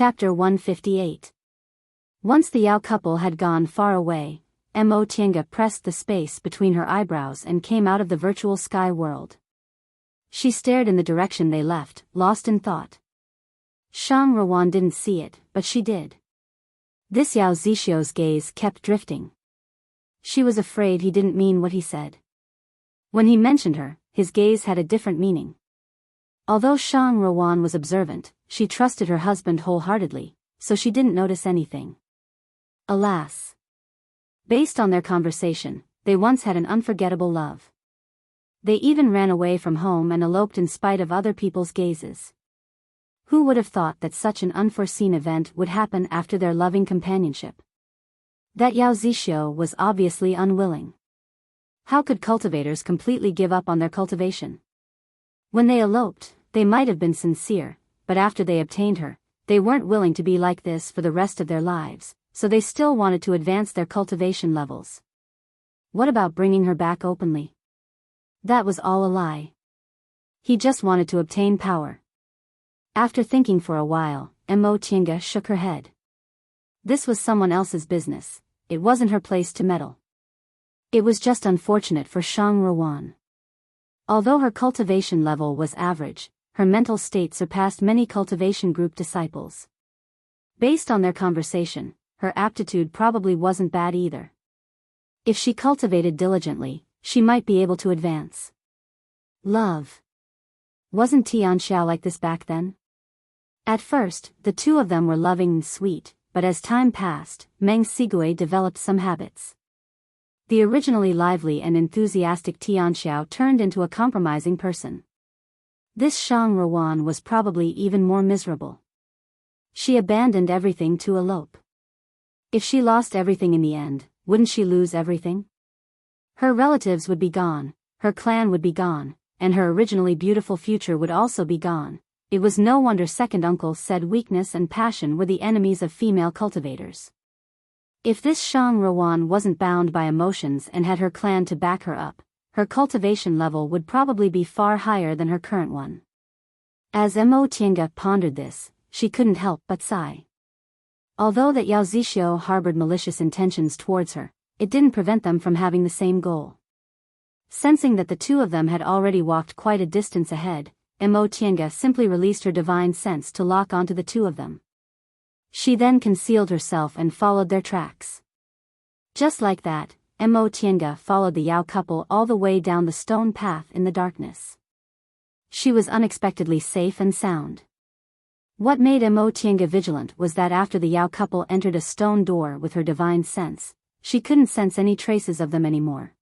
Chapter 158. Once the Yao couple had gone far away, Mo Tiange pressed the space between her eyebrows and came out of the virtual sky world. She stared in the direction they left, lost in thought. Shang Ruan didn't see it, but she did. This Yao Zixio's gaze kept drifting. She was afraid he didn't mean what he said. When he mentioned her, his gaze had a different meaning. Although Shang Ruan was observant, she trusted her husband wholeheartedly, so she didn't notice anything. Alas! Based on their conversation, they once had an unforgettable love. They even ran away from home and eloped in spite of other people's gazes. Who would have thought that such an unforeseen event would happen after their loving companionship? That Yao Zixio was obviously unwilling. How could cultivators completely give up on their cultivation? When they eloped, they might have been sincere, but after they obtained her, they weren't willing to be like this for the rest of their lives, so they still wanted to advance their cultivation levels. What about bringing her back openly? That was all a lie. He just wanted to obtain power. After thinking for a while, Mo Tiange shook her head. This was someone else's business, it wasn't her place to meddle. It was just unfortunate for Shang Ruan. Although her cultivation level was average, her mental state surpassed many cultivation group disciples. Based on their conversation, her aptitude probably wasn't bad either. If she cultivated diligently, she might be able to advance. Love. Wasn't Tianxiao like this back then? At first, the two of them were loving and sweet, but as time passed, Meng Sigui developed some habits. The originally lively and enthusiastic Tianxiao turned into a compromising person. This Shang Ruan was probably even more miserable. She abandoned everything to elope. If she lost everything in the end, wouldn't she lose everything? Her relatives would be gone, her clan would be gone, and her originally beautiful future would also be gone. It was no wonder second uncle said weakness and passion were the enemies of female cultivators. If this Shang Ruan wasn't bound by emotions and had her clan to back her up, her cultivation level would probably be far higher than her current one. As Mo Tiange pondered this, she couldn't help but sigh. Although that Yao Zixio harbored malicious intentions towards her, it didn't prevent them from having the same goal. Sensing that the two of them had already walked quite a distance ahead, Mo Tiange simply released her divine sense to lock onto the two of them. She then concealed herself and followed their tracks. Just like that, Mo Tiange followed the Yao couple all the way down the stone path in the darkness. She was unexpectedly safe and sound. What made Mo Tiange vigilant was that after the Yao couple entered a stone door with her divine sense, she couldn't sense any traces of them anymore.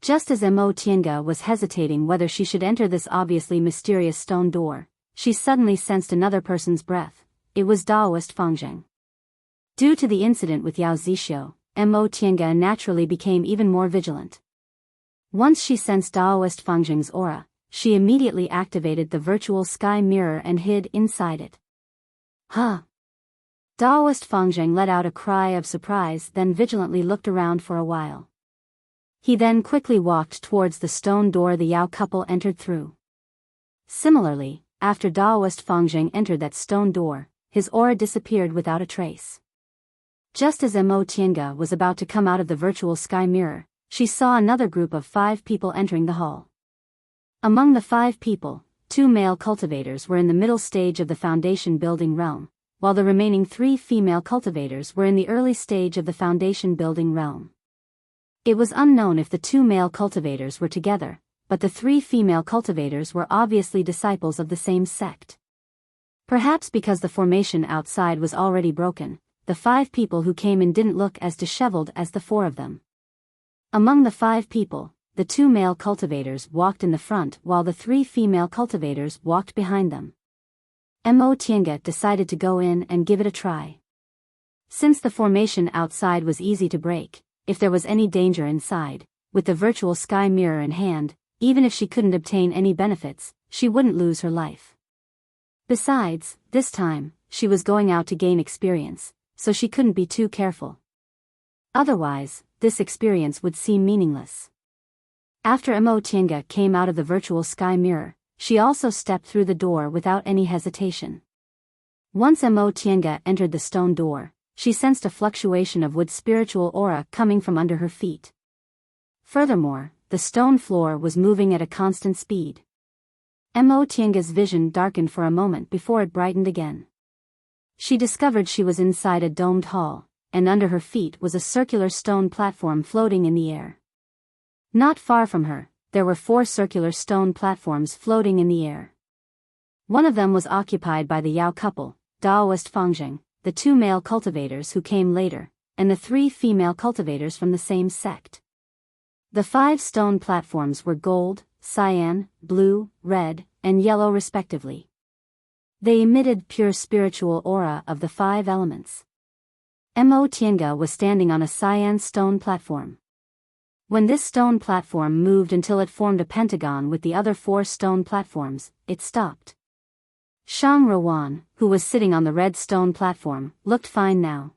Just as Mo Tiange was hesitating whether she should enter this obviously mysterious stone door, she suddenly sensed another person's breath. It was Daoist Fangzheng. Due to the incident with Yao Zixio, Mo Tiange naturally became even more vigilant. Once she sensed Daoist Fangzheng's aura, she immediately activated the virtual sky mirror and hid inside it. Huh! Daoist Fangzheng let out a cry of surprise, then vigilantly looked around for a while. He then quickly walked towards the stone door the Yao couple entered through. Similarly, after Daoist Fangzheng entered that stone door, his aura disappeared without a trace. Just as Mo Tiange was about to come out of the virtual sky mirror, she saw another group of 5 people entering the hall. Among the 5 people, 2 male cultivators were in the middle stage of the foundation building realm, while the remaining 3 female cultivators were in the early stage of the foundation building realm. It was unknown if the 2 male cultivators were together, but the 3 female cultivators were obviously disciples of the same sect. Perhaps because the formation outside was already broken, the 5 people who came in didn't look as disheveled as the 4 of them. Among the 5 people, the 2 male cultivators walked in the front while the 3 female cultivators walked behind them. Mo Tiange decided to go in and give it a try. Since the formation outside was easy to break, if there was any danger inside, with the virtual sky mirror in hand, even if she couldn't obtain any benefits, she wouldn't lose her life. Besides, this time, she was going out to gain experience, so she couldn't be too careful. Otherwise, this experience would seem meaningless. After Mo Tiange came out of the virtual sky mirror, she also stepped through the door without any hesitation. Once Mo Tienga entered the stone door, she sensed a fluctuation of wood's spiritual aura coming from under her feet. Furthermore, the stone floor was moving at a constant speed. Mo Tienga's vision darkened for a moment before it brightened again. She discovered she was inside a domed hall, and under her feet was a circular stone platform floating in the air. Not far from her, there were 4 circular stone platforms floating in the air. One of them was occupied by the Yao couple, Daoist Fangzheng, the 2 male cultivators who came later, and the 3 female cultivators from the same sect. The 5 stone platforms were gold, cyan, blue, red, and yellow respectively. They emitted pure spiritual aura of the 5 elements. Mo Tienga was standing on a cyan stone platform. When this stone platform moved until it formed a pentagon with the other 4 stone platforms, it stopped. Shang Ruan, who was sitting on the red stone platform, looked fine now.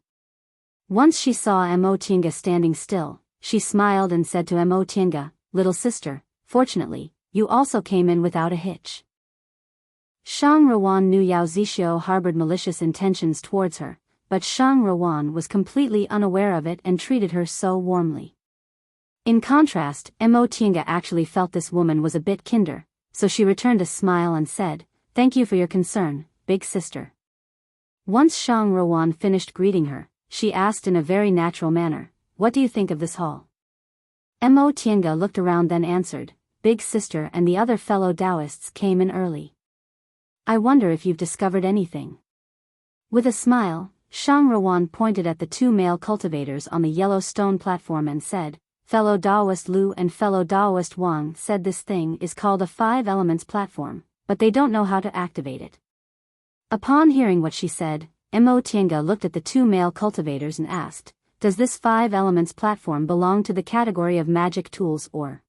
Once she saw Mo Tienga standing still, she smiled and said to Mo Tienga, "Little sister, fortunately, you also came in without a hitch." Shang Ruan knew Yao Zixio harbored malicious intentions towards her, but Shang Ruan was completely unaware of it and treated her so warmly. In contrast, Mo Tienga actually felt this woman was a bit kinder, so she returned a smile and said, "Thank you for your concern, big sister." Once Shang Ruan finished greeting her, she asked in a very natural manner, "What do you think of this hall?" Mo Tienga looked around then answered, "Big sister and the other fellow Taoists came in early. I wonder if you've discovered anything." With a smile, Shang Ruan pointed at the 2 male cultivators on the yellow stone platform and said, "Fellow Daoist Lu and fellow Daoist Wang said this thing is called a 5 elements platform, but they don't know how to activate it." Upon hearing what she said, Mo Tienga looked at the 2 male cultivators and asked, "Does this 5 elements platform belong to the category of magic tools or?"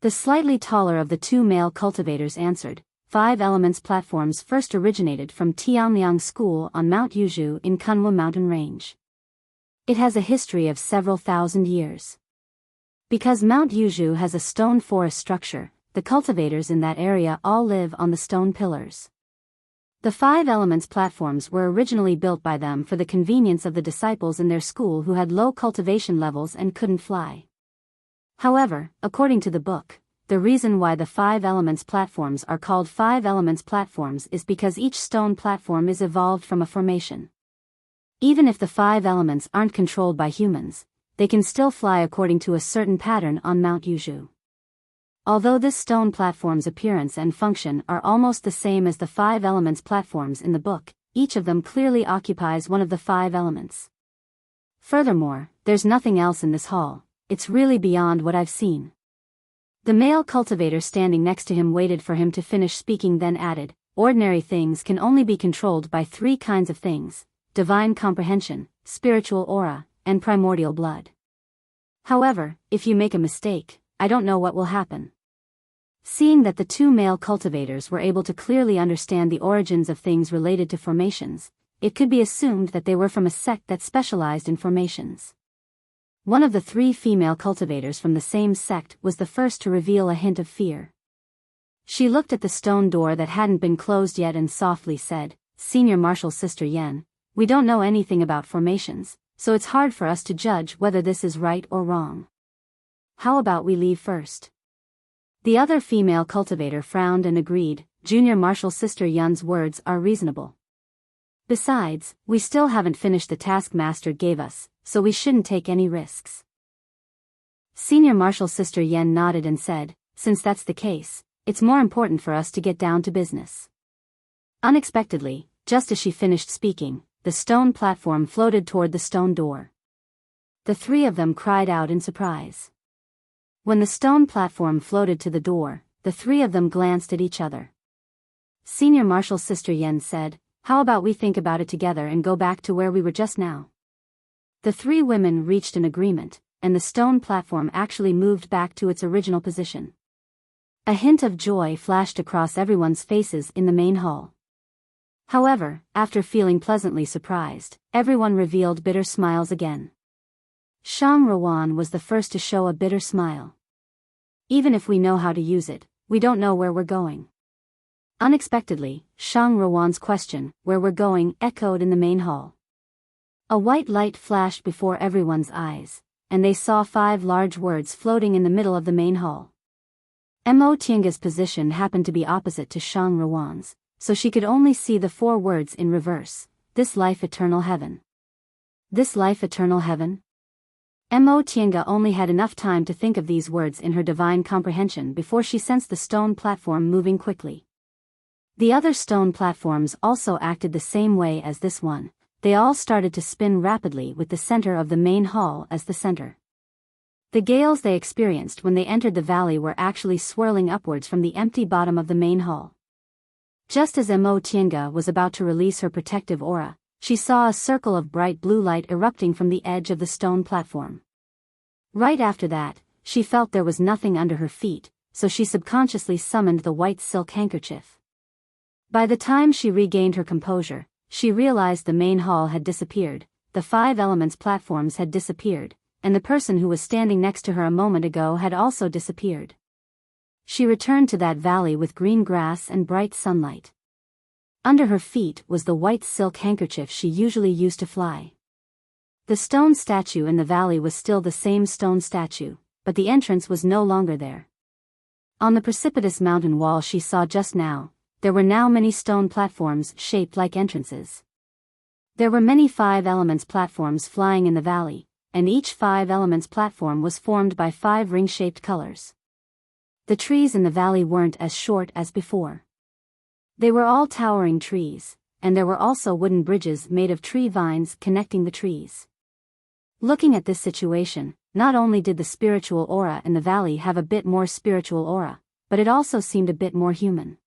The slightly taller of the 2 male cultivators answered, 5 elements platforms first originated from Tianliang School on Mount Yuzhu in Kunwu mountain range. It has a history of several thousand years. Because Mount Yuzhu has a stone forest structure, the cultivators in that area all live on the stone pillars. The 5 elements platforms were originally built by them for the convenience of the disciples in their school who had low cultivation levels and couldn't fly. However, according to the book, the reason why the 5 elements platforms are called 5 elements platforms is because each stone platform is evolved from a formation. Even if the 5 elements aren't controlled by humans, they can still fly according to a certain pattern on Mount Yuzhu. Although this stone platform's appearance and function are almost the same as the 5 elements platforms in the book, each of them clearly occupies one of the 5 elements. Furthermore, there's nothing else in this hall, it's really beyond what I've seen. The male cultivator standing next to him waited for him to finish speaking then added, "Ordinary things can only be controlled by 3 kinds of things: divine comprehension, spiritual aura, and primordial blood. However, if you make a mistake, I don't know what will happen." Seeing that the 2 male cultivators were able to clearly understand the origins of things related to formations, it could be assumed that they were from a sect that specialized in formations. One of the 3 female cultivators from the same sect was the first to reveal a hint of fear. She looked at the stone door that hadn't been closed yet and softly said, "Senior Marshal Sister Yen, we don't know anything about formations, so it's hard for us to judge whether this is right or wrong. How about we leave first?" The other female cultivator frowned and agreed, "Junior Marshal Sister Yun's words are reasonable. Besides, we still haven't finished the task Master gave us, so we shouldn't take any risks." Senior Marshal Sister Yen nodded and said, "Since that's the case, it's more important for us to get down to business." Unexpectedly, just as she finished speaking, the stone platform floated toward the stone door. The 3 of them cried out in surprise. When the stone platform floated to the door, the 3 of them glanced at each other. Senior Marshal Sister Yen said, "How about we think about it together and go back to where we were just now?" The 3 women reached an agreement, and the stone platform actually moved back to its original position. A hint of joy flashed across everyone's faces in the main hall. However, after feeling pleasantly surprised, everyone revealed bitter smiles again. Shang Ruan was the first to show a bitter smile. "Even if we know how to use it, we don't know where we're going." Unexpectedly, Shang Ruan's question, "Where we're going," echoed in the main hall. A white light flashed before everyone's eyes, and they saw 5 large words floating in the middle of the main hall. Mo Tianga's position happened to be opposite to Shang Ruan's, so she could only see the 4 words in reverse: "This life eternal heaven." This life eternal heaven? Mo Tianga only had enough time to think of these words in her divine comprehension before she sensed the stone platform moving quickly. The other stone platforms also acted the same way as this one. They all started to spin rapidly with the center of the main hall as the center. The gales they experienced when they entered the valley were actually swirling upwards from the empty bottom of the main hall. Just as Mo Tianga was about to release her protective aura, she saw a circle of bright blue light erupting from the edge of the stone platform. Right after that, she felt there was nothing under her feet, so she subconsciously summoned the white silk handkerchief. By the time she regained her composure, she realized the main hall had disappeared, the 5 elements platforms had disappeared, and the person who was standing next to her a moment ago had also disappeared. She returned to that valley with green grass and bright sunlight. Under her feet was the white silk handkerchief she usually used to fly. The stone statue in the valley was still the same stone statue, but the entrance was no longer there. On the precipitous mountain wall she saw just now, there were now many stone platforms shaped like entrances. There were many 5 elements platforms flying in the valley, and each 5 elements platform was formed by 5 ring-shaped colors. The trees in the valley weren't as short as before. They were all towering trees, and there were also wooden bridges made of tree vines connecting the trees. Looking at this situation, not only did the spiritual aura in the valley have a bit more spiritual aura, but it also seemed a bit more human.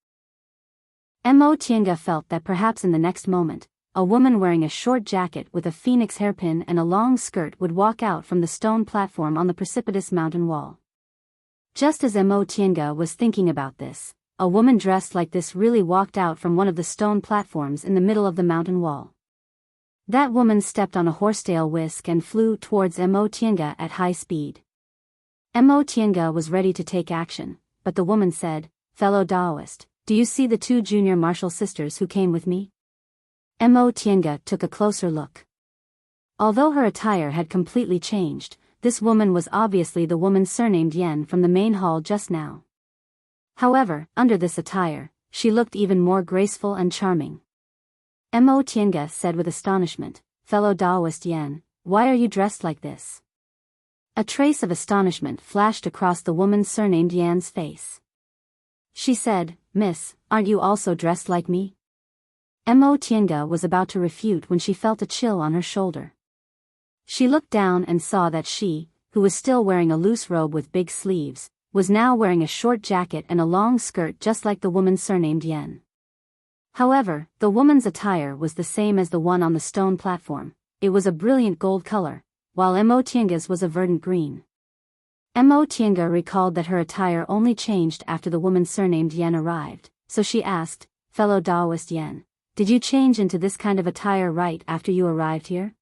Mo Tianga felt that perhaps in the next moment, a woman wearing a short jacket with a phoenix hairpin and a long skirt would walk out from the stone platform on the precipitous mountain wall. Just as Mo Tianga was thinking about this, a woman dressed like this really walked out from one of the stone platforms in the middle of the mountain wall. That woman stepped on a horsetail whisk and flew towards Mo Tianga at high speed. Mo Tianga was ready to take action, but the woman said, "Fellow Taoist, do you see the 2 junior martial sisters who came with me?" Mo Tianga took a closer look. Although her attire had completely changed, this woman was obviously the woman surnamed Yan from the main hall just now. However, under this attire, she looked even more graceful and charming. Mo Tianga said with astonishment, "Fellow Taoist Yan, why are you dressed like this?" A trace of astonishment flashed across the woman surnamed Yan's face. She said, "Miss, aren't you also dressed like me?" Mo Tianga was about to refute when she felt a chill on her shoulder. She looked down and saw that she, who was still wearing a loose robe with big sleeves, was now wearing a short jacket and a long skirt just like the woman surnamed Yan. However, the woman's attire was the same as the one on the stone platform. It was a brilliant gold color, while Mo Tianga's was a verdant green. Mo Tianga recalled that her attire only changed after the woman surnamed Yan arrived, so she asked, "Fellow Taoist Yan, did you change into this kind of attire right after you arrived here?"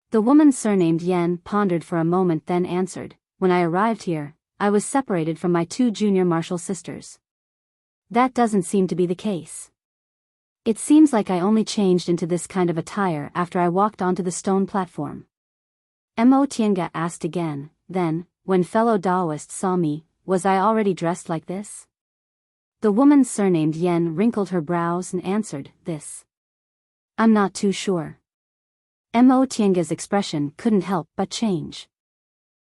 The woman surnamed Yan pondered for a moment then answered, "When I arrived here, I was separated from my 2 junior martial sisters. That doesn't seem to be the case. It seems like I only changed into this kind of attire after I walked onto the stone platform." Mo Tianga asked again, "Then, when fellow Taoists saw me, was I already dressed like this?" The woman surnamed Yan wrinkled her brows and answered, "This. I'm not too sure." Mo Tianga's expression couldn't help but change.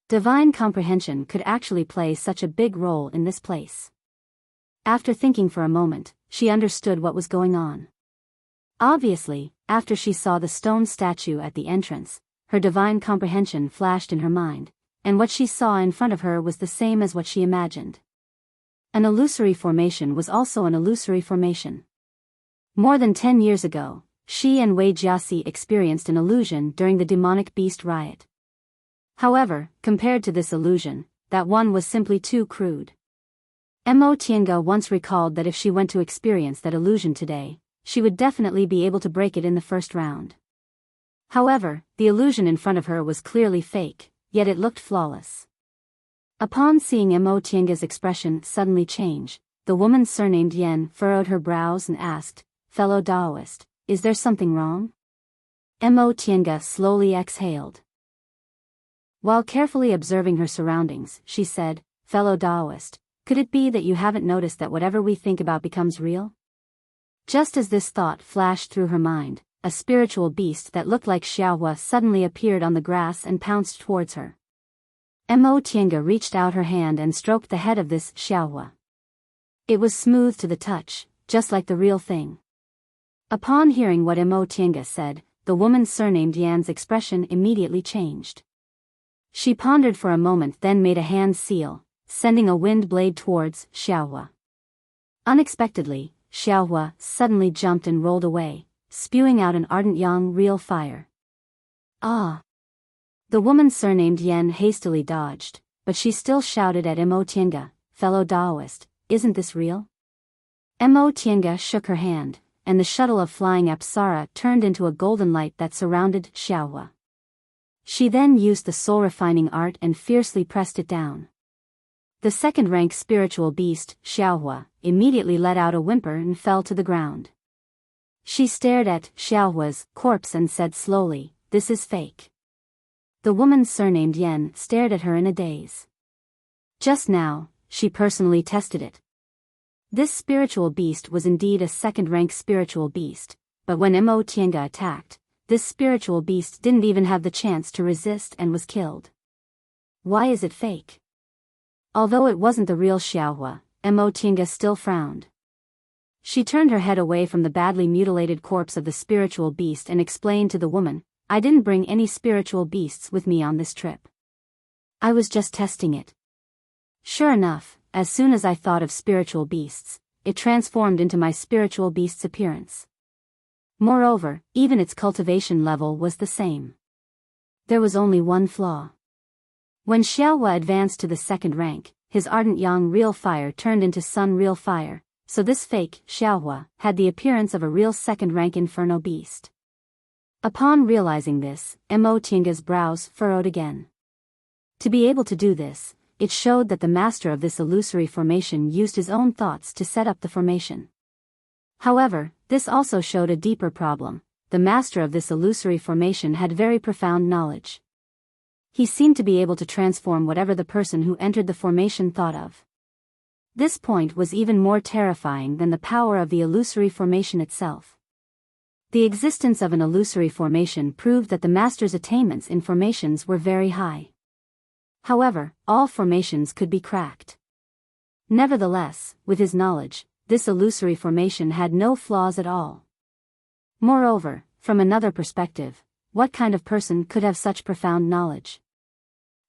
Divine comprehension could actually play such a big role in this place. After thinking for a moment, she understood what was going on. Obviously, after she saw the stone statue at the entrance, her divine comprehension flashed in her mind, and what she saw in front of her was the same as what she imagined. An illusory formation was also an illusory formation. More than 10 years ago, she and Wei Jiaxi experienced an illusion during the demonic beast riot. However, compared to this illusion, that one was simply too crude. Mo Tianga once recalled that if she went to experience that illusion today, she would definitely be able to break it in the first round. However, the illusion in front of her was clearly fake, yet it looked flawless. Upon seeing Mo Tianga's expression suddenly change, the woman surnamed Yen furrowed her brows and asked, "Fellow Taoist, is there something wrong?" Mo Tiange slowly exhaled. While carefully observing her surroundings, she said, "Fellow Taoist, could it be that you haven't noticed that whatever we think about becomes real?" Just as this thought flashed through her mind, a spiritual beast that looked like Xiaohua suddenly appeared on the grass and pounced towards her. Mo Tiange reached out her hand and stroked the head of this Xiaohua. It was smooth to the touch, just like the real thing. Upon hearing what Mo Tiange said, the woman surnamed Yan's expression immediately changed. She pondered for a moment, then made a hand seal, sending a wind blade towards Xiaohua. Unexpectedly, Xiaohua suddenly jumped and rolled away, spewing out an ardent young real fire. Ah! The woman surnamed Yen hastily dodged, but she still shouted at Mo Tiange, "Fellow Taoist, isn't this real?" Mo Tiange shook her hand, and the shuttle of flying Apsara turned into a golden light that surrounded Xiaohua. She then used the soul-refining art and fiercely pressed it down. The second-rank spiritual beast, Xiaohua, immediately let out a whimper and fell to the ground. She stared at Xiaohua's corpse and said slowly, "This is fake." The woman surnamed Yen stared at her in a daze. Just now, she personally tested it. This spiritual beast was indeed a second-rank spiritual beast, but when Mo Tiange attacked, this spiritual beast didn't even have the chance to resist and was killed. Why is it fake? Although it wasn't the real Xiaohua, Mo Tiange still frowned. She turned her head away from the badly mutilated corpse of the spiritual beast and explained to the woman, "I didn't bring any spiritual beasts with me on this trip. I was just testing it." Sure enough, as soon as I thought of spiritual beasts, it transformed into my spiritual beast's appearance. Moreover, even its cultivation level was the same. There was only one flaw. When Xiaohua advanced to the second rank, his ardent yang real fire turned into sun real fire, so this fake Xiaohua had the appearance of a real second-rank inferno beast. Upon realizing this, Mo Tiange's brows furrowed again. To be able to do this, it showed that the master of this illusory formation used his own thoughts to set up the formation. However, this also showed a deeper problem. The master of this illusory formation had very profound knowledge. He seemed to be able to transform whatever the person who entered the formation thought of. This point was even more terrifying than the power of the illusory formation itself. The existence of an illusory formation proved that the master's attainments in formations were very high. However, all formations could be cracked. Nevertheless, with his knowledge, this illusory formation had no flaws at all. Moreover, from another perspective, what kind of person could have such profound knowledge?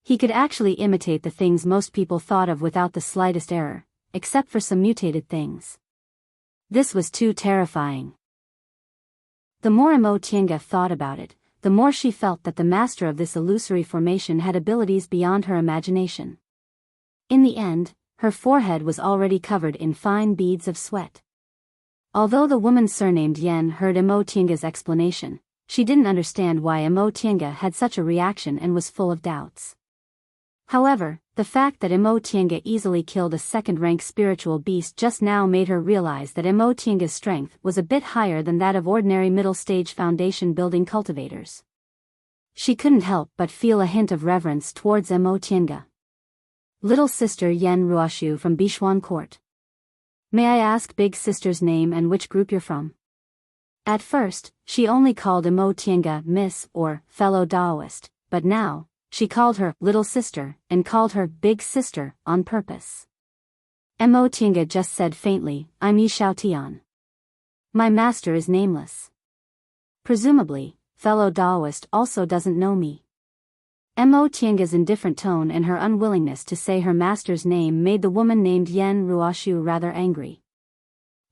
He could actually imitate the things most people thought of without the slightest error, except for some mutated things. This was too terrifying. The more Mo Tiange thought about it, the more she felt that the master of this illusory formation had abilities beyond her imagination. In the end, her forehead was already covered in fine beads of sweat. Although the woman surnamed Yen heard Mo Tiange's explanation, she didn't understand why Mo Tiange had such a reaction and was full of doubts. However, the fact that Mo Tiange easily killed a second-rank spiritual beast just now made her realize that Mo Tiange's strength was a bit higher than that of ordinary middle-stage foundation-building cultivators. She couldn't help but feel a hint of reverence towards Mo Tiange. "Little sister Yen Ruoshu from Bishuan Court. May I ask big sister's name and which group you're from?" At first, she only called Mo Tiange Miss or fellow Taoist, but now, she called her little sister and called her big sister on purpose. Mo Tiange just said faintly, "I'm Yi Xiaotian. My master is nameless. Presumably, fellow Taoist also doesn't know me." Mo Tiange's indifferent tone and her unwillingness to say her master's name made the woman named Yen Ruoshu rather angry.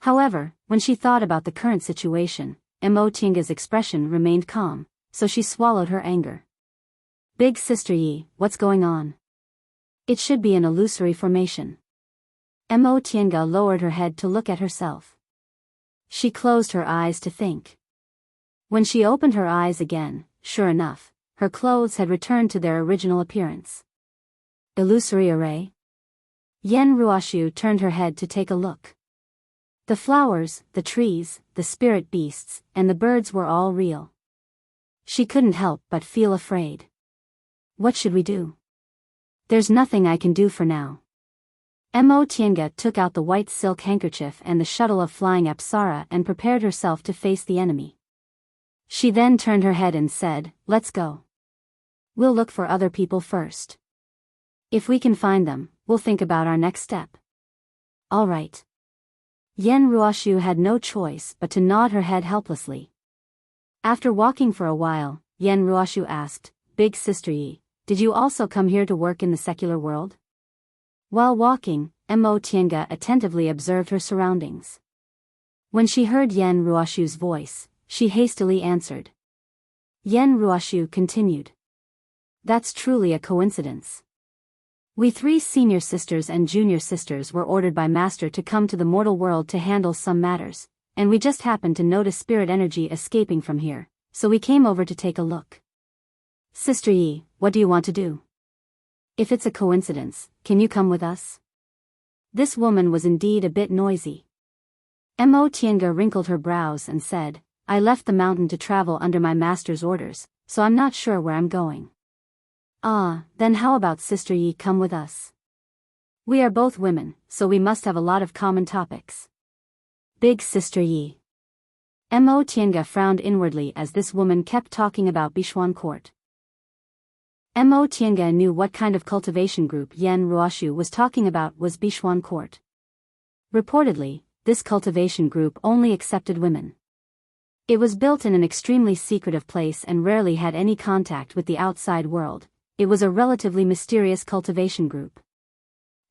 However, when she thought about the current situation, Mo Tiange's expression remained calm, so she swallowed her anger. "Big sister Yi, what's going on? It should be an illusory formation." Mo Tiange lowered her head to look at herself. She closed her eyes to think. When she opened her eyes again, sure enough, her clothes had returned to their original appearance. Illusory array? Yen Ruoshu turned her head to take a look. The flowers, the trees, the spirit beasts, and the birds were all real. She couldn't help but feel afraid. What should we do? There's nothing I can do for now. Mo Tienga took out the white silk handkerchief and the shuttle of flying apsara and prepared herself to face the enemy. She then turned her head and said, "Let's go. We'll look for other people first. If we can find them, we'll think about our next step." "All right." Yen Ruoshu had no choice but to nod her head helplessly. After walking for a while, Yen Ruoshu asked, "Big Sister Yi, did you also come here to work in the secular world?" While walking, Mo Tienga attentively observed her surroundings. When she heard Yen Ruoshu's voice, she hastily answered. Yen Ruoshu continued. "That's truly a coincidence. We 3 senior sisters and junior sisters were ordered by Master to come to the mortal world to handle some matters, and we just happened to notice spirit energy escaping from here, so we came over to take a look. Sister Yi, what do you want to do? If it's a coincidence, can you come with us?" This woman was indeed a bit noisy. Mo Tienga wrinkled her brows and said, "I left the mountain to travel under my master's orders, so I'm not sure where I'm going." "Ah, then how about Sister Yi come with us? We are both women, so we must have a lot of common topics." Big Sister Yi. Mo Tienga frowned inwardly as this woman kept talking about Bishuan Court. Mo Tienga knew what kind of cultivation group Yen Ruoshu was talking about was Bishuan Court. Reportedly, this cultivation group only accepted women. It was built in an extremely secretive place and rarely had any contact with the outside world. It was a relatively mysterious cultivation group.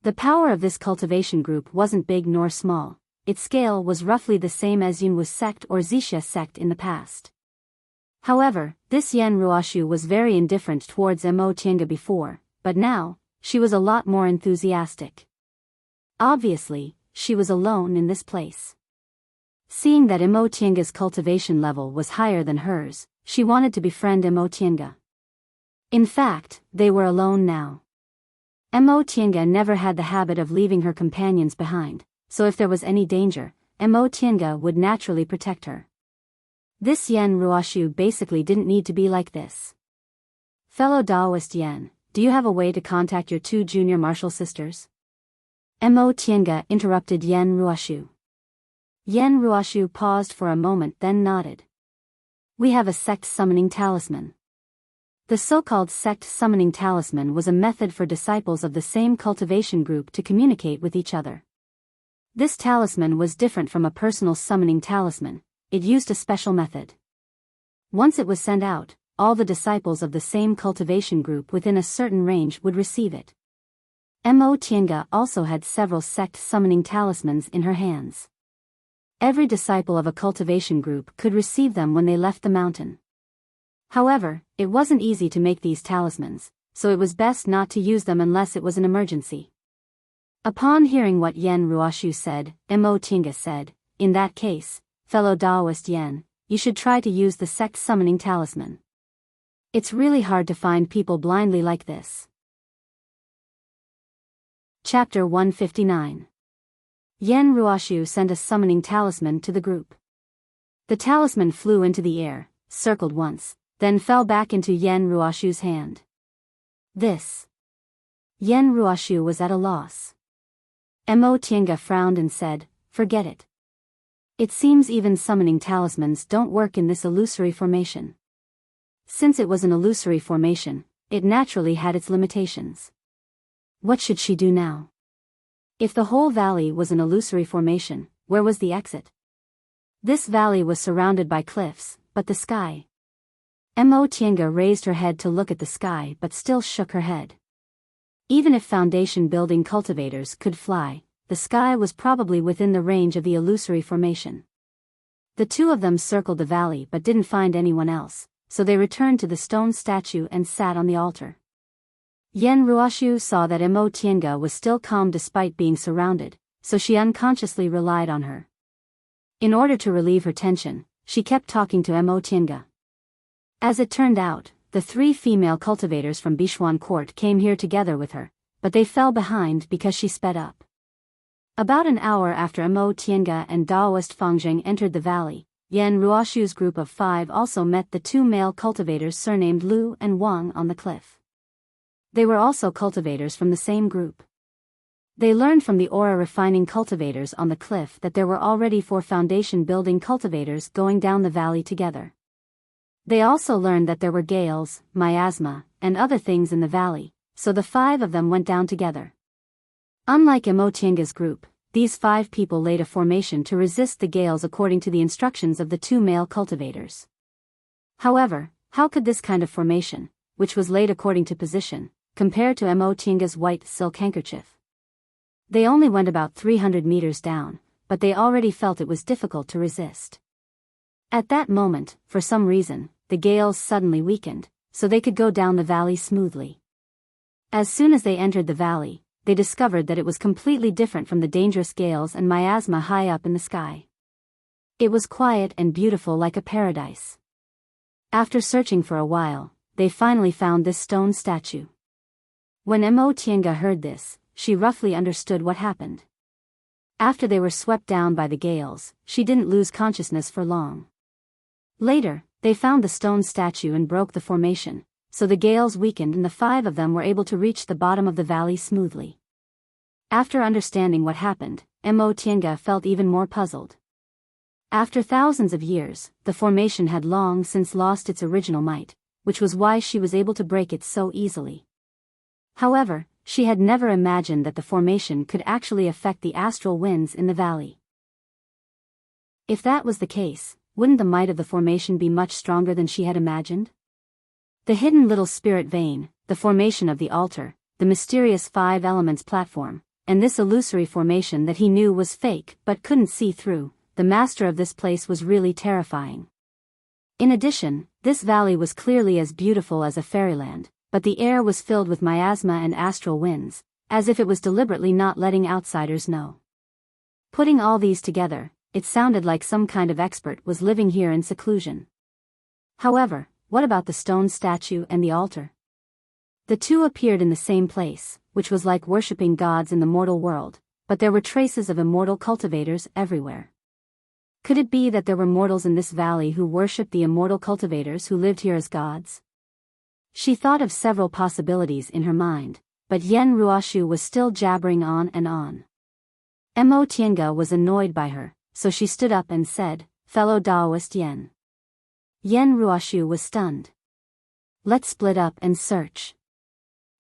The power of this cultivation group wasn't big nor small. Its scale was roughly the same as Yunwu sect or Zixia sect in the past. However, this Yen Ruoshu was very indifferent towards Mo Tienga before, but now, she was a lot more enthusiastic. Obviously, she was alone in this place. Seeing that Mo Tienga's cultivation level was higher than hers, she wanted to befriend Mo Tienga. In fact, they were alone now. Mo Tienga never had the habit of leaving her companions behind, so if there was any danger, Mo Tienga would naturally protect her. This Yen Ruoshu basically didn't need to be like this. "Fellow Taoist Yen, do you have a way to contact your 2 junior martial sisters?" Mo Tienga interrupted Yen Ruoshu. Yen Ruoshu paused for a moment then nodded. "We have a sect summoning talisman." The so-called sect summoning talisman was a method for disciples of the same cultivation group to communicate with each other. This talisman was different from a personal summoning talisman. It used a special method. Once it was sent out, all the disciples of the same cultivation group within a certain range would receive it. Mo Tienga also had several sect summoning talismans in her hands. Every disciple of a cultivation group could receive them when they left the mountain. However, it wasn't easy to make these talismans, so it was best not to use them unless it was an emergency. Upon hearing what Yen Ruoshu said, Mo Tienga said, "In that case, fellow Taoist Yen, you should try to use the sect summoning talisman. It's really hard to find people blindly like this." Chapter 159. Yen Ruoshu sent a summoning talisman to the group. The talisman flew into the air, circled once, then fell back into Yen Ruoshu's hand. This. Yen Ruoshu was at a loss. Mo Tienga frowned and said, "Forget it. It seems even summoning talismans don't work in this illusory formation." Since it was an illusory formation, it naturally had its limitations. What should she do now? If the whole valley was an illusory formation, where was the exit? This valley was surrounded by cliffs, but the sky. Mo Tienga raised her head to look at the sky but still shook her head. Even if foundation building cultivators could fly, the sky was probably within the range of the illusory formation. The 2 of them circled the valley but didn't find anyone else, so they returned to the stone statue and sat on the altar. Yen Ruoshu saw that Mo Tienga was still calm despite being surrounded, so she unconsciously relied on her. In order to relieve her tension, she kept talking to Mo Tienga. As it turned out, the 3 female cultivators from Bishuan Court came here together with her, but they fell behind because she sped up. About an hour after Emo Tiange and Daoist Fangjing entered the valley, Yan Ruoshu's group of 5 also met the 2 male cultivators surnamed Lu and Wang on the cliff. They were also cultivators from the same group. They learned from the aura refining cultivators on the cliff that there were already 4 foundation building cultivators going down the valley together. They also learned that there were gales, miasma, and other things in the valley, so the 5 of them went down together. Unlike Emo Tiange's group, these 5 people laid a formation to resist the gales according to the instructions of the 2 male cultivators. However, how could this kind of formation, which was laid according to position, compare to Emo Tiange's white silk handkerchief? They only went about 300 meters down, but they already felt it was difficult to resist. At that moment, for some reason, the gales suddenly weakened, so they could go down the valley smoothly. As soon as they entered the valley, they discovered that it was completely different from the dangerous gales and miasma high up in the sky. It was quiet and beautiful like a paradise. After searching for a while, they finally found this stone statue. When Emo Tiange heard this, she roughly understood what happened. After they were swept down by the gales, she didn't lose consciousness for long. Later, they found the stone statue and broke the formation, so the gales weakened and the 5 of them were able to reach the bottom of the valley smoothly. After understanding what happened, Emo Tiange felt even more puzzled. After thousands of years, the formation had long since lost its original might, which was why she was able to break it so easily. However, she had never imagined that the formation could actually affect the astral winds in the valley. If that was the case, wouldn't the might of the formation be much stronger than she had imagined? The hidden little spirit vein, the formation of the altar, the mysterious 5 elements platform, and this illusory formation that he knew was fake but couldn't see through, the master of this place was really terrifying. In addition, this valley was clearly as beautiful as a fairyland, but the air was filled with miasma and astral winds, as if it was deliberately not letting outsiders know. Putting all these together, it sounded like some kind of expert was living here in seclusion. However, what about the stone statue and the altar? The 2 appeared in the same place, which was like worshipping gods in the mortal world, but there were traces of immortal cultivators everywhere. Could it be that there were mortals in this valley who worshipped the immortal cultivators who lived here as gods? She thought of several possibilities in her mind, but Yan Ruoshu was still jabbering on and on. Emo Tiange was annoyed by her, so she stood up and said, "Fellow Daoist Yan." Yan Ruoshu was stunned. "Let's split up and search.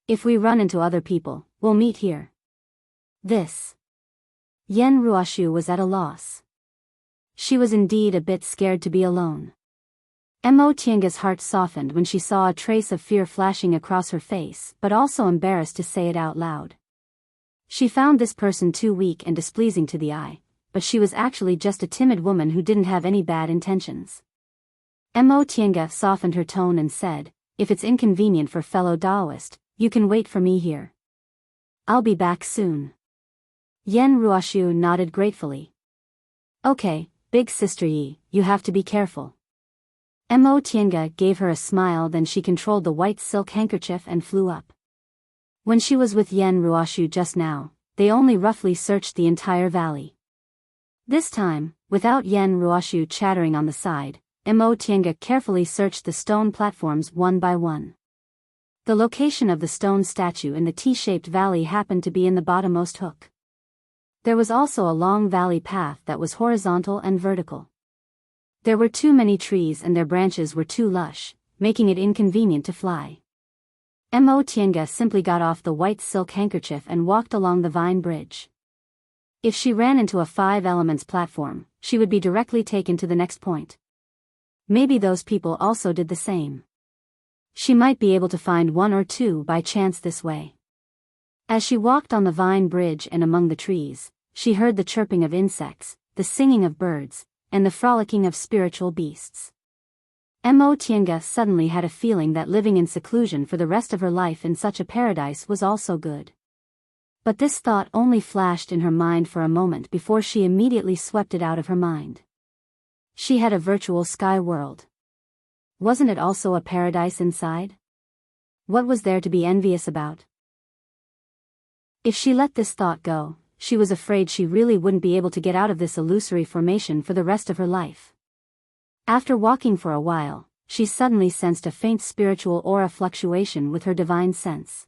If we run into other people, we'll meet here." This. Yan Ruoshu was at a loss. She was indeed a bit scared to be alone. Emo Tiange's heart softened when she saw a trace of fear flashing across her face, but also embarrassed to say it out loud. She found this person too weak and displeasing to the eye, but she was actually just a timid woman who didn't have any bad intentions. Emo Tiange softened her tone and said, "If it's inconvenient for fellow Daoist, you can wait for me here. I'll be back soon." Yan Ruoshu nodded gratefully. "Okay, big sister Yi, you have to be careful." Emo Tiange gave her a smile, then she controlled the white silk handkerchief and flew up. When she was with Yan Ruoshu just now, they only roughly searched the entire valley. This time, without Yan Ruoshu chattering on the side, Emo Tiange carefully searched the stone platforms one by one. The location of the stone statue in the T-shaped valley happened to be in the bottommost hook. There was also a long valley path that was horizontal and vertical. There were too many trees and their branches were too lush, making it inconvenient to fly. Emo Tiange simply got off the white silk handkerchief and walked along the vine bridge. If she ran into a 5 elements platform, she would be directly taken to the next point. Maybe those people also did the same. She might be able to find 1 or 2 by chance this way. As she walked on the vine bridge and among the trees, she heard the chirping of insects, the singing of birds, and the frolicking of spiritual beasts. Emo Tiange suddenly had a feeling that living in seclusion for the rest of her life in such a paradise was also good. But this thought only flashed in her mind for a moment before she immediately swept it out of her mind. She had a virtual sky world. Wasn't it also a paradise inside? What was there to be envious about? If she let this thought go, she was afraid she really wouldn't be able to get out of this illusory formation for the rest of her life. After walking for a while, she suddenly sensed a faint spiritual aura fluctuation with her divine sense.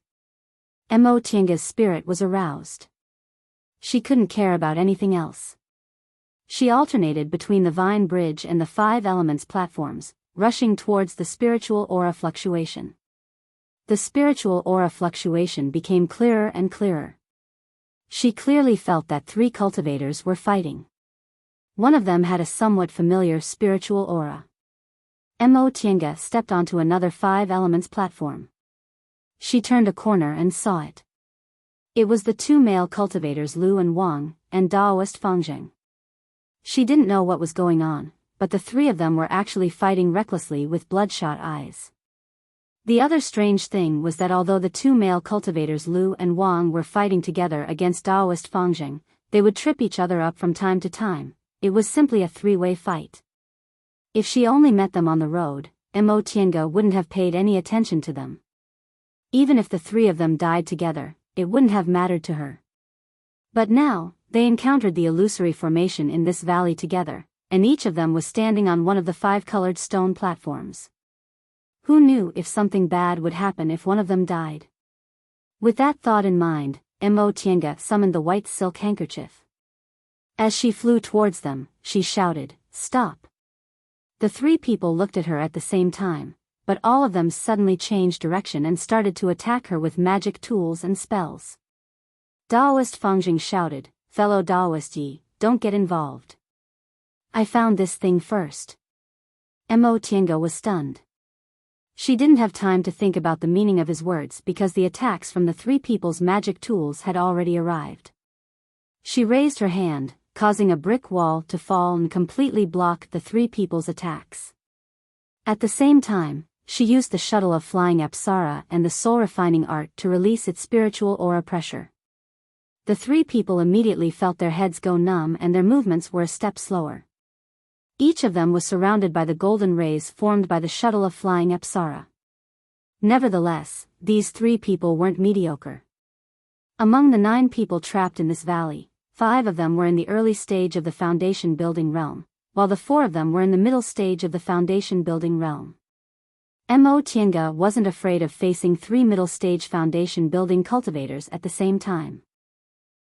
Mo Tianga's spirit was aroused. She couldn't care about anything else. She alternated between the Vine Bridge and the 5 Elements platforms, rushing towards the spiritual aura fluctuation. The spiritual aura fluctuation became clearer and clearer. She clearly felt that 3 cultivators were fighting. One of them had a somewhat familiar spiritual aura. Mo Tianga stepped onto another 5 Elements platform. She turned a corner and saw it. It was the 2 male cultivators Lu and Wang, and Daoist Fangzheng. She didn't know what was going on, but the 3 of them were actually fighting recklessly with bloodshot eyes. The other strange thing was that although the 2 male cultivators Lu and Wang were fighting together against Daoist Fangzheng, they would trip each other up from time to time. It was simply a 3-way fight. If she only met them on the road, Mo Tianga wouldn't have paid any attention to them. Even if the 3 of them died together, it wouldn't have mattered to her. But now, they encountered the illusory formation in this valley together, and each of them was standing on one of the 5 colored stone platforms. Who knew if something bad would happen if one of them died? With that thought in mind, Mo Tianga summoned the white silk handkerchief. As she flew towards them, she shouted, "Stop!" The 3 people looked at her at the same time, but all of them suddenly changed direction and started to attack her with magic tools and spells. Daoist Fangzheng shouted, "Fellow Daoist Yi, don't get involved. I found this thing first." Mo Tianga was stunned. She didn't have time to think about the meaning of his words because the attacks from the 3 people's magic tools had already arrived. She raised her hand, causing a brick wall to fall and completely block the 3 people's attacks. At the same time, she used the shuttle of flying Apsara and the soul refining art to release its spiritual aura pressure. The 3 people immediately felt their heads go numb and their movements were a step slower. Each of them was surrounded by the golden rays formed by the shuttle of flying Apsara. Nevertheless, these 3 people weren't mediocre. Among the 9 people trapped in this valley, 5 of them were in the early stage of the foundation building realm, while the 4 of them were in the middle stage of the foundation building realm. Mo Tianga wasn't afraid of facing 3 middle stage foundation building cultivators at the same time.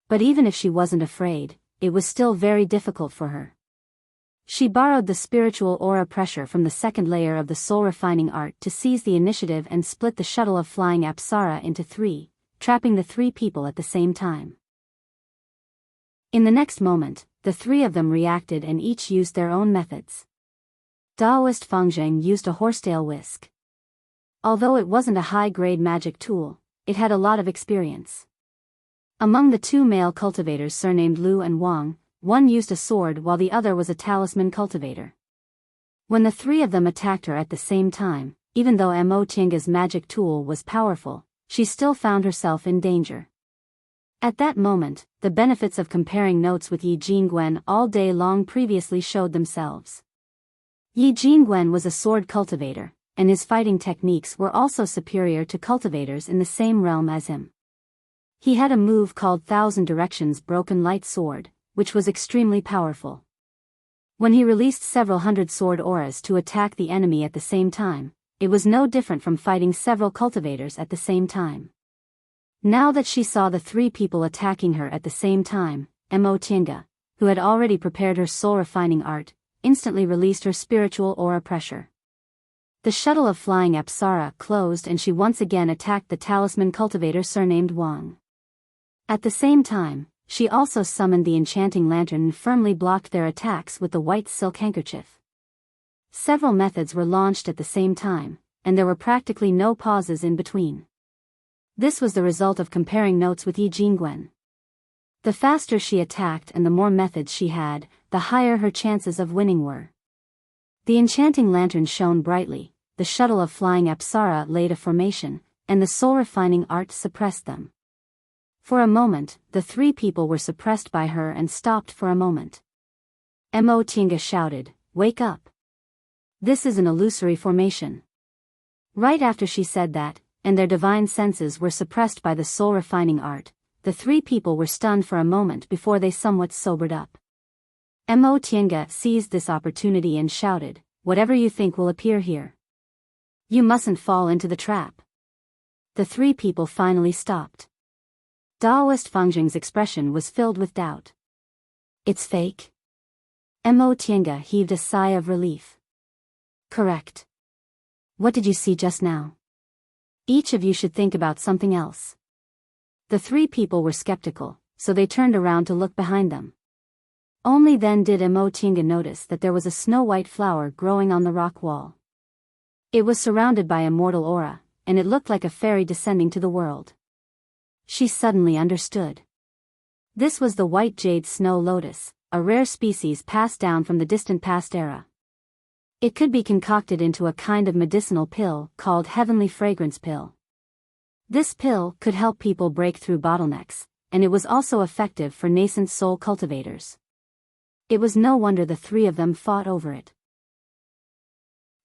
But even if she wasn't afraid, it was still very difficult for her. She borrowed the spiritual aura pressure from the 2nd layer of the soul refining art to seize the initiative and split the shuttle of flying Apsara into 3, trapping the 3 people at the same time. In the next moment, the 3 of them reacted and each used their own methods. Daoist Fangzheng used a horsetail whisk. Although it wasn't a high-grade magic tool, it had a lot of experience. Among the 2 male cultivators surnamed Lu and Wang, one used a sword while the other was a talisman cultivator. When the 3 of them attacked her at the same time, even though Mo Tianga's magic tool was powerful, she still found herself in danger. At that moment, the benefits of comparing notes with Yi Jingwen all day long previously showed themselves. Yi Jingwen was a sword cultivator, and his fighting techniques were also superior to cultivators in the same realm as him. He had a move called 1,000 Directions Broken Light Sword, which was extremely powerful. When he released several hundred sword auras to attack the enemy at the same time, it was no different from fighting several cultivators at the same time. Now that she saw the 3 people attacking her at the same time, Mo Tianga, who had already prepared her soul refining art, instantly released her spiritual aura pressure. The shuttle of flying Apsara closed and she once again attacked the talisman cultivator surnamed Wang. At the same time, she also summoned the enchanting lantern and firmly blocked their attacks with the white silk handkerchief. Several methods were launched at the same time, and there were practically no pauses in between. This was the result of comparing notes with Yi Jingwen. The faster she attacked and the more methods she had, the higher her chances of winning were. The enchanting lantern shone brightly, the shuttle of flying Apsara laid a formation, and the soul refining art suppressed them. For a moment, the 3 people were suppressed by her and stopped for a moment. Mo Tianga shouted, "Wake up! This is an illusory formation." Right after she said that, and their divine senses were suppressed by the soul refining art, the three people were stunned for a moment before they somewhat sobered up. Mo Tiange seized this opportunity and shouted, "Whatever you think will appear here. You mustn't fall into the trap." The three people finally stopped. Daoist Fangjing's expression was filled with doubt. "It's fake?" Mo Tiange heaved a sigh of relief. "Correct. What did you see just now? Each of you should think about something else." The three people were skeptical, so they turned around to look behind them. Only then did Mo Tiange notice that there was a snow-white flower growing on the rock wall. It was surrounded by immortal aura, and it looked like a fairy descending to the world. She suddenly understood. This was the white jade snow lotus, a rare species passed down from the distant past era. It could be concocted into a kind of medicinal pill called Heavenly Fragrance Pill. This pill could help people break through bottlenecks, and it was also effective for nascent soul cultivators. It was no wonder the three of them fought over it.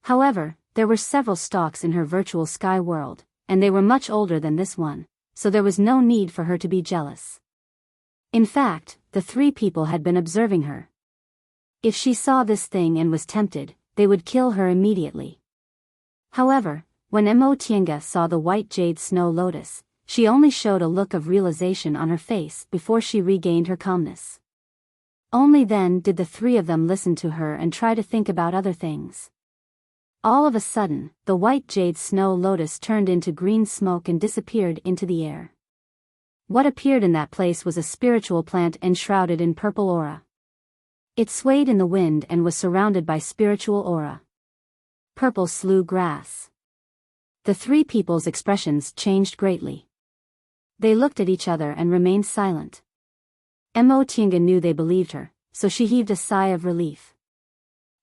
However, there were several stalks in her virtual sky world, and they were much older than this one, so there was no need for her to be jealous. In fact, the three people had been observing her. If she saw this thing and was tempted, they would kill her immediately. However, when Mo Tiange saw the white jade snow lotus, she only showed a look of realization on her face before she regained her calmness. Only then did the three of them listen to her and try to think about other things. All of a sudden, the white jade snow lotus turned into green smoke and disappeared into the air. What appeared in that place was a spiritual plant enshrouded in purple aura. It swayed in the wind and was surrounded by spiritual aura. Purple slew grass. The three people's expressions changed greatly. They looked at each other and remained silent. Mo Tiange knew they believed her, so she heaved a sigh of relief.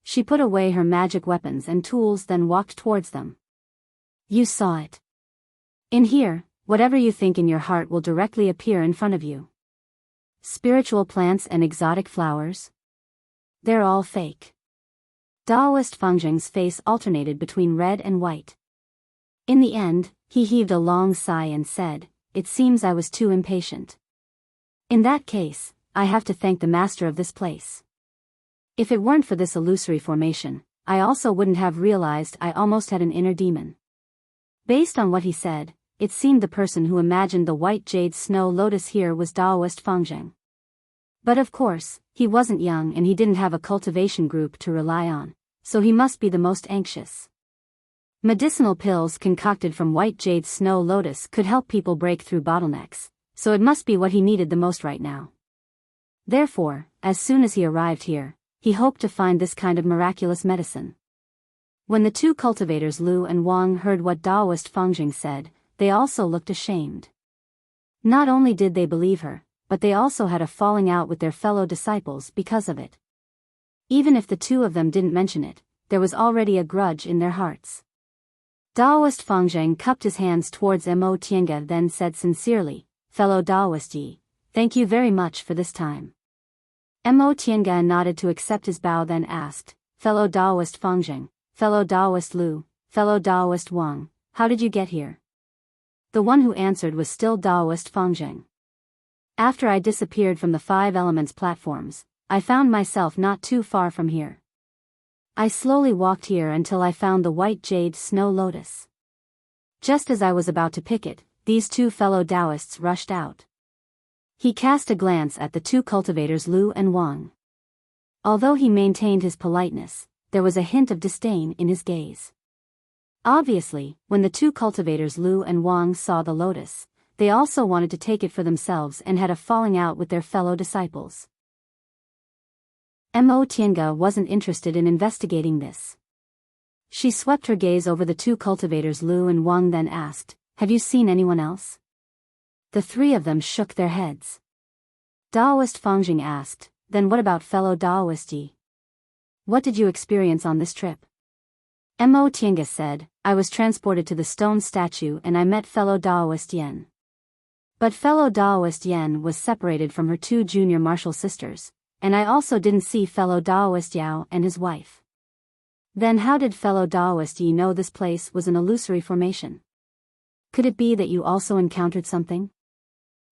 She put away her magic weapons and tools, then walked towards them. "You saw it. In here, whatever you think in your heart will directly appear in front of you. Spiritual plants and exotic flowers? They're all fake." Daoist Fangjing's face alternated between red and white. In the end, he heaved a long sigh and said, "It seems I was too impatient. In that case, I have to thank the master of this place. If it weren't for this illusory formation, I also wouldn't have realized I almost had an inner demon." Based on what he said, it seemed the person who imagined the white jade snow lotus here was Daoist Fangjing. But of course, he wasn't young and he didn't have a cultivation group to rely on, so he must be the most anxious. Medicinal pills concocted from white jade snow lotus could help people break through bottlenecks, so it must be what he needed the most right now. Therefore, as soon as he arrived here, he hoped to find this kind of miraculous medicine. When the two cultivators Lu and Wang heard what Daoist Fangjing said, they also looked ashamed. Not only did they believe her, but they also had a falling out with their fellow disciples because of it. Even if the two of them didn't mention it, there was already a grudge in their hearts. Daoist Fangjing cupped his hands towards Mo Tiange, then said sincerely, "Fellow Daoist Yi, thank you very much for this time." Mo Tiange nodded to accept his bow, then asked, "Fellow Daoist Fangjing, fellow Daoist Lu, fellow Daoist Wang, how did you get here?" The one who answered was still Daoist Fangjing. "After I disappeared from the 5 Elements platforms, I found myself not too far from here. I slowly walked here until I found the white jade snow lotus. Just as I was about to pick it, these two fellow Taoists rushed out." He cast a glance at the two cultivators Lu and Wang. Although he maintained his politeness, there was a hint of disdain in his gaze. Obviously, when the two cultivators Lu and Wang saw the lotus, they also wanted to take it for themselves and had a falling out with their fellow disciples. Mo Tiange wasn't interested in investigating this. She swept her gaze over the two cultivators Lu and Wang, then asked, "Have you seen anyone else?" The three of them shook their heads. Daoist Fangjing asked, "Then what about fellow Daoist Yi? What did you experience on this trip?" Mo Tiange said, "I was transported to the stone statue and I met fellow Daoist Yen. But fellow Daoist Yen was separated from her 2 junior martial sisters, and I also didn't see fellow Daoist Yao and his wife." "Then how did fellow Daoist Yi know this place was an illusory formation? Could it be that you also encountered something?"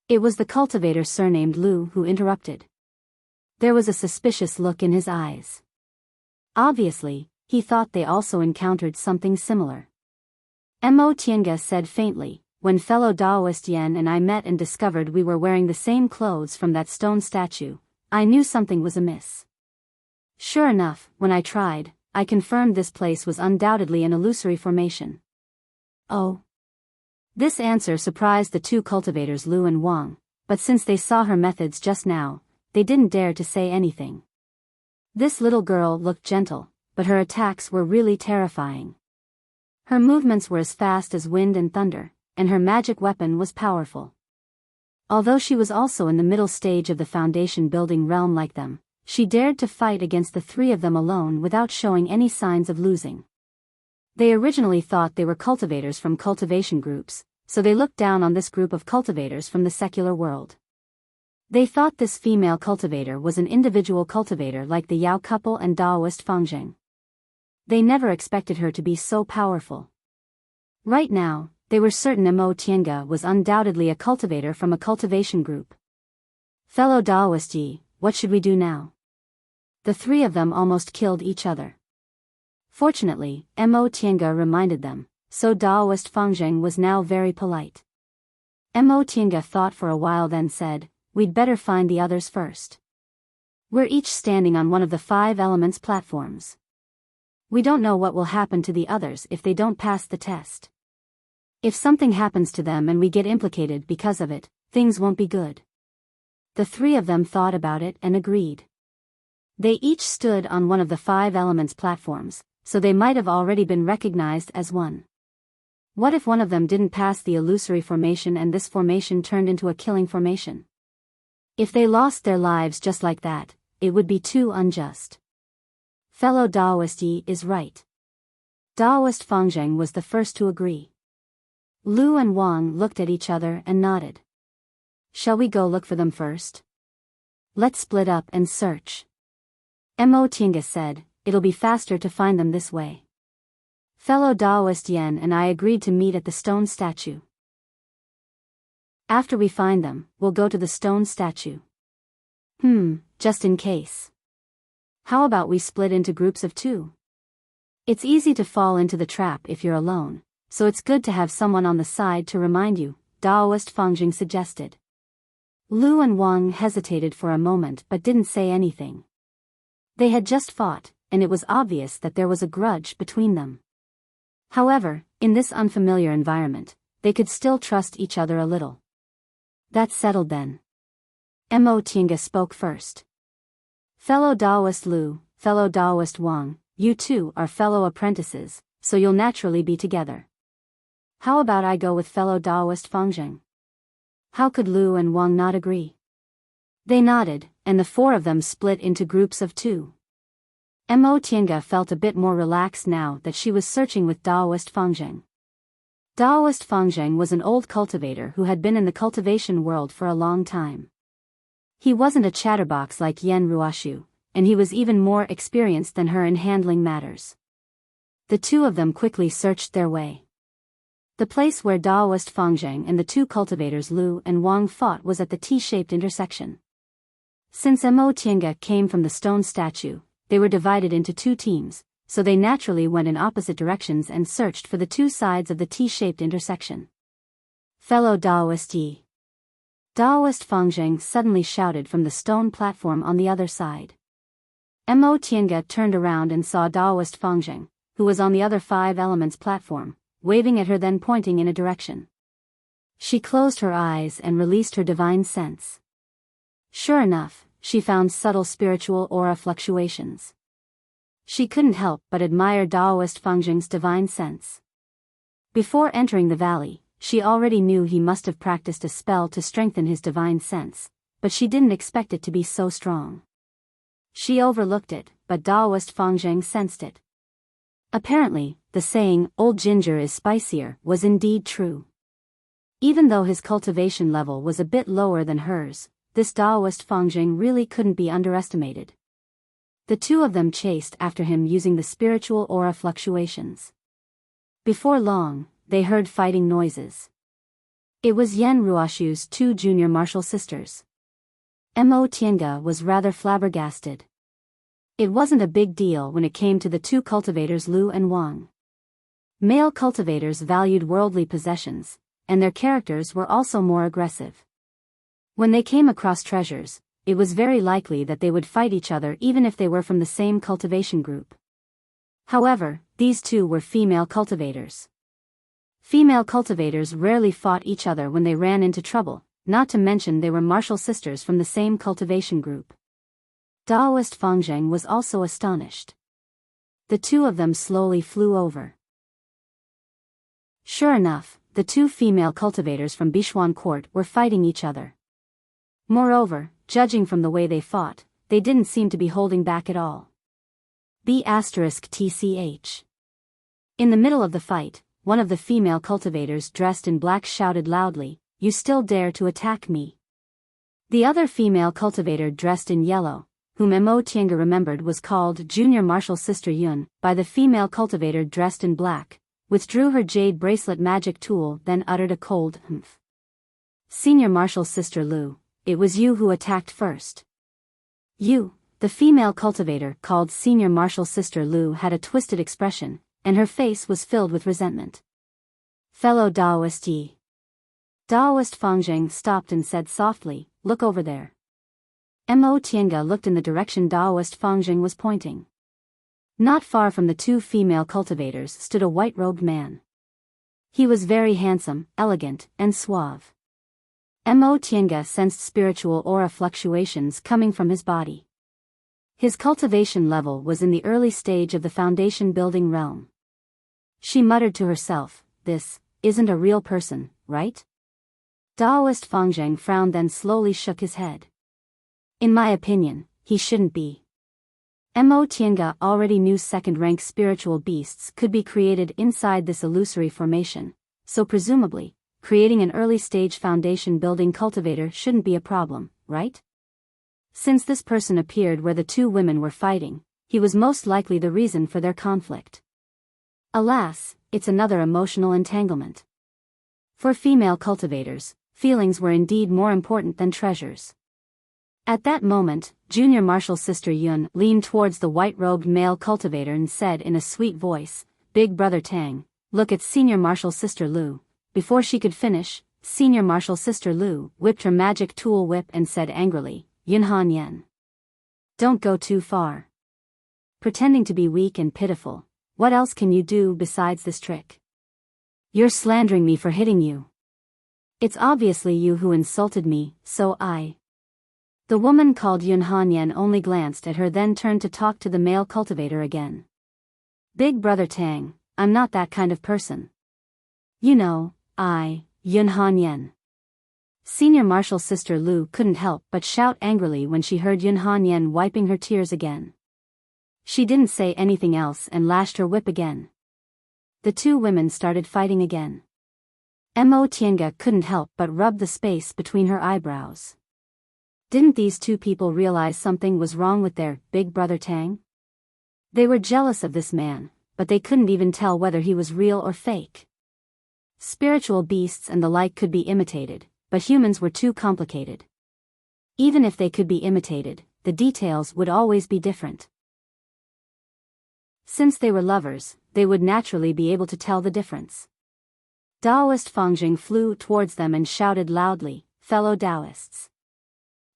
It was the cultivator surnamed Lu who interrupted. There was a suspicious look in his eyes. Obviously, he thought they also encountered something similar. Mo Tiange said faintly, when fellow Daoist Yen and I met and discovered we were wearing the same clothes from that stone statue, I knew something was amiss. Sure enough, when I tried, I confirmed this place was undoubtedly an illusory formation. Oh. This answer surprised the two cultivators Lu and Wang, but since they saw her methods just now, they didn't dare to say anything. This little girl looked gentle, but her attacks were really terrifying. Her movements were as fast as wind and thunder, and her magic weapon was powerful. Although she was also in the middle stage of the foundation building realm like them, she dared to fight against the three of them alone without showing any signs of losing. They originally thought they were cultivators from cultivation groups, so they looked down on this group of cultivators from the secular world. They thought this female cultivator was an individual cultivator like the Yao couple and Daoist Fangjing. They never expected her to be so powerful. Right now, they were certain Mo Tiange was undoubtedly a cultivator from a cultivation group. Fellow Daoist Yi, what should we do now? The three of them almost killed each other. Fortunately, Mo Tiange reminded them, so Daoist Fangjing was now very polite. Mo Tiange thought for a while then said, we'd better find the others first. We're each standing on one of the 5 elements platforms. We don't know what will happen to the others if they don't pass the test. If something happens to them and we get implicated because of it, things won't be good. The three of them thought about it and agreed. They each stood on one of the 5 elements platforms, so they might have already been recognized as one. What if one of them didn't pass the illusory formation and this formation turned into a killing formation? If they lost their lives just like that, it would be too unjust. Fellow Daoist Yi is right. Daoist Fangjing was the first to agree. Lu and Wang looked at each other and nodded. Shall we go look for them first? Let's split up and search. Mo Tiange said, it'll be faster to find them this way. Fellow Daoist Yen and I agreed to meet at the stone statue. After we find them, we'll go to the stone statue. Just in case. How about we split into groups of 2? It's easy to fall into the trap if you're alone, so it's good to have someone on the side to remind you, Daoist Fangjing suggested. Lu and Wang hesitated for a moment but didn't say anything. They had just fought, and it was obvious that there was a grudge between them. However, in this unfamiliar environment, they could still trust each other a little. That's settled then. Mo Tiange spoke first. Fellow Daoist Lu, fellow Daoist Wang, you two are fellow apprentices, so you'll naturally be together. How about I go with fellow Daoist Fangjing? How could Lu and Wang not agree? They nodded, and the 4 of them split into groups of 2. Mo Tiange felt a bit more relaxed now that she was searching with Daoist Fangjing. Daoist Fangjing was an old cultivator who had been in the cultivation world for a long time. He wasn't a chatterbox like Yen Ruoshu, and he was even more experienced than her in handling matters. The 2 of them quickly searched their way. The place where Daoist Fangjing and the 2 cultivators Lu and Wang fought was at the T-shaped intersection. Since Mo Tiange came from the stone statue, they were divided into 2 teams, so they naturally went in opposite directions and searched for the 2 sides of the T-shaped intersection. Fellow Daoist Yi. Daoist Fangjing suddenly shouted from the stone platform on the other side. Mo Tiange turned around and saw Daoist Fangjing, who was on the other 5 elements platform, waving at her then pointing in a direction. She closed her eyes and released her divine sense. Sure enough, she found subtle spiritual aura fluctuations. She couldn't help but admire Daoist Fangjing's divine sense. Before entering the valley, she already knew he must have practiced a spell to strengthen his divine sense, but she didn't expect it to be so strong. She overlooked it, but Daoist Fangjing sensed it. Apparently, the saying, old ginger is spicier, was indeed true. Even though his cultivation level was a bit lower than hers, this Daoist Fangjing really couldn't be underestimated. The 2 of them chased after him using the spiritual aura fluctuations. Before long, they heard fighting noises. It was Yen Ruoshu's two junior martial sisters. Mo Tiange was rather flabbergasted. It wasn't a big deal when it came to the two cultivators Lu and Wang. Male cultivators valued worldly possessions, and their characters were also more aggressive. When they came across treasures, it was very likely that they would fight each other even if they were from the same cultivation group. However, these two were female cultivators. Female cultivators rarely fought each other when they ran into trouble, not to mention they were martial sisters from the same cultivation group. Daoist Fangzheng was also astonished. The two of them slowly flew over. Sure enough, the two female cultivators from Bishuan Court were fighting each other. Moreover, judging from the way they fought, they didn't seem to be holding back at all. B*TCH. In the middle of the fight, one of the female cultivators dressed in black shouted loudly, "You still dare to attack me?" The other female cultivator dressed in yellow, whom Mo Tiange remembered was called Junior Martial Sister Yun, by the female cultivator dressed in black, withdrew her jade bracelet magic tool, then uttered a cold "Humph." "Senior Martial Sister Lu, it was you who attacked first." You, the female cultivator called Senior Martial Sister Lu, had a twisted expression, and her face was filled with resentment. "Fellow Daoist Yi." Daoist Fangzheng stopped and said softly, "Look over there." Mo Tiange looked in the direction Daoist Fangzheng was pointing. Not far from the two female cultivators stood a white-robed man. He was very handsome, elegant, and suave. Mo Tiange sensed spiritual aura fluctuations coming from his body. His cultivation level was in the early stage of the foundation building realm. She muttered to herself, "This isn't a real person, right?" Daoist Fangzheng frowned, then slowly shook his head. "In my opinion, he shouldn't be." Mo Tiange already knew second-rank spiritual beasts could be created inside this illusory formation, so presumably, creating an early-stage foundation-building cultivator shouldn't be a problem, right? Since this person appeared where the two women were fighting, he was most likely the reason for their conflict. Alas, it's another emotional entanglement. For female cultivators, feelings were indeed more important than treasures. At that moment, Junior Martial Sister Yun leaned towards the white-robed male cultivator and said in a sweet voice, "Big Brother Tang, look at Senior Martial Sister Lu." Before she could finish, Senior Martial Sister Lu whipped her magic tool whip and said angrily, "Yunhan Yen. Don't go too far. Pretending to be weak and pitiful, what else can you do besides this trick? You're slandering me for hitting you. It's obviously you who insulted me, so I..." The woman called Yunhan Yen only glanced at her, then turned to talk to the male cultivator again. "Big Brother Tang, I'm not that kind of person. You know, Yunhan Yen." Senior Martial Sister Lu couldn't help but shout angrily when she heard Yunhan Yen wiping her tears again. She didn't say anything else and lashed her whip again. The two women started fighting again. Mo Tiange couldn't help but rub the space between her eyebrows. Didn't these two people realize something was wrong with their Big Brother Tang? They were jealous of this man, but they couldn't even tell whether he was real or fake. Spiritual beasts and the like could be imitated, but humans were too complicated. Even if they could be imitated, the details would always be different. Since they were lovers, they would naturally be able to tell the difference. Daoist Fangzheng flew towards them and shouted loudly, "Fellow Daoists."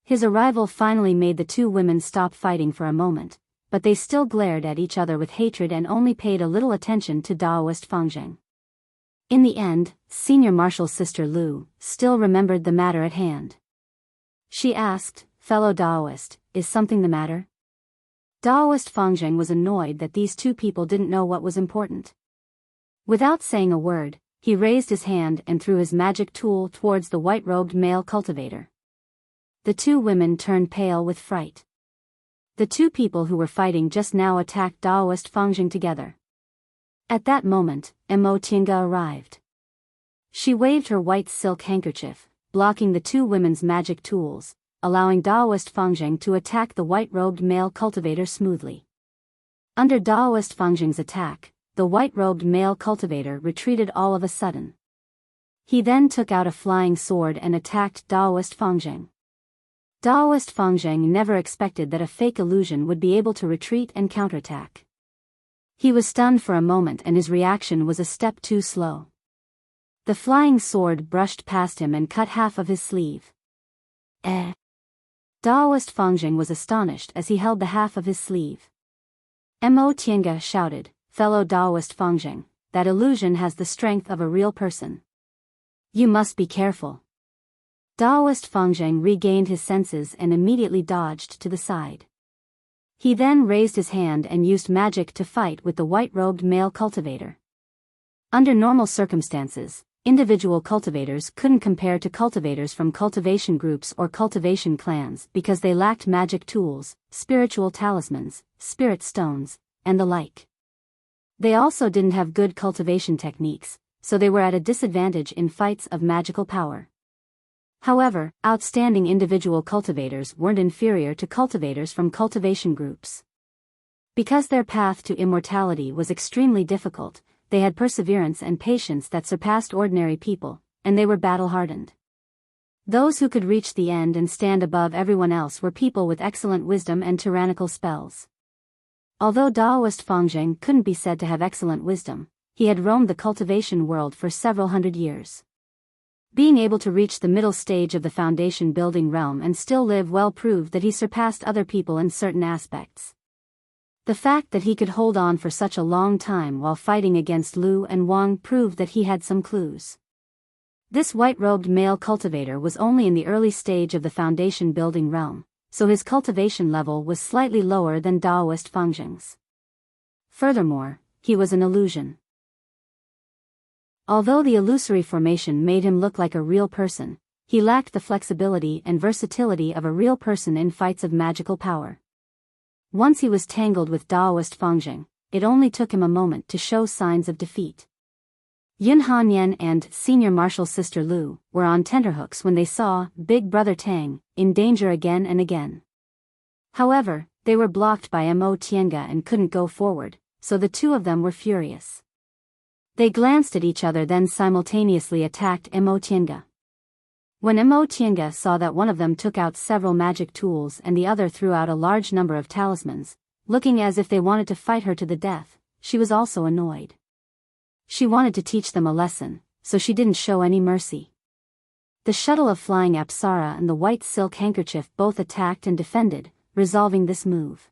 His arrival finally made the two women stop fighting for a moment, but they still glared at each other with hatred and only paid a little attention to Daoist Fangzheng. In the end, Senior Martial Sister Lu still remembered the matter at hand. She asked, "Fellow Daoist, is something the matter?" Daoist Fangzheng was annoyed that these two people didn't know what was important. Without saying a word, he raised his hand and threw his magic tool towards the white-robed male cultivator. The two women turned pale with fright. The two people who were fighting just now attacked Daoist Fangzheng together. At that moment, Mo Tiange arrived. She waved her white silk handkerchief, blocking the two women's magic tools, allowing Daoist Fangzheng to attack the white-robed male cultivator smoothly. Under Daoist Fangzheng's attack, the white-robed male cultivator retreated all of a sudden. He then took out a flying sword and attacked Daoist Fangjing. Daoist Fangjing never expected that a fake illusion would be able to retreat and counterattack. He was stunned for a moment and his reaction was a step too slow. The flying sword brushed past him and cut half of his sleeve. Daoist Fangjing was astonished as he held the half of his sleeve. Mo Tiange shouted, "Fellow Daoist Fangjing, that illusion has the strength of a real person. You must be careful." Daoist Fangjing regained his senses and immediately dodged to the side. He then raised his hand and used magic to fight with the white-robed male cultivator. Under normal circumstances, individual cultivators couldn't compare to cultivators from cultivation groups or cultivation clans because they lacked magic tools, spiritual talismans, spirit stones, and the like. They also didn't have good cultivation techniques, so they were at a disadvantage in fights of magical power. However, outstanding individual cultivators weren't inferior to cultivators from cultivation groups. Because their path to immortality was extremely difficult, they had perseverance and patience that surpassed ordinary people, and they were battle-hardened. Those who could reach the end and stand above everyone else were people with excellent wisdom and tyrannical spells. Although Daoist Fangjing couldn't be said to have excellent wisdom, he had roamed the cultivation world for several hundred years. Being able to reach the middle stage of the foundation building realm and still live well proved that he surpassed other people in certain aspects. The fact that he could hold on for such a long time while fighting against Lu and Wang proved that he had some clues. This white-robed male cultivator was only in the early stage of the foundation building realm, so his cultivation level was slightly lower than Daoist Fangjing's. Furthermore, he was an illusion. Although the illusory formation made him look like a real person, he lacked the flexibility and versatility of a real person in fights of magical power. Once he was tangled with Daoist Fangjing, it only took him a moment to show signs of defeat. Yun Hanyan and Senior Marshal Sister Lu were on tenterhooks when they saw Big Brother Tang in danger again and again. However, they were blocked by Mo Tiange and couldn't go forward, so the two of them were furious. They glanced at each other then simultaneously attacked Mo Tiange. When Mo Tiange saw that one of them took out several magic tools and the other threw out a large number of talismans, looking as if they wanted to fight her to the death, she was also annoyed. She wanted to teach them a lesson, so she didn't show any mercy. The shuttle of flying Apsara and the white silk handkerchief both attacked and defended, resolving this move.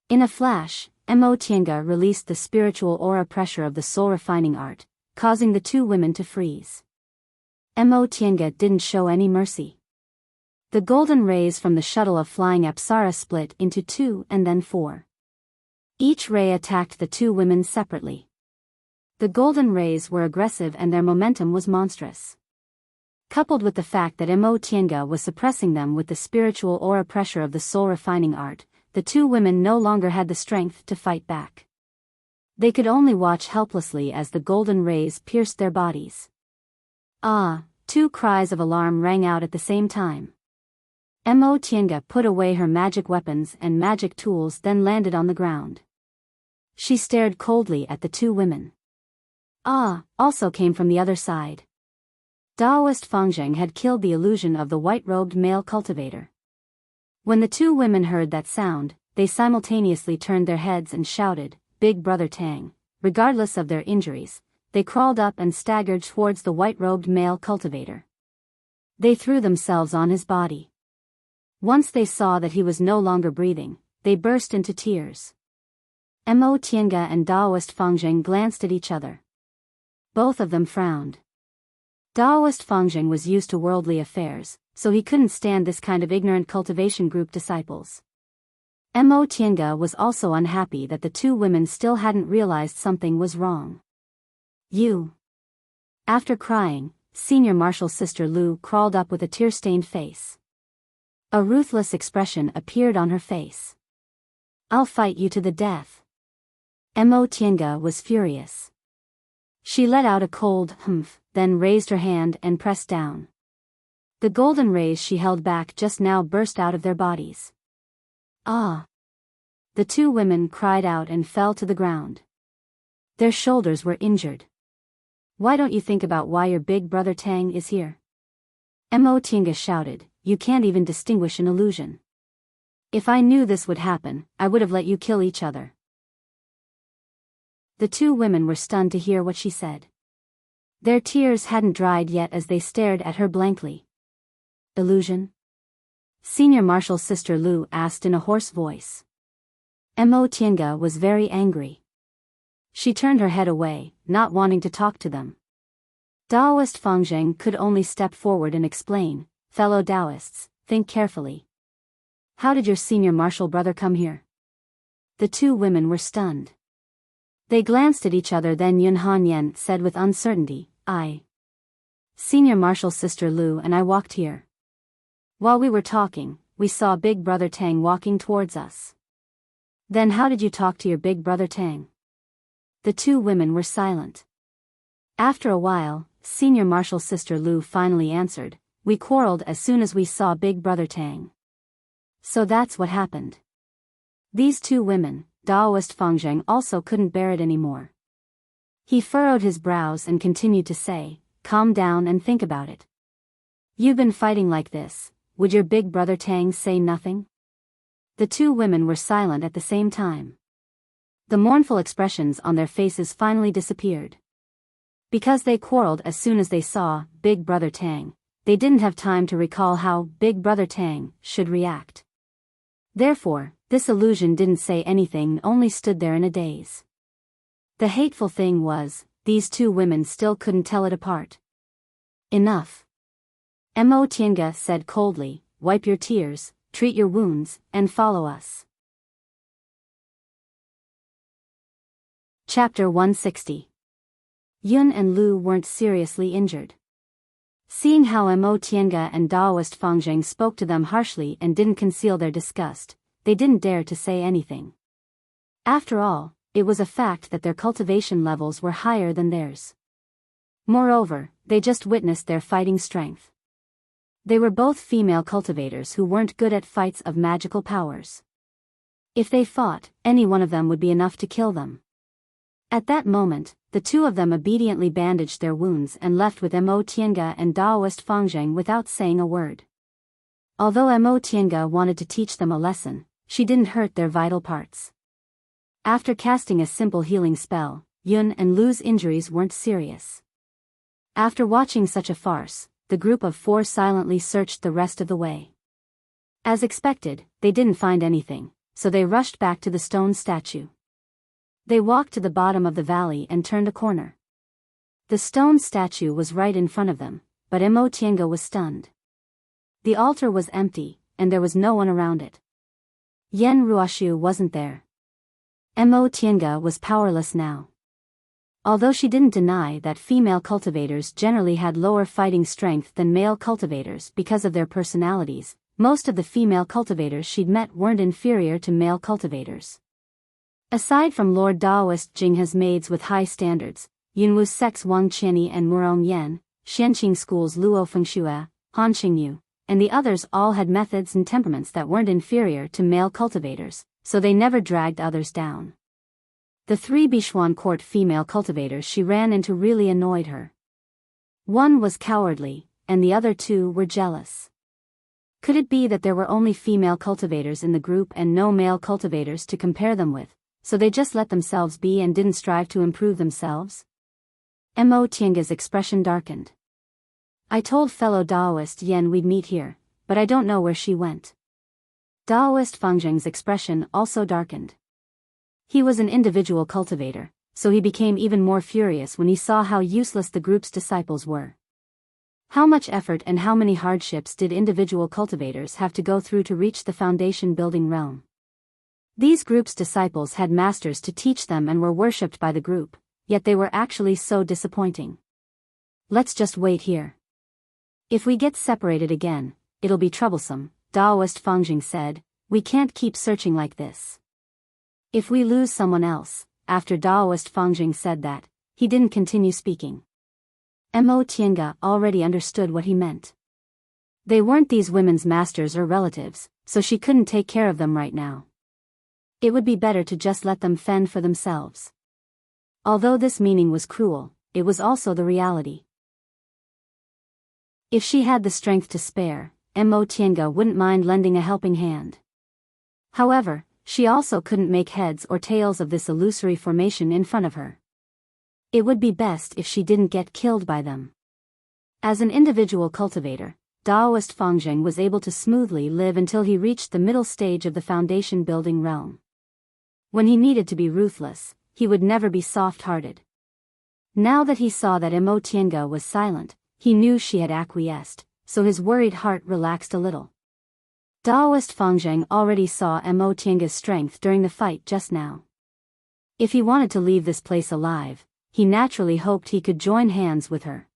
In a flash, Mo Tiange released the spiritual aura pressure of the soul refining art, causing the two women to freeze. Mo Tiange didn't show any mercy. The golden rays from the shuttle of flying Apsara split into 2 and then 4. Each ray attacked the two women separately. The golden rays were aggressive and their momentum was monstrous. Coupled with the fact that Mo Tiange was suppressing them with the spiritual aura pressure of the soul refining art, the two women no longer had the strength to fight back. They could only watch helplessly as the golden rays pierced their bodies. Ah! 2 cries of alarm rang out at the same time. Mo Tiange put away her magic weapons and magic tools then landed on the ground. She stared coldly at the two women. Ah! Also came from the other side. Daoist Fangjing had killed the illusion of the white-robed male cultivator. When the two women heard that sound, they simultaneously turned their heads and shouted, "Big Brother Tang!" Regardless of their injuries, they crawled up and staggered towards the white-robed male cultivator. They threw themselves on his body. Once they saw that he was no longer breathing, they burst into tears. Mo Tiange and Daoist Fangjing glanced at each other. Both of them frowned. Daoist Fangjing was used to worldly affairs, so he couldn't stand this kind of ignorant cultivation group disciples. Mo Tiange was also unhappy that the two women still hadn't realized something was wrong. You. After crying, Senior Marshal Sister Lu crawled up with a tear-stained face. A ruthless expression appeared on her face. "I'll fight you to the death." Mo Tiange was furious. She let out a cold humph, then raised her hand and pressed down. The golden rays she held back just now burst out of their bodies. Ah! The two women cried out and fell to the ground. Their shoulders were injured. Why don't you think about why your big brother Tang is here? Mo Tiange shouted, you can't even distinguish an illusion. If I knew this would happen, I would have let you kill each other. The two women were stunned to hear what she said. Their tears hadn't dried yet as they stared at her blankly. Illusion? Senior Marshal's sister Lu asked in a hoarse voice. Mo Tiange was very angry. She turned her head away, not wanting to talk to them. Daoist Fangzheng could only step forward and explain, fellow Daoists, think carefully. How did your senior marshal brother come here? The two women were stunned. They glanced at each other, then Yun Hanyan said with uncertainty, Senior Marshal's sister Lu and I walked here. While we were talking, we saw Big Brother Tang walking towards us. Then how did you talk to your Big Brother Tang? The two women were silent. After a while, Senior Marshal's sister Lu finally answered, we quarreled as soon as we saw Big Brother Tang. So that's what happened. These two women, Daoist Fangzheng also couldn't bear it anymore. He furrowed his brows and continued to say, calm down and think about it. You've been fighting like this, would your Big Brother Tang say nothing? The two women were silent at the same time. The mournful expressions on their faces finally disappeared. Because they quarreled as soon as they saw Big Brother Tang, they didn't have time to recall how Big Brother Tang should react. Therefore, this illusion didn't say anything, only stood there in a daze. The hateful thing was, these two women still couldn't tell it apart. Enough. Mo Tiange said coldly, wipe your tears, treat your wounds, and follow us. Chapter 160. Yun and Lu weren't seriously injured. Seeing how Mo Tiange and Daoist Fangzheng spoke to them harshly and didn't conceal their disgust, they didn't dare to say anything. After all, it was a fact that their cultivation levels were higher than theirs. Moreover, they just witnessed their fighting strength. They were both female cultivators who weren't good at fights of magical powers. If they fought, any one of them would be enough to kill them. At that moment, the two of them obediently bandaged their wounds and left with Mo Tiange and Daoist Fangzheng without saying a word. Although Mo Tiange wanted to teach them a lesson, she didn't hurt their vital parts. After casting a simple healing spell, Yun and Lu's injuries weren't serious. After watching such a farce, the group of four silently searched the rest of the way. As expected, they didn't find anything, so they rushed back to the stone statue. They walked to the bottom of the valley and turned a corner. The stone statue was right in front of them, but Mo Tiange was stunned. The altar was empty, and there was no one around it. Yen Ruoshu wasn't there. Mo Tiange was powerless now. Although she didn't deny that female cultivators generally had lower fighting strength than male cultivators because of their personalities, most of the female cultivators she'd met weren't inferior to male cultivators. Aside from Lord Daoist Jinghe's maids with high standards, Yunwu's sex Wang Qianyi and Murong Yan, Xianqing School's Luo Fengxue, Han Qingyu, and the others all had methods and temperaments that weren't inferior to male cultivators, so they never dragged others down. The three Bichuan court female cultivators she ran into really annoyed her. One was cowardly, and the other two were jealous. Could it be that there were only female cultivators in the group and no male cultivators to compare them with, so they just let themselves be and didn't strive to improve themselves? Mo Tiange's expression darkened. I told fellow Daoist Yen we'd meet here, but I don't know where she went. Daoist Fangzheng's expression also darkened. He was an individual cultivator, so he became even more furious when he saw how useless the group's disciples were. How much effort and how many hardships did individual cultivators have to go through to reach the foundation building realm? These group's disciples had masters to teach them and were worshipped by the group, yet they were actually so disappointing. Let's just wait here. If we get separated again, it'll be troublesome, Daoist Fangzheng said. We can't keep searching like this. If we lose someone else, after Daoist Fangzheng said that, he didn't continue speaking. Mo Tiange already understood what he meant. They weren't these women's masters or relatives, so she couldn't take care of them right now. It would be better to just let them fend for themselves. Although this meaning was cruel, it was also the reality. If she had the strength to spare, Mo Tiange wouldn't mind lending a helping hand. However, she also couldn't make heads or tails of this illusory formation in front of her. It would be best if she didn't get killed by them. As an individual cultivator, Daoist Fangzheng was able to smoothly live until he reached the middle stage of the foundation building realm. When he needed to be ruthless, he would never be soft-hearted. Now that he saw that Mo Tiange was silent, he knew she had acquiesced, so his worried heart relaxed a little. Daoist Fangzheng already saw Mo Tiange's strength during the fight just now. If he wanted to leave this place alive, he naturally hoped he could join hands with her.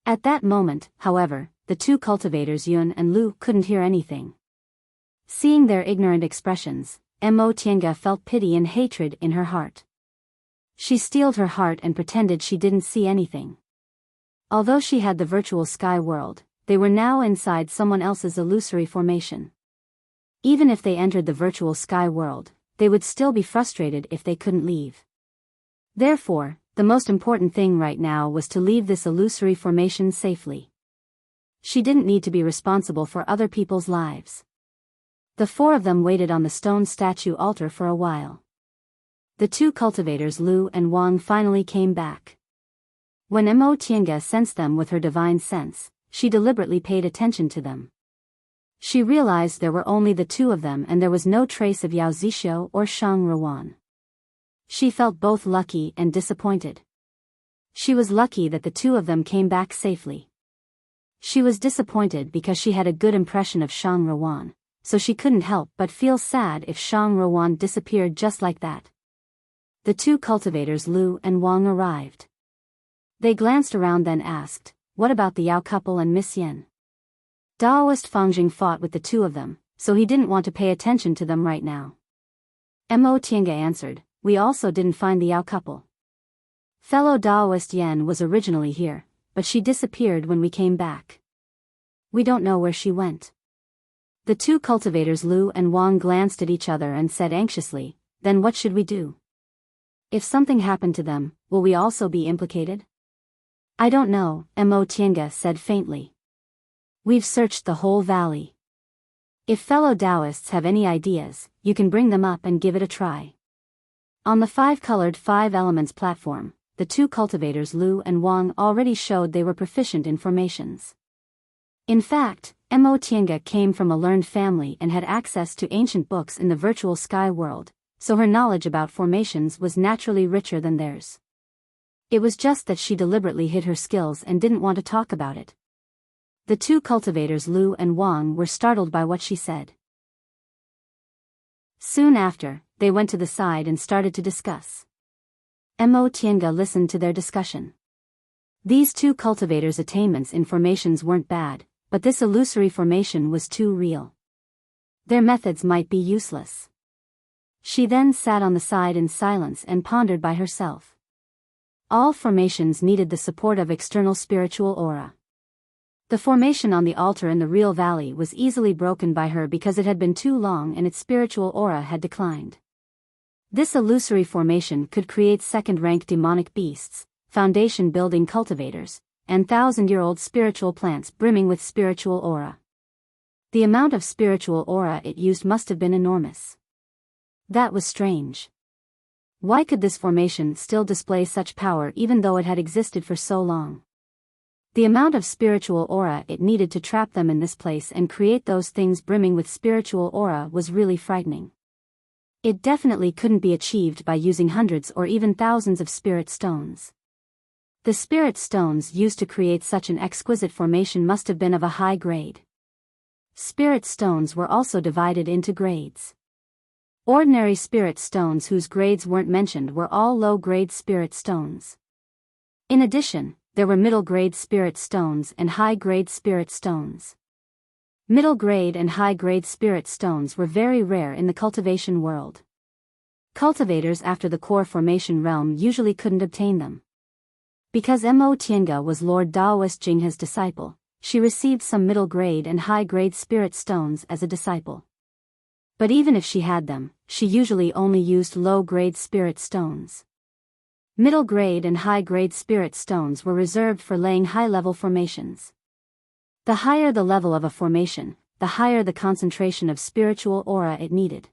At that moment, however, the two cultivators Yun and Lu couldn't hear anything. Seeing their ignorant expressions, Mo Tiange felt pity and hatred in her heart. She steeled her heart and pretended she didn't see anything. Although she had the virtual sky world, they were now inside someone else's illusory formation. Even if they entered the virtual sky world, they would still be frustrated if they couldn't leave. Therefore, the most important thing right now was to leave this illusory formation safely. She didn't need to be responsible for other people's lives. The four of them waited on the stone statue altar for a while. The two cultivators Lu and Wang finally came back. When Mo Tiange sensed them with her divine sense, she deliberately paid attention to them. She realized there were only the two of them and there was no trace of Yao Zixio or Shang Ruan. She felt both lucky and disappointed. She was lucky that the two of them came back safely. She was disappointed because she had a good impression of Shang Ruan, so she couldn't help but feel sad if Shang Ruan disappeared just like that. The two cultivators Lu and Wang arrived. They glanced around then asked, "What about the Yao couple and Miss Yen?" Daoist Fangzheng fought with the two of them, so he didn't want to pay attention to them right now. Mo Tiange answered, "We also didn't find the Yao couple. Fellow Daoist Yen was originally here, but she disappeared when we came back. We don't know where she went." The two cultivators Lu and Wang glanced at each other and said anxiously, "Then what should we do? If something happened to them, will we also be implicated?" "I don't know," Mo Tiange said faintly. "We've searched the whole valley. If fellow Taoists have any ideas, you can bring them up and give it a try." On the five-colored five elements platform, the two cultivators Lu and Wang already showed they were proficient in formations. In fact, Mo Tiange came from a learned family and had access to ancient books in the virtual sky world, so her knowledge about formations was naturally richer than theirs. It was just that she deliberately hid her skills and didn't want to talk about it. The two cultivators Lu and Wang were startled by what she said. Soon after, they went to the side and started to discuss. Mo Tiange listened to their discussion. These two cultivators' attainments in formations weren't bad, but this illusory formation was too real. Their methods might be useless. She then sat on the side in silence and pondered by herself. All formations needed the support of external spiritual aura. The formation on the altar in the real valley was easily broken by her because it had been too long and its spiritual aura had declined. This illusory formation could create second-rank demonic beasts, foundation-building cultivators, and thousand-year-old spiritual plants brimming with spiritual aura. The amount of spiritual aura it used must have been enormous. That was strange. Why could this formation still display such power even though it had existed for so long? The amount of spiritual aura it needed to trap them in this place and create those things brimming with spiritual aura was really frightening. It definitely couldn't be achieved by using hundreds or even thousands of spirit stones. The spirit stones used to create such an exquisite formation must have been of a high grade. Spirit stones were also divided into grades. Ordinary spirit stones whose grades weren't mentioned were all low-grade spirit stones. In addition, there were middle-grade spirit stones and high-grade spirit stones. Middle-grade and high-grade spirit stones were very rare in the cultivation world. Cultivators after the core formation realm usually couldn't obtain them. Because Mo Tiange was Lord Daoist Jinghe's disciple, she received some middle-grade and high-grade spirit stones as a disciple. But even if she had them, she usually only used low-grade spirit stones. Middle grade and high grade spirit stones were reserved for laying high-level formations. The higher the level of a formation, the higher the concentration of spiritual aura it needed.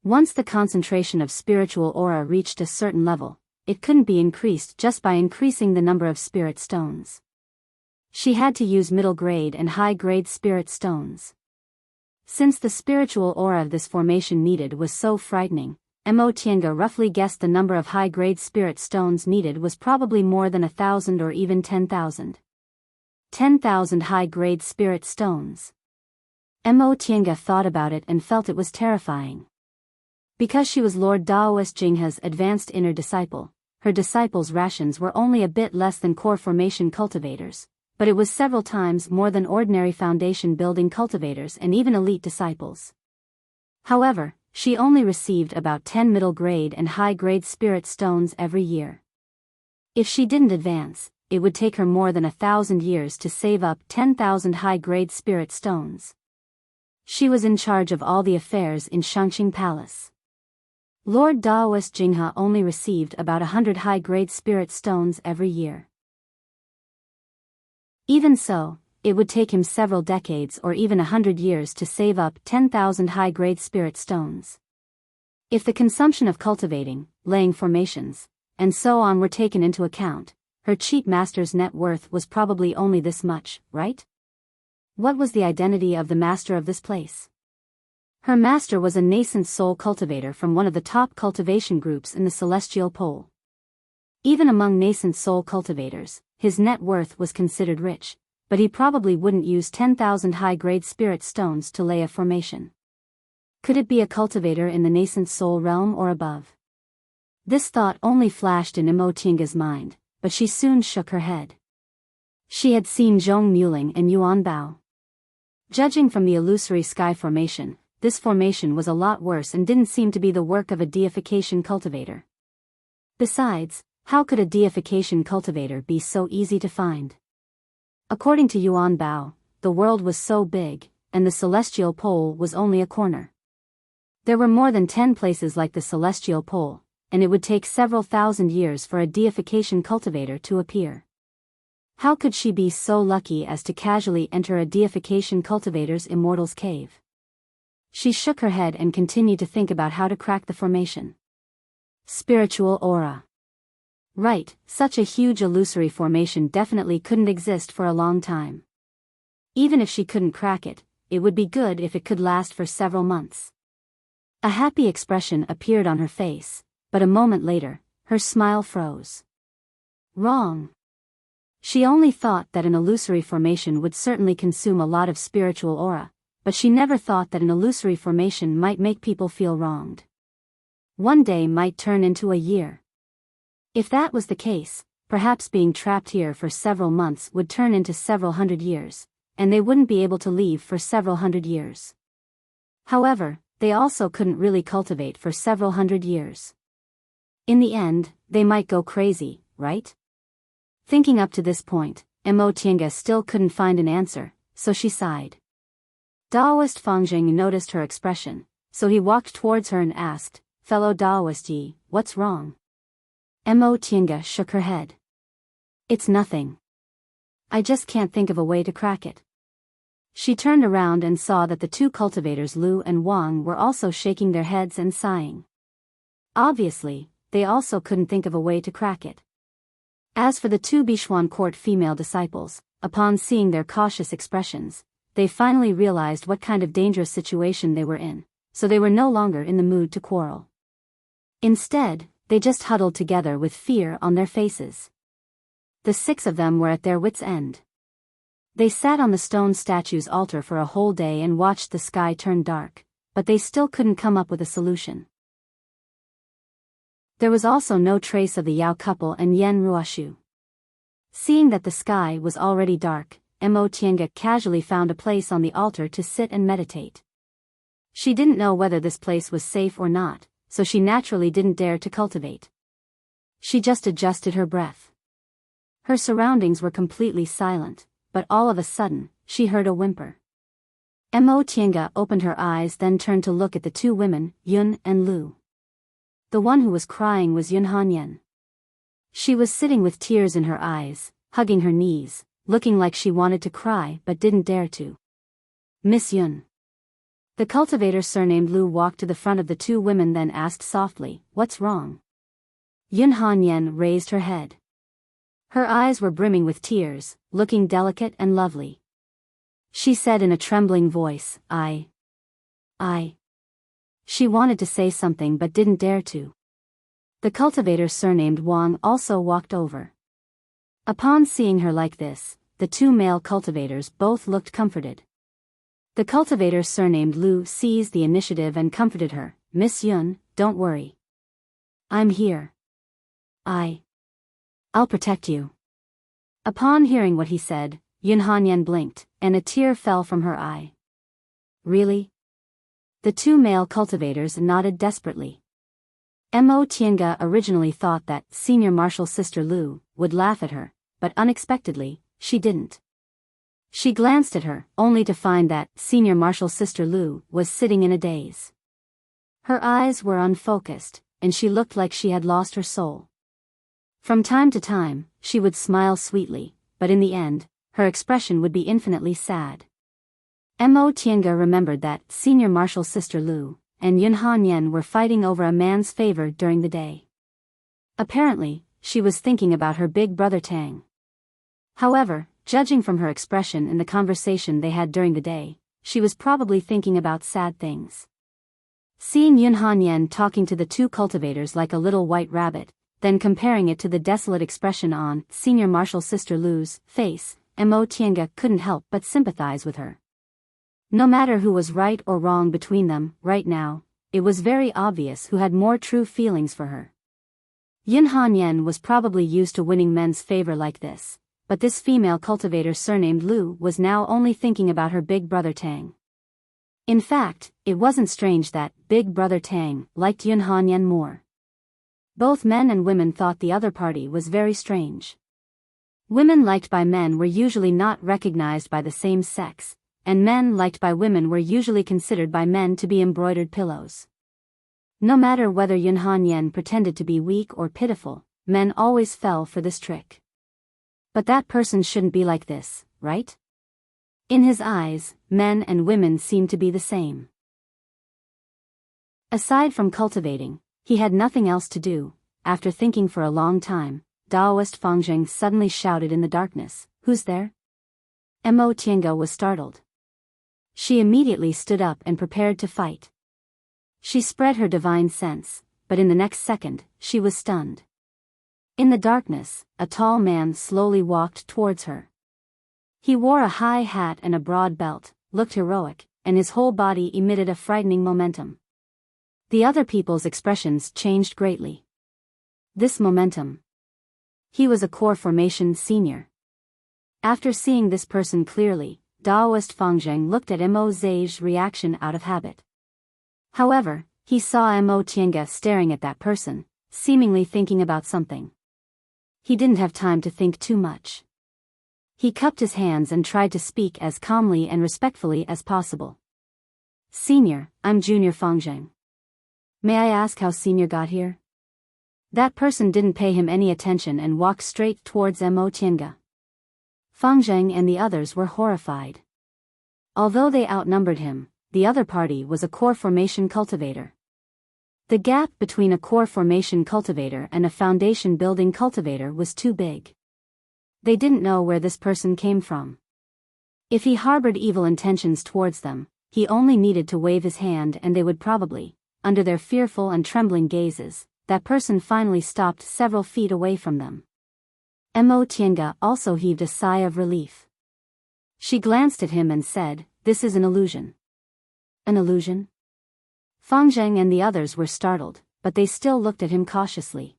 Once the concentration of spiritual aura reached a certain level, it couldn't be increased just by increasing the number of spirit stones. She had to use middle grade and high grade spirit stones. Since the spiritual aura of this formation needed was so frightening, Mo Tiange roughly guessed the number of high grade spirit stones needed was probably more than 1,000 or even 10,000. 10,000 high-grade spirit stones. Mo Tiange thought about it and felt it was terrifying. Because she was Lord Daoist Jinghe's advanced inner disciple, her disciples' rations were only a bit less than core formation cultivators, but it was several times more than ordinary foundation-building cultivators and even elite disciples. However, she only received about 10 middle-grade and high-grade spirit stones every year. If she didn't advance, it would take her more than 1,000 years to save up 10,000 high-grade spirit stones. She was in charge of all the affairs in Shangqing Palace. Lord Daoist Jinghe only received about 100 high-grade spirit stones every year. Even so, it would take him several decades or even 100 years to save up 10,000 high-grade spirit stones. If the consumption of cultivating, laying formations, and so on were taken into account, her cheap master's net worth was probably only this much, right? What was the identity of the master of this place? Her master was a nascent soul cultivator from one of the top cultivation groups in the Celestial Pole. Even among nascent soul cultivators, his net worth was considered rich, but he probably wouldn't use 10,000 high-grade spirit stones to lay a formation. Could it be a cultivator in the nascent soul realm or above? This thought only flashed in Mo Tiange's mind, but she soon shook her head. She had seen Zhong Muling and Yuan Bao. Judging from the illusory sky formation, this formation was a lot worse and didn't seem to be the work of a deification cultivator. Besides, how could a deification cultivator be so easy to find? According to Yuan Bao, the world was so big, and the Celestial Pole was only a corner. There were more than 10 places like the Celestial Pole, and it would take several thousand years for a deification cultivator to appear. How could she be so lucky as to casually enter a deification cultivator's immortal's cave? She shook her head and continued to think about how to crack the formation. Spiritual aura. Right, such a huge illusory formation definitely couldn't exist for a long time. Even if she couldn't crack it, it would be good if it could last for several months. A happy expression appeared on her face, but a moment later, her smile froze. Wrong. She only thought that an illusory formation would certainly consume a lot of spiritual aura, but she never thought that an illusory formation might make people feel wronged. One day might turn into a year. If that was the case, perhaps being trapped here for several months would turn into several hundred years, and they wouldn't be able to leave for several hundred years. However, they also couldn't really cultivate for several hundred years. In the end, they might go crazy, right? Thinking up to this point, Mo Tiange still couldn't find an answer, so she sighed. Daoist Fangjing noticed her expression, so he walked towards her and asked, "Fellow Daoist Yi, what's wrong?" Mo Tiange shook her head. "It's nothing. I just can't think of a way to crack it." She turned around and saw that the two cultivators Lu and Wang were also shaking their heads and sighing. Obviously, they also couldn't think of a way to crack it. As for the two Bishuan court female disciples, upon seeing their cautious expressions, they finally realized what kind of dangerous situation they were in, so they were no longer in the mood to quarrel. Instead, they just huddled together with fear on their faces. The 6 of them were at their wits' end. They sat on the stone statue's altar for a whole day and watched the sky turn dark, but they still couldn't come up with a solution. There was also no trace of the Yao couple and Yen Ruoshu. Seeing that the sky was already dark, Mo Tiange casually found a place on the altar to sit and meditate. She didn't know whether this place was safe or not, so she naturally didn't dare to cultivate. She just adjusted her breath. Her surroundings were completely silent, but all of a sudden, she heard a whimper. Mo Tiange opened her eyes, then turned to look at the two women, Yun and Lu. The one who was crying was Yun Hanyan. She was sitting with tears in her eyes, hugging her knees, looking like she wanted to cry but didn't dare to. Miss Yun. The cultivator surnamed Lu walked to the front of the two women, then asked softly, "What's wrong?" Yun Han raised her head. Her eyes were brimming with tears, looking delicate and lovely. She said in a trembling voice, I. She wanted to say something but didn't dare to. The cultivator surnamed Wang also walked over. Upon seeing her like this, the two male cultivators both looked comforted. The cultivator surnamed Lu seized the initiative and comforted her. "Miss Yun, don't worry. I'm here. I'll protect you." Upon hearing what he said, Yun Han blinked, and a tear fell from her eye. Really? The two male cultivators nodded desperately. Mo Tiange originally thought that Senior Marshal Sister Lu would laugh at her, but unexpectedly, she didn't. She glanced at her, only to find that Senior Marshal Sister Lu was sitting in a daze. Her eyes were unfocused, and she looked like she had lost her soul. From time to time, she would smile sweetly, but in the end, her expression would be infinitely sad. Mo Tiange remembered that Senior Marshal Sister Lu and Yun Han were fighting over a man's favor during the day. Apparently, she was thinking about her big brother Tang. However, judging from her expression in the conversation they had during the day, she was probably thinking about sad things. Seeing Yun Han talking to the two cultivators like a little white rabbit, then comparing it to the desolate expression on Senior Marshal Sister Lu's face, Mo Tiange couldn't help but sympathize with her. No matter who was right or wrong between them, right now, it was very obvious who had more true feelings for her. Yun Han was probably used to winning men's favor like this, but this female cultivator surnamed Lu was now only thinking about her big brother Tang. In fact, it wasn't strange that big brother Tang liked Yun Han more. Both men and women thought the other party was very strange. Women liked by men were usually not recognized by the same sex, and men liked by women were usually considered by men to be embroidered pillows. No matter whether Yun Han pretended to be weak or pitiful, men always fell for this trick. But that person shouldn't be like this, right? In his eyes, men and women seemed to be the same. Aside from cultivating, he had nothing else to do. After thinking for a long time, Daoist Fangjing suddenly shouted in the darkness, "Who's there?" Mo Tiange was startled. She immediately stood up and prepared to fight. She spread her divine sense, but in the next second, she was stunned. In the darkness, a tall man slowly walked towards her. He wore a high hat and a broad belt, looked heroic, and his whole body emitted a frightening momentum. The other people's expressions changed greatly. This momentum. He was a core formation senior. After seeing this person clearly, Daoist Fangjing looked at Mo Zai's reaction out of habit. However, he saw Mo Tiange staring at that person, seemingly thinking about something. He didn't have time to think too much. He cupped his hands and tried to speak as calmly and respectfully as possible. "Senior, I'm Junior Fangjing. May I ask how Senior got here?" That person didn't pay him any attention and walked straight towards Mo Tiange. Fangjing and the others were horrified. Although they outnumbered him, the other party was a core formation cultivator. The gap between a core formation cultivator and a foundation building cultivator was too big. They didn't know where this person came from. If he harbored evil intentions towards them, he only needed to wave his hand and they would probably, under their fearful and trembling gazes, that person finally stopped several feet away from them. Mo Tiange also heaved a sigh of relief. She glanced at him and said, "This is an illusion." An illusion? Fangjing and the others were startled, but they still looked at him cautiously.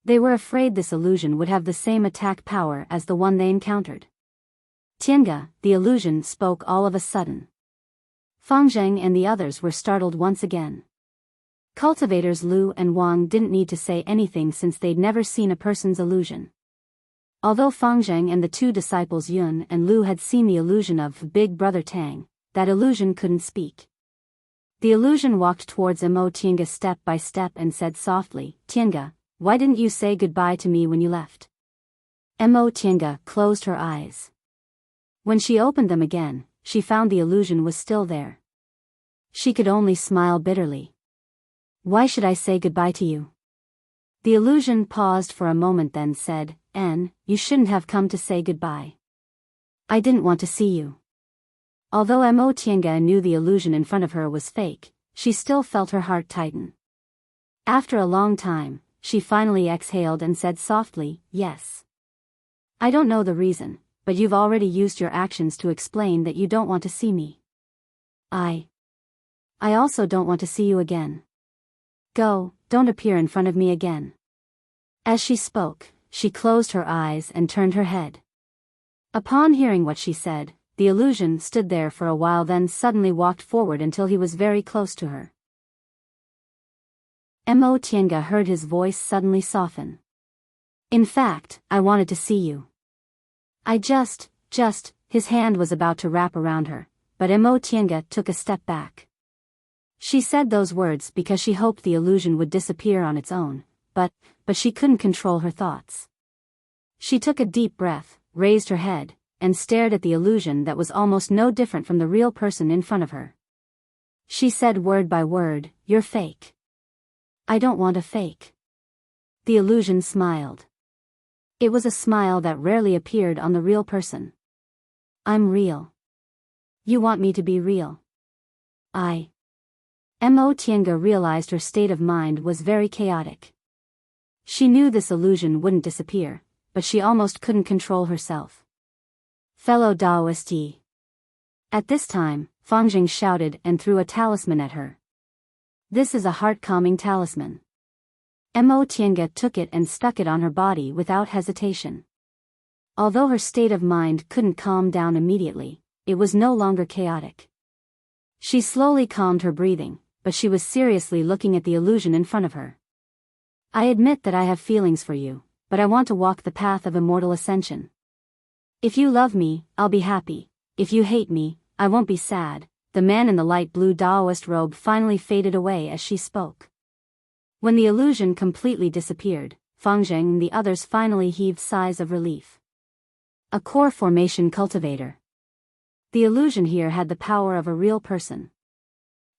They were afraid this illusion would have the same attack power as the one they encountered. Tiange, the illusion, spoke all of a sudden. Fangjing and the others were startled once again. Cultivators Lu and Wang didn't need to say anything since they'd never seen a person's illusion. Although Fangjing and the two disciples Yun and Lu had seen the illusion of Big Brother Tang, that illusion couldn't speak. The illusion walked towards Mo Tiange step by step and said softly, "Tiange, why didn't you say goodbye to me when you left? Mo Tiange closed her eyes. When she opened them again, she found the illusion was still there. She could only smile bitterly. Why should I say goodbye to you? The illusion paused for a moment then said, you shouldn't have come to say goodbye. I didn't want to see you. Although Mo Tiange knew the illusion in front of her was fake, she still felt her heart tighten. After a long time, she finally exhaled and said softly, yes. I don't know the reason, but you've already used your actions to explain that you don't want to see me. I also don't want to see you again. Go, don't appear in front of me again. As she spoke, she closed her eyes and turned her head. Upon hearing what she said, the illusion stood there for a while then suddenly walked forward until he was very close to her. Mo Tiange heard his voice suddenly soften. In fact, I wanted to see you. I just, his hand was about to wrap around her, but Mo Tiange took a step back. She said those words because she hoped the illusion would disappear on its own, but she couldn't control her thoughts. She took a deep breath, raised her head, and stared at the illusion that was almost no different from the real person in front of her. She said word by word, "You're fake." I don't want a fake. The illusion smiled. It was a smile that rarely appeared on the real person. I'm real. You want me to be real. Mo Tiange realized her state of mind was very chaotic. She knew this illusion wouldn't disappear, but she almost couldn't control herself. Fellow Taoist Yi. At this time, Fangjing shouted and threw a talisman at her. This is a heart-calming talisman. Mo Tiange took it and stuck it on her body without hesitation. Although her state of mind couldn't calm down immediately, it was no longer chaotic. She slowly calmed her breathing, but she was seriously looking at the illusion in front of her. I admit that I have feelings for you, but I want to walk the path of immortal ascension. If you love me, I'll be happy. If you hate me, I won't be sad. The man in the light blue Taoist robe finally faded away as she spoke. When the illusion completely disappeared, Fangjing and the others finally heaved sighs of relief. A core formation cultivator. The illusion here had the power of a real person.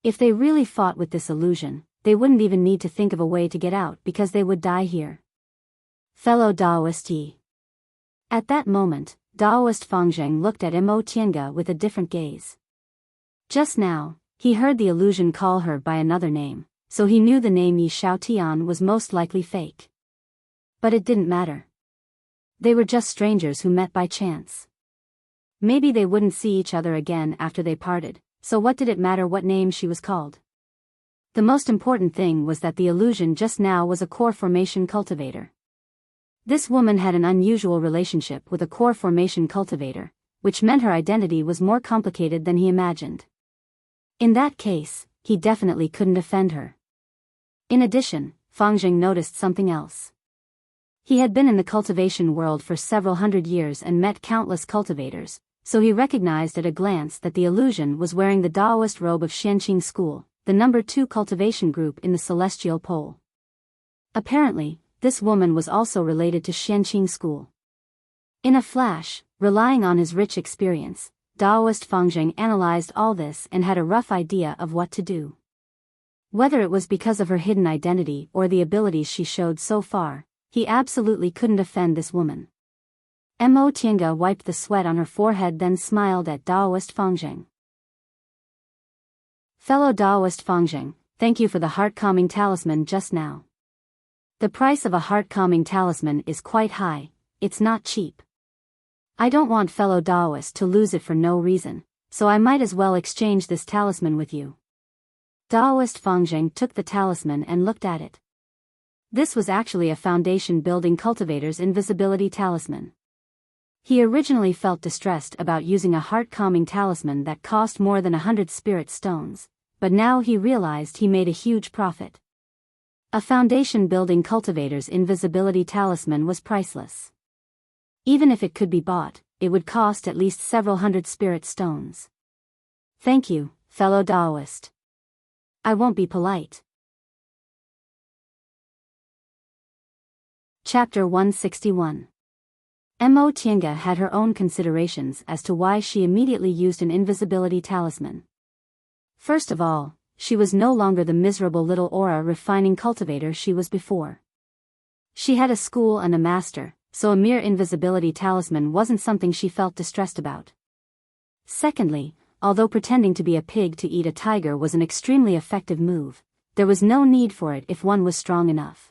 If they really fought with this illusion, they wouldn't even need to think of a way to get out because they would die here. Fellow Taoist Yi. At that moment, Taoist Fangjing looked at Mo Tiange with a different gaze. Just now, he heard the illusion call her by another name, so he knew the name Yi Xiaotian was most likely fake. But it didn't matter. They were just strangers who met by chance. Maybe they wouldn't see each other again after they parted, so what did it matter what name she was called? The most important thing was that the illusion just now was a core formation cultivator. This woman had an unusual relationship with a core formation cultivator, which meant her identity was more complicated than he imagined. In that case, he definitely couldn't offend her. In addition, Fangjing noticed something else. He had been in the cultivation world for several hundred years and met countless cultivators, so he recognized at a glance that the illusion was wearing the Taoist robe of Xianqing School, the number 2 cultivation group in the Celestial Pole. Apparently, this woman was also related to Xianqing School. In a flash, relying on his rich experience, Taoist Fangjing analyzed all this and had a rough idea of what to do. Whether it was because of her hidden identity or the abilities she showed so far, he absolutely couldn't offend this woman. Mo Tiange wiped the sweat on her forehead then smiled at Taoist Fangjing. Fellow Taoist Fangjing, thank you for the heart-calming talisman just now. The price of a heart-calming talisman is quite high, it's not cheap. I don't want fellow Taoist to lose it for no reason, so I might as well exchange this talisman with you. Taoist Fangjing took the talisman and looked at it. This was actually a foundation-building cultivator's invisibility talisman. He originally felt distressed about using a heart-calming talisman that cost more than 100 spirit stones, but now he realized he made a huge profit. A foundation-building cultivator's invisibility talisman was priceless. Even if it could be bought, it would cost at least several hundred spirit stones. Thank you, fellow Taoist. I won't be polite. Chapter 161. Mo Tiange had her own considerations as to why she immediately used an invisibility talisman. First of all, she was no longer the miserable little aura-refining cultivator she was before. She had a school and a master, so a mere invisibility talisman wasn't something she felt distressed about. Secondly, although pretending to be a pig to eat a tiger was an extremely effective move, there was no need for it if one was strong enough.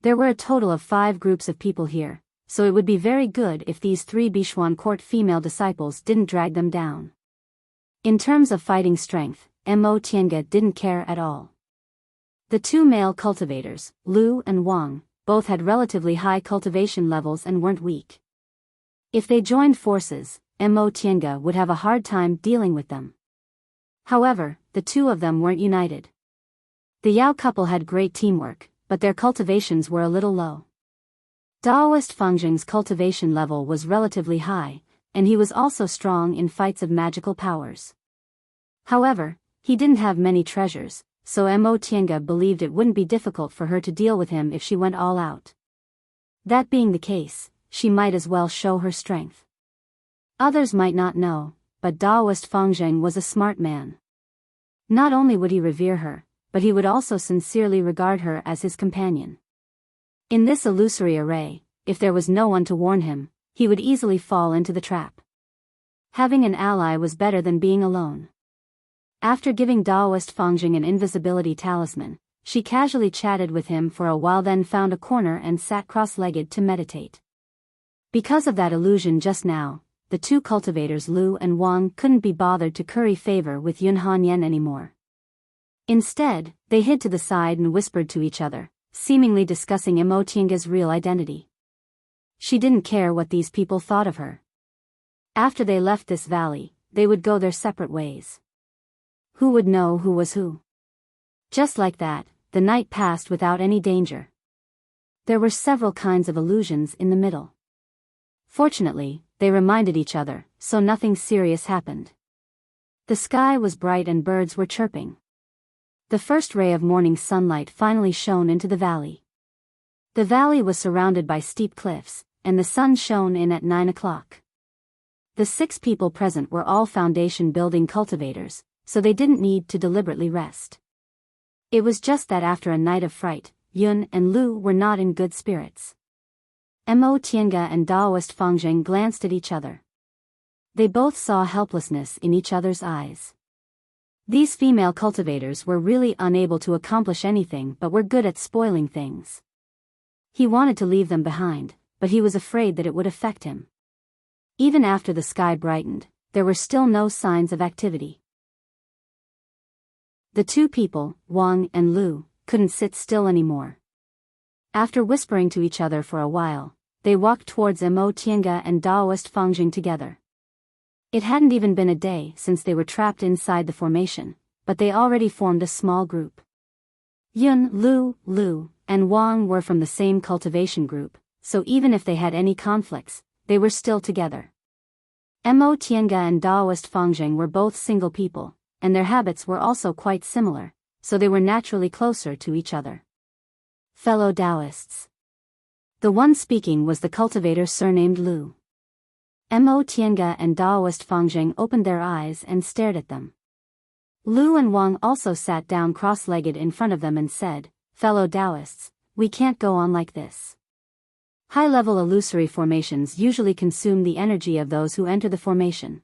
There were a total of 5 groups of people here, so it would be very good if these 3 Bichuan court female disciples didn't drag them down. In terms of fighting strength, Mo Tiange didn't care at all. The 2 male cultivators, Lu and Wang, both had relatively high cultivation levels and weren't weak. If they joined forces, Mo Tiange would have a hard time dealing with them. However, the 2 of them weren't united. The Yao couple had great teamwork, but their cultivations were a little low. Daoist Fengzheng's cultivation level was relatively high, and he was also strong in fights of magical powers. However, he didn't have many treasures, so Mo Tiange believed it wouldn't be difficult for her to deal with him if she went all out. That being the case, she might as well show her strength. Others might not know, but Daoist Fengzheng was a smart man. Not only would he revere her, but he would also sincerely regard her as his companion. In this illusory array, if there was no one to warn him, he would easily fall into the trap. Having an ally was better than being alone. After giving Daoist Fengzheng an invisibility talisman, she casually chatted with him for a while, then found a corner and sat cross-legged to meditate. Because of that illusion just now, the 2 cultivators Lu and Wang couldn't be bothered to curry favor with Yun Hanyan anymore. Instead, they hid to the side and whispered to each other, seemingly discussing Mo Tiange's real identity. She didn't care what these people thought of her. After they left this valley, they would go their separate ways. Who would know who was who? Just like that, the night passed without any danger. There were several kinds of illusions in the middle. Fortunately, they reminded each other, so nothing serious happened. The sky was bright and birds were chirping. The first ray of morning sunlight finally shone into the valley. The valley was surrounded by steep cliffs, and the sun shone in at 9 o'clock. The 6 people present were all foundation building cultivators, so they didn't need to deliberately rest. It was just that after a night of fright, Yun and Lu were not in good spirits. Mo Tiange and Daoist Fengzheng glanced at each other. They both saw helplessness in each other's eyes. These female cultivators were really unable to accomplish anything but were good at spoiling things. He wanted to leave them behind, but he was afraid that it would affect him. Even after the sky brightened, there were still no signs of activity. The 2 people, Wang and Lu, couldn't sit still anymore. After whispering to each other for a while, they walked towards Mo Tiange and Daoist Fengzheng together. It hadn't even been a day since they were trapped inside the formation, but they already formed a small group. Yun, Lu, and Wang were from the same cultivation group, so even if they had any conflicts, they were still together. Mo Tiange and Daoist Fengzheng were both single people, and their habits were also quite similar, so they were naturally closer to each other. Fellow Taoists. The one speaking was the cultivator surnamed Lu. Mo Tiange and Daoist Fengzheng opened their eyes and stared at them. Lu and Wang also sat down cross-legged in front of them and said, "Fellow Taoists, we can't go on like this. High-level illusory formations usually consume the energy of those who enter the formation.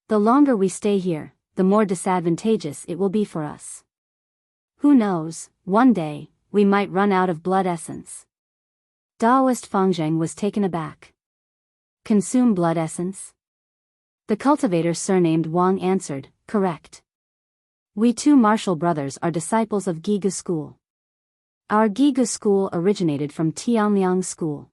The longer we stay here, the more disadvantageous it will be for us. Who knows, one day, we might run out of blood essence." Daoist Fengzheng was taken aback. Consume blood essence? The cultivator surnamed Wang answered, "Correct. We 2 martial brothers are disciples of Giga school. Our Giga school originated from Tianliang school.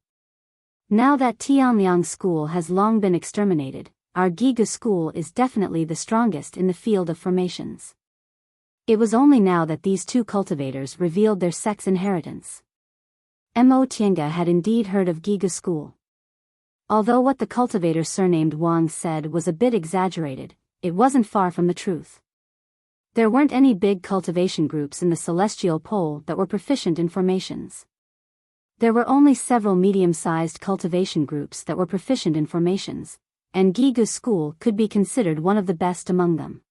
Now that Tianliang school has long been exterminated, our Giga school is definitely the strongest in the field of formations." It was only now that these 2 cultivators revealed their sex inheritance. Mo Tiange had indeed heard of Giga school. Although what the cultivator surnamed Wang said was a bit exaggerated, it wasn't far from the truth. There weren't any big cultivation groups in the celestial pole that were proficient in formations. There were only several medium-sized cultivation groups that were proficient in formations, and Gigu's school could be considered one of the best among them.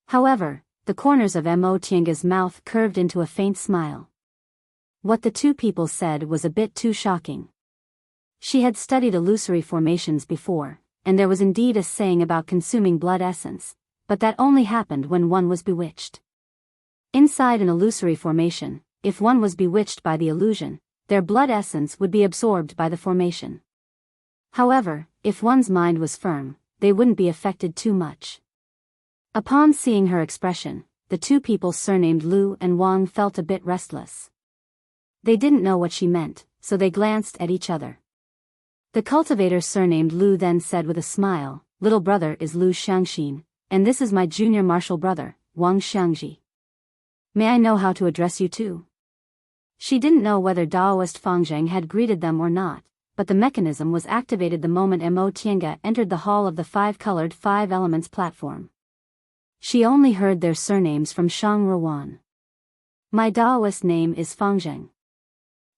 However, the corners of Mo Tienga's mouth curved into a faint smile. What the two people said was a bit too shocking. She had studied illusory formations before, and there was indeed a saying about consuming blood essence, but that only happened when one was bewitched. Inside an illusory formation, if one was bewitched by the illusion, their blood essence would be absorbed by the formation. However, if one's mind was firm, they wouldn't be affected too much. Upon seeing her expression, the two people surnamed Lu and Wang felt a bit restless. They didn't know what she meant, so they glanced at each other. The cultivator surnamed Lu then said with a smile, "Little brother is Lu Xiangxin, and this is my junior martial brother, Wang Xiangji. May I know how to address you too?" She didn't know whether Daoist Fangzheng had greeted them or not, but the mechanism was activated the moment Mo Tienga entered the hall of the five-colored Five Elements platform. She only heard their surnames from Shang Ruan. "My Daoist name is Fangzheng."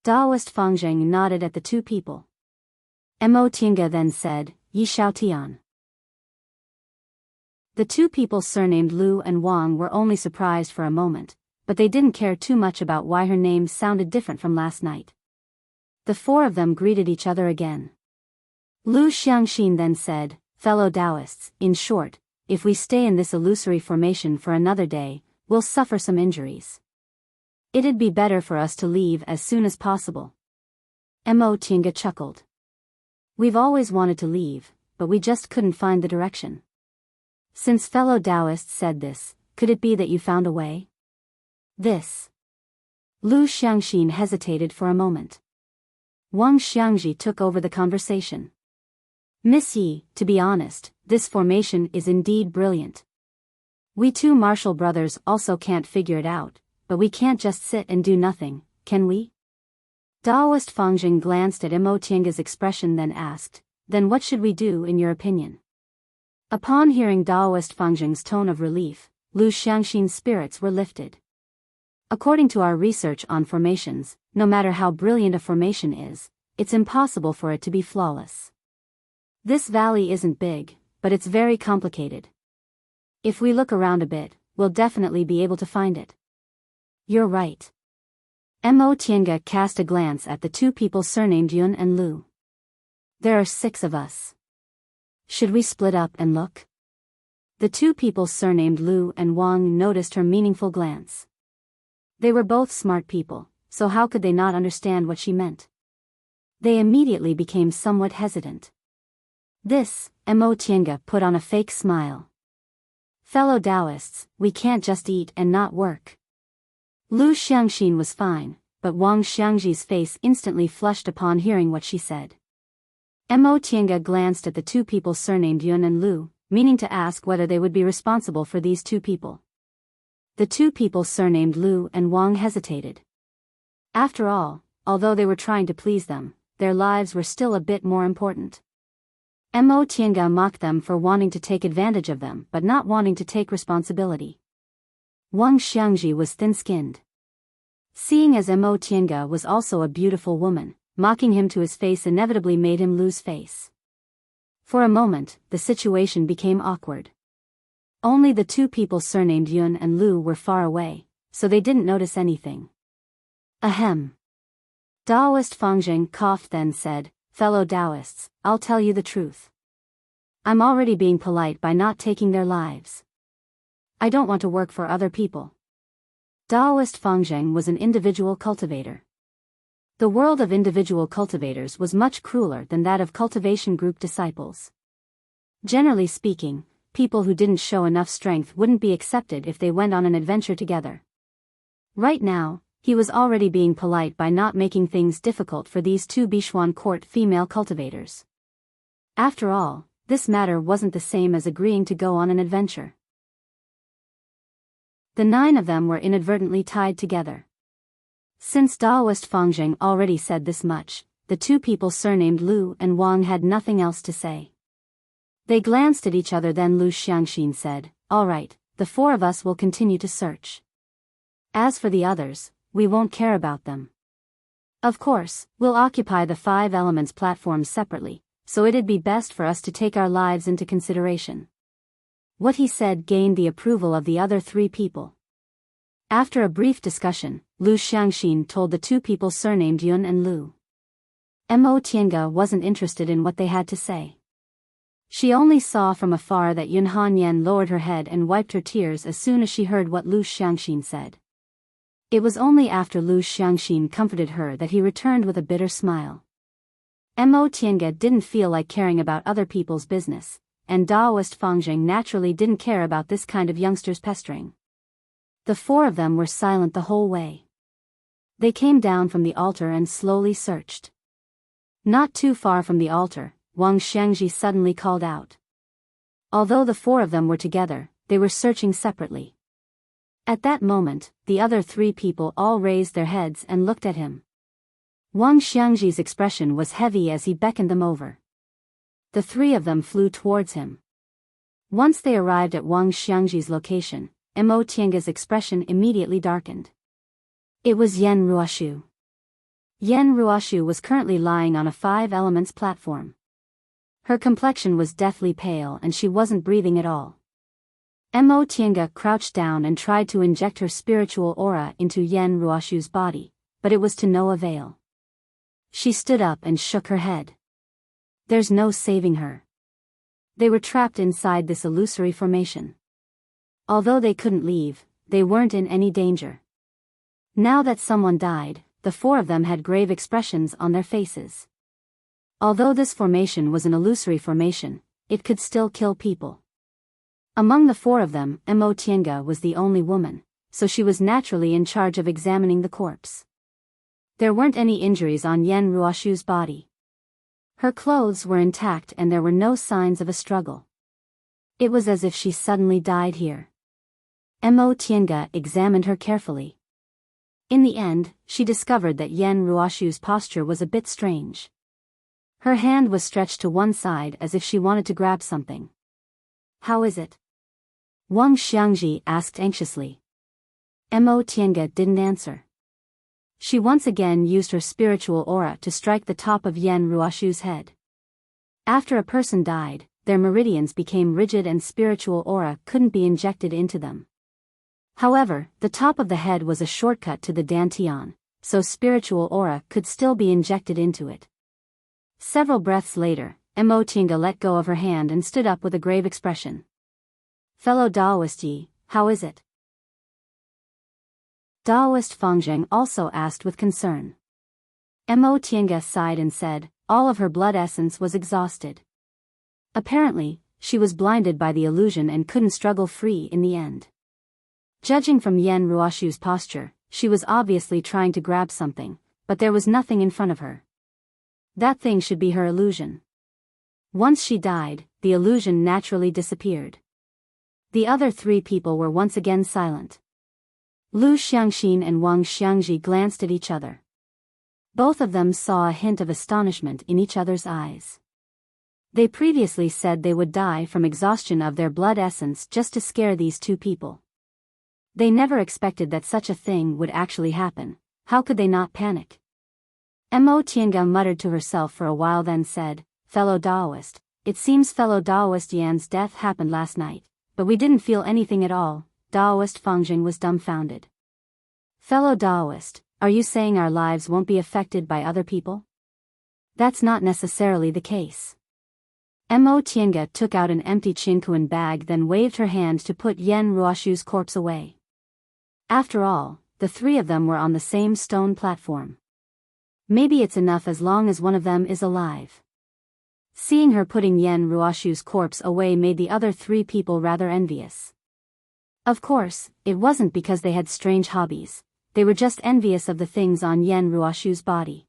Daoist Fangzheng nodded at the two people. Mo Tienga then said, "Yi Xiaotian." The two people surnamed Lu and Wang were only surprised for a moment, but they didn't care too much about why her name sounded different from last night. The four of them greeted each other again. Lu Xiangxin then said, "Fellow Taoists, in short, if we stay in this illusory formation for another day, we'll suffer some injuries. It'd be better for us to leave as soon as possible." Mo Tienga chuckled. "We've always wanted to leave, but we just couldn't find the direction." Since fellow Taoists said this, could it be that you found a way? This. Lu Xiangxin hesitated for a moment. Wang Xiangji took over the conversation. "Miss Yi, to be honest, this formation is indeed brilliant. We two martial brothers also can't figure it out, but we can't just sit and do nothing, can we?" Daoist Fangzheng glanced at Mo Tienga's expression then asked, "Then what should we do in your opinion?" Upon hearing Daoist Fangzheng's tone of relief, Lu Xiangxin's spirits were lifted. "According to our research on formations, no matter how brilliant a formation is, it's impossible for it to be flawless. This valley isn't big, but it's very complicated. If we look around a bit, we'll definitely be able to find it." "You're right." Mo Tienga cast a glance at the two people surnamed Yun and Lu. "There are 6 of us. Should we split up and look?" The two people surnamed Lu and Wang noticed her meaningful glance. They were both smart people, so how could they not understand what she meant? They immediately became somewhat hesitant. This, Mo Tienga put on a fake smile. "Fellow Taoists, we can't just eat and not work." Lu Xiangxin was fine, but Wang Xiangji's face instantly flushed upon hearing what she said. Mo Tienga glanced at the two people surnamed Yun and Lu, meaning to ask whether they would be responsible for these two people. The two people surnamed Lu and Wang hesitated. After all, although they were trying to please them, their lives were still a bit more important. Mo Tienga mocked them for wanting to take advantage of them but not wanting to take responsibility. Wang Xiangji was thin-skinned. Seeing as Mo Tienga was also a beautiful woman, mocking him to his face inevitably made him lose face. For a moment, the situation became awkward. Only the two people surnamed Yun and Lu were far away, so they didn't notice anything. Ahem. Daoist Fangzheng coughed then said, "Fellow Taoists, I'll tell you the truth. I'm already being polite by not taking their lives. I don't want to work for other people." Daoist Fangzheng was an individual cultivator. The world of individual cultivators was much crueler than that of cultivation group disciples. Generally speaking, people who didn't show enough strength wouldn't be accepted if they went on an adventure together. Right now, he was already being polite by not making things difficult for these two Bichuan court female cultivators. After all, this matter wasn't the same as agreeing to go on an adventure. The 9 of them were inadvertently tied together. Since Daoist Fangzheng already said this much, the two people surnamed Lu and Wang had nothing else to say. They glanced at each other then Lu Xiangxin said, "All right, the 4 of us will continue to search. As for the others, we won't care about them." Of course, we'll occupy the 5 elements platforms separately, so it'd be best for us to take our lives into consideration. What he said gained the approval of the other 3 people. After a brief discussion, Lu Xiangxin told the 2 people surnamed Yun and Lu. Mo Tiange wasn't interested in what they had to say. She only saw from afar that Yun Hanyan lowered her head and wiped her tears as soon as she heard what Lu Xiangxin said. It was only after Lu Xiangxin comforted her that he returned with a bitter smile. Mo Tiange didn't feel like caring about other people's business, and Daoist Fangjing naturally didn't care about this kind of youngster's pestering. The 4 of them were silent the whole way. They came down from the altar and slowly searched. Not too far from the altar, Wang Xiangji suddenly called out. Although the 4 of them were together, they were searching separately. At that moment, the other 3 people all raised their heads and looked at him. Wang Xiangji's expression was heavy as he beckoned them over. The 3 of them flew towards him. Once they arrived at Wang Xiangji's location, Mo Tiange's expression immediately darkened. It was Yan Ruoshu. Yan Ruoshu was currently lying on a 5 elements platform. Her complexion was deathly pale and she wasn't breathing at all. Mo Tiange crouched down and tried to inject her spiritual aura into Yan Ruoshu's body, but it was to no avail. She stood up and shook her head. There's no saving her. They were trapped inside this illusory formation. Although they couldn't leave, they weren't in any danger. Now that someone died, the 4 of them had grave expressions on their faces. Although this formation was an illusory formation, it could still kill people. Among the 4 of them, Mo Tiange was the only woman, so she was naturally in charge of examining the corpse. There weren't any injuries on Yan Ruoshu's body. Her clothes were intact and there were no signs of a struggle. It was as if she suddenly died here. Mo Tiange examined her carefully. In the end, she discovered that Yan Ruoshu's posture was a bit strange. Her hand was stretched to one side as if she wanted to grab something. How is it? Wang Xiangji asked anxiously. Mo Tiange didn't answer. She once again used her spiritual aura to strike the top of Yan Ruoshu's head. After a person died, their meridians became rigid and spiritual aura couldn't be injected into them. However, the top of the head was a shortcut to the dantian, so spiritual aura could still be injected into it. Several breaths later, Mo Tiange let go of her hand and stood up with a grave expression. Fellow Daoist Yi, how is it? Daoist Fangjing also asked with concern. Mo Tiange sighed and said, all of her blood essence was exhausted. Apparently, she was blinded by the illusion and couldn't struggle free in the end. Judging from Yan Ruoshu's posture, she was obviously trying to grab something, but there was nothing in front of her. That thing should be her illusion. Once she died, the illusion naturally disappeared. The other 3 people were once again silent. Lu Xiangxin and Wang Xiangji glanced at each other. Both of them saw a hint of astonishment in each other's eyes. They previously said they would die from exhaustion of their blood essence just to scare these 2 people. They never expected that such a thing would actually happen. How could they not panic? Mo Tiange muttered to herself for a while, then said, fellow Daoist, it seems fellow Daoist Yan's death happened last night, but we didn't feel anything at all. Daoist Fangjing was dumbfounded. Fellow Daoist, are you saying our lives won't be affected by other people? That's not necessarily the case. Mo Tiange took out an empty Qinkuan bag, then waved her hand to put Yan Ruoshu's corpse away. After all, the 3 of them were on the same stone platform. Maybe it's enough as long as one of them is alive. Seeing her putting Yan Ruoshu's corpse away made the other 3 people rather envious. Of course, it wasn't because they had strange hobbies, they were just envious of the things on Yan Ruoshu's body.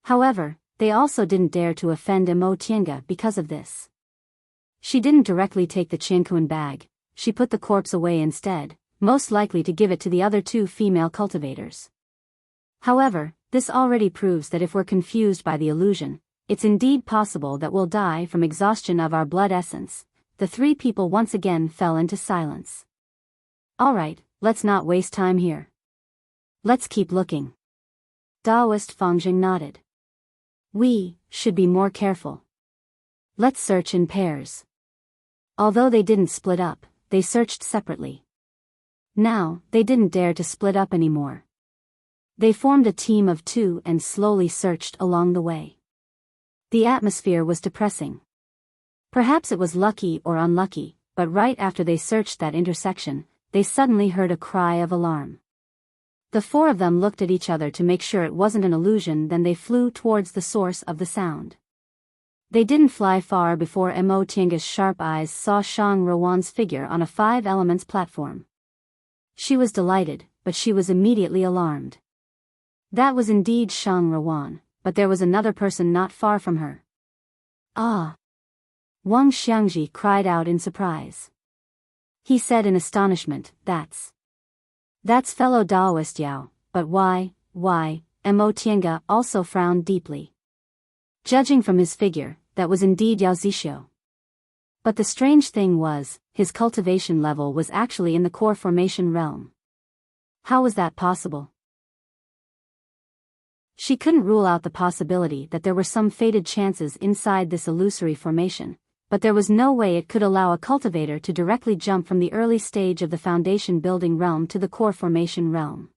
However, they also didn't dare to offend Mo Tiange because of this. She didn't directly take the Qinkuan bag, she put the corpse away instead, most likely to give it to the other 2 female cultivators. However, this already proves that if we're confused by the illusion, it's indeed possible that we'll die from exhaustion of our blood essence. The 3 people once again fell into silence. Alright, let's not waste time here. Let's keep looking. Daoist Fangjing nodded. We should be more careful. Let's search in pairs. Although they didn't split up, they searched separately. Now, they didn't dare to split up anymore. They formed a team of 2 and slowly searched along the way. The atmosphere was depressing. Perhaps it was lucky or unlucky, but right after they searched that intersection, they suddenly heard a cry of alarm. The 4 of them looked at each other to make sure it wasn't an illusion, then they flew towards the source of the sound. They didn't fly far before Mo Tianga's sharp eyes saw Shang Ruwan's figure on a 5 elements platform. She was delighted, but she was immediately alarmed. That was indeed Shang Ruwan, but there was another person not far from her. Ah! Wang Xiangji cried out in surprise. He said in astonishment, That's fellow Daoist Yao, but why? Mo Tianga also frowned deeply. Judging from his figure, that was indeed Yao Zixio. But the strange thing was, his cultivation level was actually in the core formation realm. How was that possible? She couldn't rule out the possibility that there were some fated chances inside this illusory formation, but there was no way it could allow a cultivator to directly jump from the early stage of the foundation building realm to the core formation realm.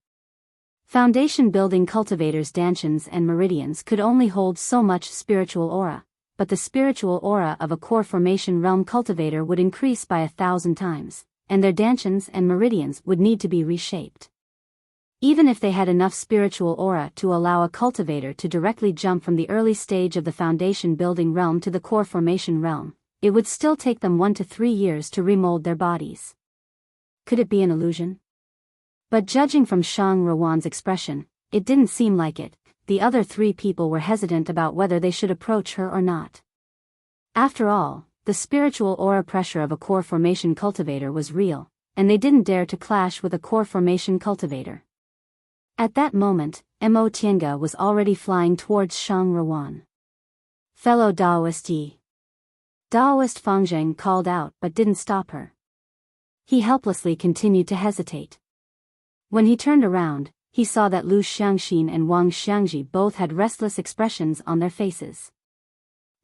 Foundation building cultivators' dantians and meridians could only hold so much spiritual aura, but the spiritual aura of a core formation realm cultivator would increase by 1,000 times, and their dantians and meridians would need to be reshaped. Even if they had enough spiritual aura to allow a cultivator to directly jump from the early stage of the foundation building realm to the core formation realm, it would still take them 1 to 3 years to remold their bodies. Could it be an illusion? But judging from Shang Ruwan's expression, it didn't seem like it. The other 3 people were hesitant about whether they should approach her or not. After all, the spiritual aura pressure of a core formation cultivator was real, and they didn't dare to clash with a core formation cultivator. At that moment, Mo Tianga was already flying towards Shang Ruwan. Fellow Daoist Yi. Daoist Fangjing called out but didn't stop her. He helplessly continued to hesitate. When he turned around, he saw that Lu Xiangxin and Wang Xiangji both had restless expressions on their faces.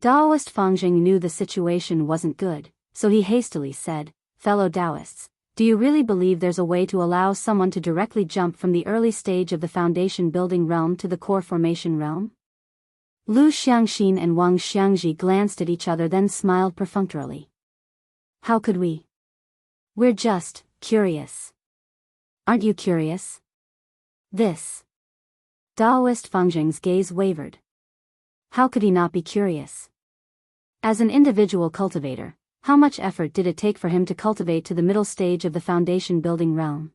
Daoist Fangjing knew the situation wasn't good, so he hastily said, Fellow Daoists, do you really believe there's a way to allow someone to directly jump from the early stage of the foundation building realm to the core formation realm? Lu Xiangxin and Wang Xiangji glanced at each other then smiled perfunctorily. How could we? We're just curious. Aren't you curious? This. Daoist Fangjing's gaze wavered. How could he not be curious? As an individual cultivator, how much effort did it take for him to cultivate to the middle stage of the foundation building realm?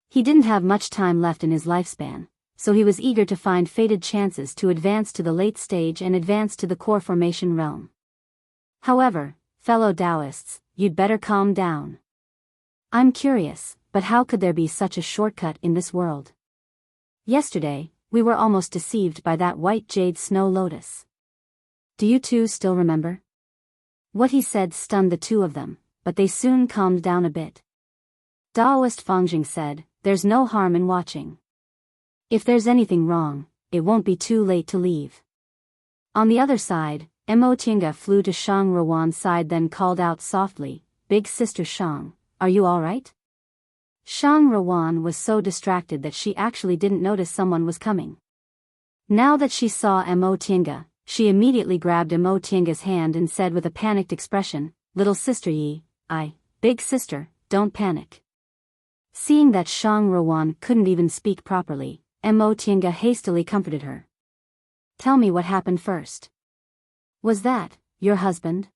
He didn't have much time left in his lifespan, so he was eager to find fated chances to advance to the late stage and advance to the core formation realm. However, fellow Daoists, you'd better calm down. I'm curious, but how could there be such a shortcut in this world? Yesterday, we were almost deceived by that white jade snow lotus. Do you two still remember? What he said stunned the 2 of them, but they soon calmed down a bit. Daoist Fangjing said, There's no harm in watching. If there's anything wrong, it won't be too late to leave. On the other side, Mo Tianga flew to Shang Ruwan's side then called out softly, Big Sister Shang, are you alright? Shang Ruwan was so distracted that she actually didn't notice someone was coming. Now that she saw Mo Tianga, she immediately grabbed Mo Tianga's hand and said with a panicked expression, Little sister Yi, Big sister, don't panic. Seeing that Shang Ruwan couldn't even speak properly, Mo Tianga hastily comforted her. Tell me what happened first. Was that your husband?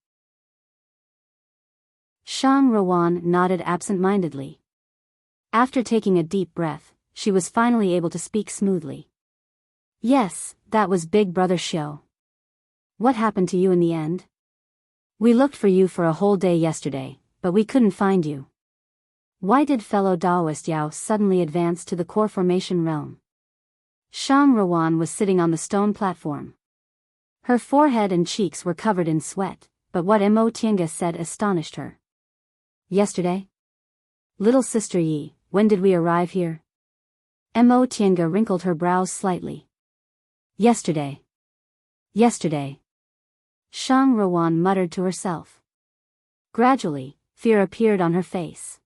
Shang Ruwan nodded absent-mindedly. After taking a deep breath, she was finally able to speak smoothly. Yes, that was Big Brother Xiao. What happened to you in the end? We looked for you for a whole day yesterday, but we couldn't find you. Why did fellow Daoist Yao suddenly advance to the core formation realm? Shang Ruwan was sitting on the stone platform. Her forehead and cheeks were covered in sweat, but what Mo Tianga said astonished her. Yesterday? Little sister Yi, when did we arrive here? Mo Tiange wrinkled her brows slightly. Yesterday. Yesterday. Shang Ruan muttered to herself. Gradually, fear appeared on her face.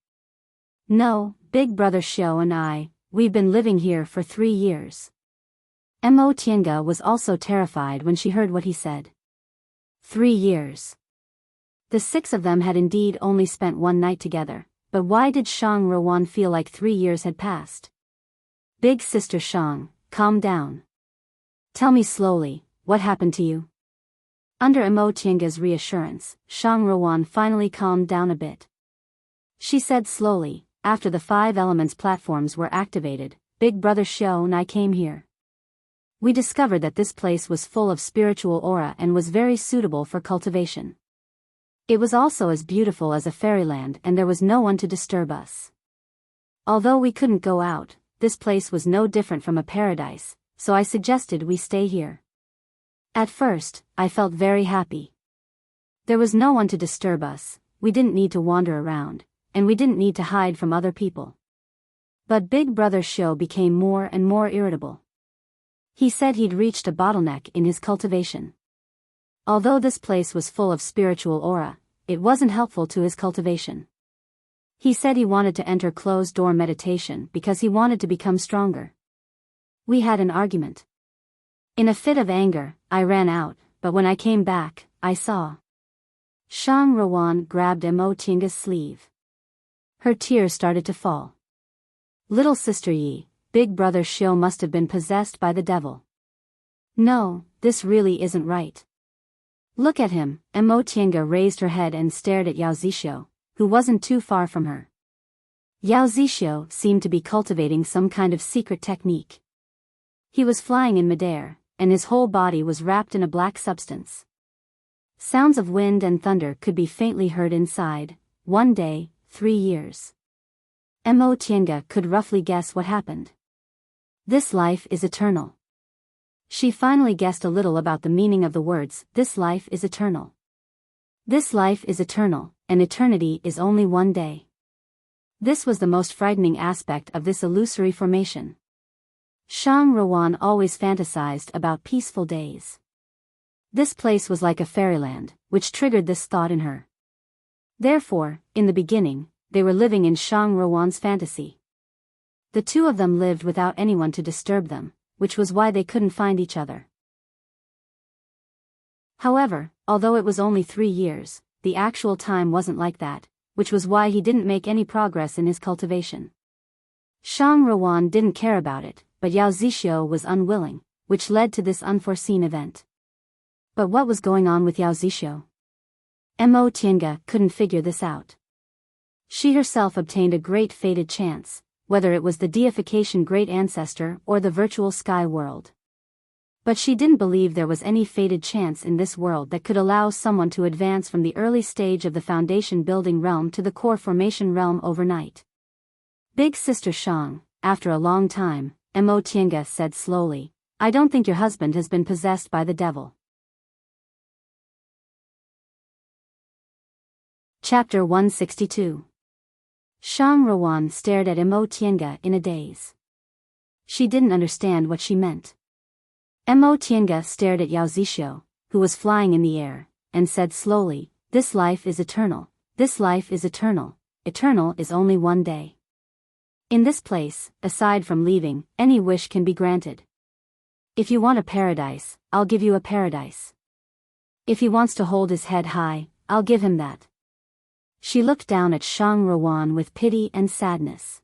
No, Big Brother Xiao and we've been living here for 3 years. Mo Tiange was also terrified when she heard what he said. 3 years. The 6 of them had indeed only spent 1 night together, but why did Shang Ruan feel like 3 years had passed? Big sister Shang, calm down. Tell me slowly, what happened to you? Under Mo Tiange's reassurance, Shang Ruan finally calmed down a bit. She said slowly, after the 5 elements platforms were activated, Big Brother Xiao and I came here. We discovered that this place was full of spiritual aura and was very suitable for cultivation. It was also as beautiful as a fairyland and there was no one to disturb us. Although we couldn't go out, this place was no different from a paradise, so I suggested we stay here. At first, I felt very happy. There was no one to disturb us, we didn't need to wander around, and we didn't need to hide from other people. But Big Brother Xiao became more and more irritable. He said he'd reached a bottleneck in his cultivation. Although this place was full of spiritual aura, it wasn't helpful to his cultivation. He said he wanted to enter closed-door meditation because he wanted to become stronger. We had an argument. In a fit of anger, I ran out, but when I came back, I saw. Shang Ruan grabbed Mo Tiange's sleeve. Her tears started to fall. Little sister Yi, Big Brother Xiao must have been possessed by the devil. No, this really isn't right. Look at him. Mo Tiange raised her head and stared at Yao Zixio, who wasn't too far from her. Yao Zixio seemed to be cultivating some kind of secret technique. He was flying in midair, and his whole body was wrapped in a black substance. Sounds of wind and thunder could be faintly heard inside. 1 day, 3 years. Mo Tiange could roughly guess what happened. This life is eternal. She finally guessed a little about the meaning of the words, this life is eternal. This life is eternal, and eternity is only 1 day. This was the most frightening aspect of this illusory formation. Shang Ruan always fantasized about peaceful days. This place was like a fairyland, which triggered this thought in her. Therefore, in the beginning, they were living in Shang Ruan's fantasy. The 2 of them lived without anyone to disturb them, which was why they couldn't find each other. However, although it was only 3 years, the actual time wasn't like that, which was why he didn't make any progress in his cultivation. Shang Ruan didn't care about it, but Yao Zixio was unwilling, which led to this unforeseen event. But what was going on with Yao Zixio? Mo Tiange couldn't figure this out. She herself obtained a great fated chance, whether it was the deification great ancestor or the virtual sky world. But she didn't believe there was any fated chance in this world that could allow someone to advance from the early stage of the foundation building realm to the core formation realm overnight. Big sister Shang, after a long time, Mo Tiange said slowly, I don't think your husband has been possessed by the devil. Chapter 162. Shang Ruan stared at Mo Tiange in a daze. She didn't understand what she meant. Mo Tiange stared at Yao Zixio, who was flying in the air, and said slowly, this life is eternal, this life is eternal, eternal is only 1 day. In this place, aside from leaving, any wish can be granted. If you want a paradise, I'll give you a paradise. If he wants to hold his head high, I'll give him that. She looked down at Shang Ruan with pity and sadness.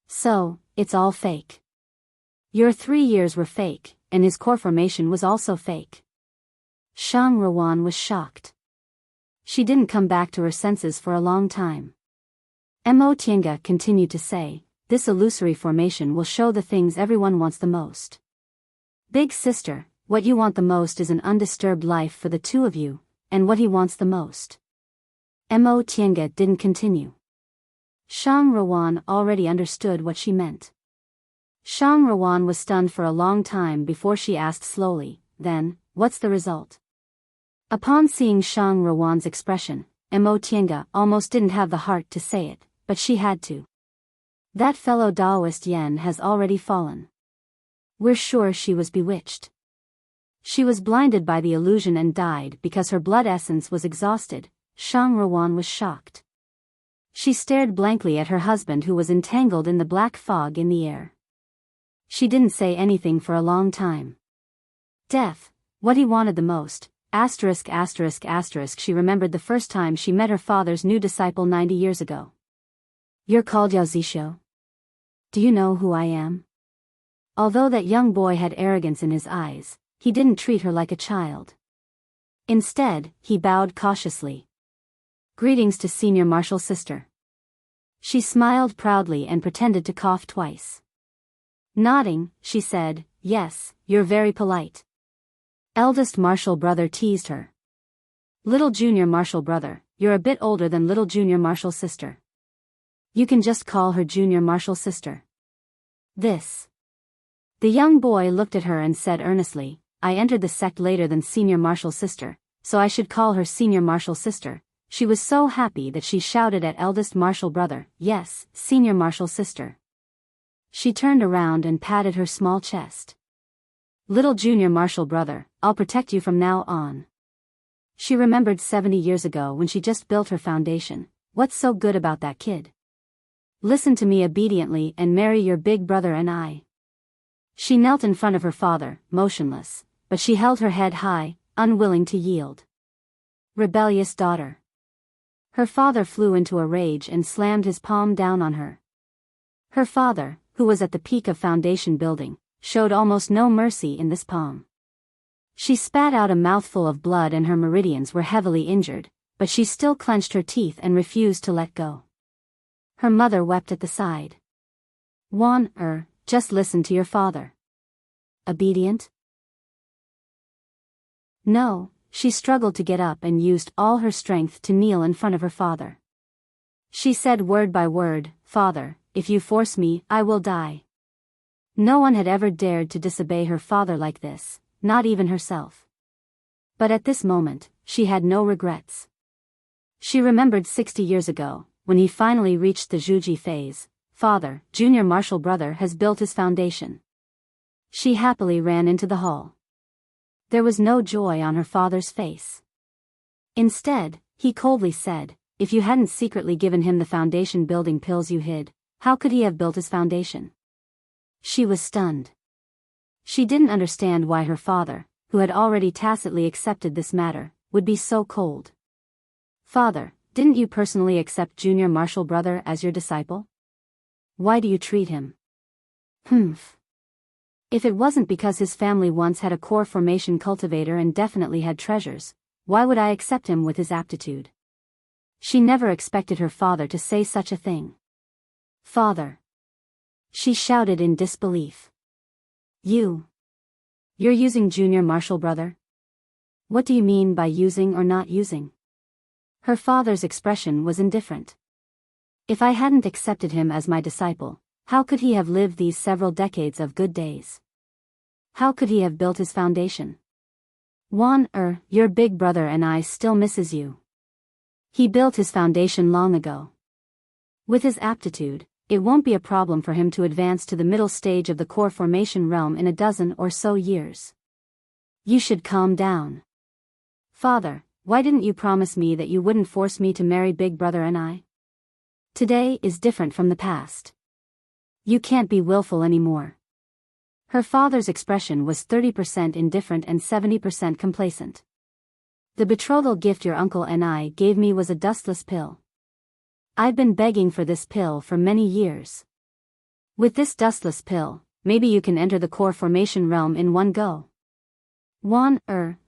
So, it's all fake. Your 3 years were fake, and his core formation was also fake. Shang Ruan was shocked. She didn't come back to her senses for a long time. Mo Tiange continued to say, this illusory formation will show the things everyone wants the most. Big sister, what you want the most is an undisturbed life for the 2 of you, and what he wants the most. Mo Tiange didn't continue. Shang Ruan already understood what she meant. Shang Ruan was stunned for a long time before she asked slowly, then, what's the result? Upon seeing Shang Ruan's expression, Mo Tiange almost didn't have the heart to say it, but she had to. That fellow Taoist Yen has already fallen. We're sure she was bewitched. She was blinded by the illusion and died because her blood essence was exhausted. Shang Ruan was shocked. She stared blankly at her husband who was entangled in the black fog in the air. She didn't say anything for a long time. Death, what he wanted the most, *****. She remembered the first time she met her father's new disciple 90 years ago. You're called Yao Zisho? Do you know who I am? Although that young boy had arrogance in his eyes, he didn't treat her like a child. Instead, he bowed cautiously. Greetings to Senior Marshal Sister. She smiled proudly and pretended to cough twice. Nodding, she said, yes, you're very polite. Eldest Marshal Brother teased her. Little Junior Marshal Brother, you're a bit older than Little Junior Marshal Sister. You can just call her Junior Marshal Sister. This. The young boy looked at her and said earnestly, I entered the sect later than Senior Marshal Sister, so I should call her Senior Marshal Sister. She was so happy that she shouted at Eldest Marshal Brother, yes, Senior Marshal Sister. She turned around and patted her small chest. Little Junior Marshal Brother, I'll protect you from now on. She remembered 70 years ago when she just built her foundation. What's so good about that kid? Listen to me obediently and marry your big brother and I. She knelt in front of her father, motionless, but she held her head high, unwilling to yield. Rebellious daughter. Her father flew into a rage and slammed his palm down on her. Her father, who was at the peak of foundation building, showed almost no mercy in this palm. She spat out a mouthful of blood and her meridians were heavily injured, but she still clenched her teeth and refused to let go. Her mother wept at the side. Just listen to your father. Obedient? No, she struggled to get up and used all her strength to kneel in front of her father. She said word by word, Father, if you force me, I will die. No one had ever dared to disobey her father like this, not even herself. But at this moment, she had no regrets. She remembered 60 years ago, when he finally reached the Zhuji phase. Father, Junior Marshal Brother has built his foundation. She happily ran into the hall. There was no joy on her father's face. Instead, he coldly said, if you hadn't secretly given him the foundation building pills you hid, how could he have built his foundation? She was stunned. She didn't understand why her father, who had already tacitly accepted this matter, would be so cold. Father, didn't you personally accept Junior Marshal Brother as your disciple? Why do you treat him? Humph. If it wasn't because his family once had a core formation cultivator and definitely had treasures, why would I accept him with his aptitude? She never expected her father to say such a thing. Father. She shouted in disbelief. You're using Junior Marshal Brother? What do you mean by using or not using? Her father's expression was indifferent. If I hadn't accepted him as my disciple, how could he have lived these several decades of good days? How could he have built his foundation? Your big brother and I still misses you. He built his foundation long ago. With his aptitude, it won't be a problem for him to advance to the middle stage of the core formation realm in a dozen or so years. You should calm down. Father, why didn't you promise me that you wouldn't force me to marry Big Brother and I? Today is different from the past. You can't be willful anymore. Her father's expression was 30% indifferent and 70% complacent. The betrothal gift your uncle and I gave me was a dustless pill. I've been begging for this pill for many years. With this dustless pill, maybe you can enter the core formation realm in one go.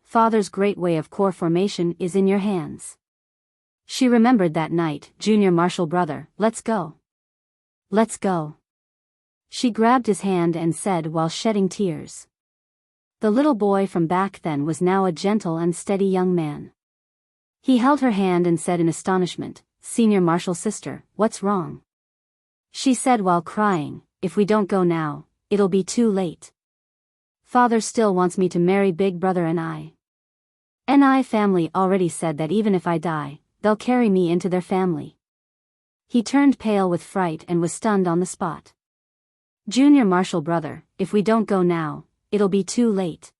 Father's great way of core formation is in your hands. She remembered that night, Junior Marshal Brother, let's go. Let's go. She grabbed his hand and said while shedding tears. The little boy from back then was now a gentle and steady young man. He held her hand and said in astonishment, Senior Marshal Sister, what's wrong? She said while crying, if we don't go now, it'll be too late. Father still wants me to marry Big Brother and I. And I family already said that even if I die, they'll carry me into their family. He turned pale with fright and was stunned on the spot. Junior Marshall brother, if we don't go now, it'll be too late.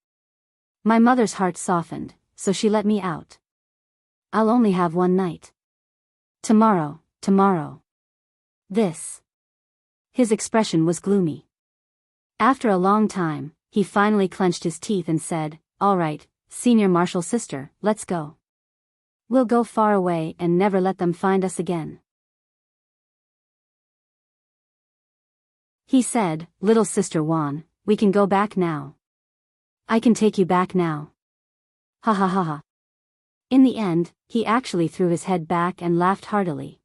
My mother's heart softened, so she let me out. I'll only have one night. Tomorrow. His expression was gloomy. After a long time, he finally clenched his teeth and said, all right, Senior Marshall sister, let's go. We'll go far away and never let them find us again. He said, little sister Juan, we can go back now. I can take you back now. Ha ha ha ha. In the end, he actually threw his head back and laughed heartily.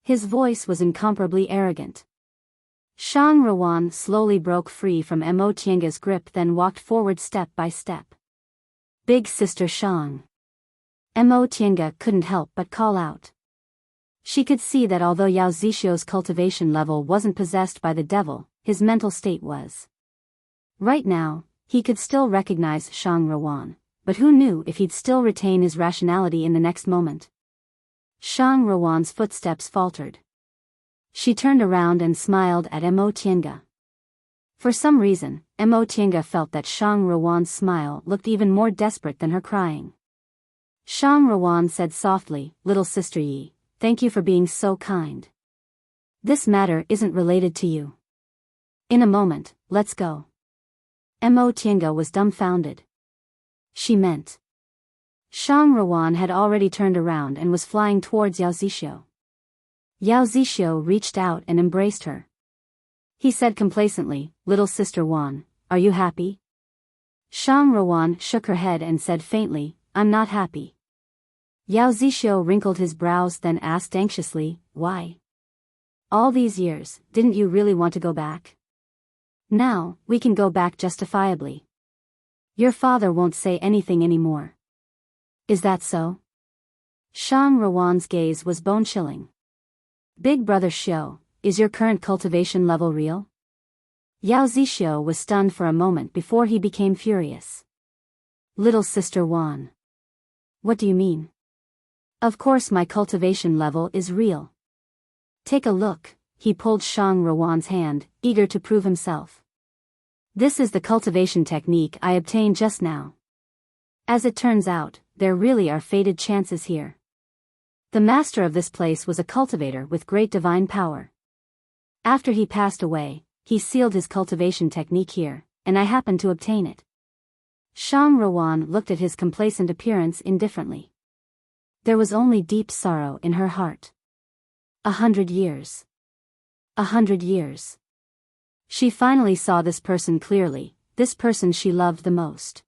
His voice was incomparably arrogant. Shang Ruan slowly broke free from Mo Tienga's grip, then walked forward step by step. Big sister Shang. Mo Tienga couldn't help but call out. She could see that although Yao Zixio's cultivation level wasn't possessed by the devil, his mental state was. Right now, he could still recognize Shang Ruan, but who knew if he'd still retain his rationality in the next moment. Shang Ruan's footsteps faltered. She turned around and smiled at Mo Tienga. For some reason, Mo Tienga felt that Shang Ruan's smile looked even more desperate than her crying. Shang Ruan said softly, little sister Yi, thank you for being so kind. This matter isn't related to you. In a moment, let's go. Mo Tienga was dumbfounded. She meant. Shang Ruan had already turned around and was flying towards Yao Zixio. Yao Zixio reached out and embraced her. He said complacently, little sister Juan, are you happy? Shang Ruan shook her head and said faintly, I'm not happy. Yao Zixio wrinkled his brows, then asked anxiously, why? All these years, didn't you really want to go back? Now, we can go back justifiably. Your father won't say anything anymore. Is that so? Shang Ruan's gaze was bone-chilling. Big brother Xiao, is your current cultivation level real? Yao Zixio was stunned for a moment before he became furious. Little sister Juan. What do you mean? Of course my cultivation level is real. Take a look, he pulled Shang Ruan's hand, eager to prove himself. This is the cultivation technique I obtained just now. As it turns out, there really are fated chances here. The master of this place was a cultivator with great divine power. After he passed away, he sealed his cultivation technique here, and I happened to obtain it. Shang Ruan looked at his complacent appearance indifferently. There was only deep sorrow in her heart. 100 years. 100 years. She finally saw this person clearly, this person she loved the most.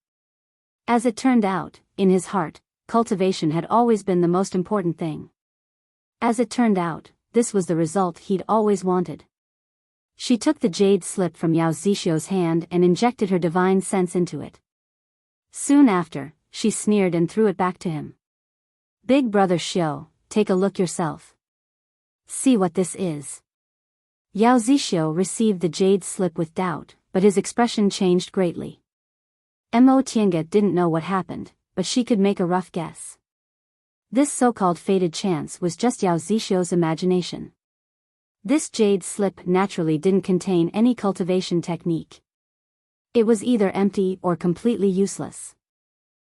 As it turned out, in his heart, cultivation had always been the most important thing. As it turned out, this was the result he'd always wanted. She took the jade slip from Yao Zixio's hand and injected her divine sense into it. Soon after, she sneered and threw it back to him. Big brother Xiao, take a look yourself. See what this is. Yao Zixio received the jade slip with doubt, but his expression changed greatly. Mo Tienga didn't know what happened, but she could make a rough guess. This so-called fated chance was just Yao Zixio's imagination. This jade slip naturally didn't contain any cultivation technique. It was either empty or completely useless.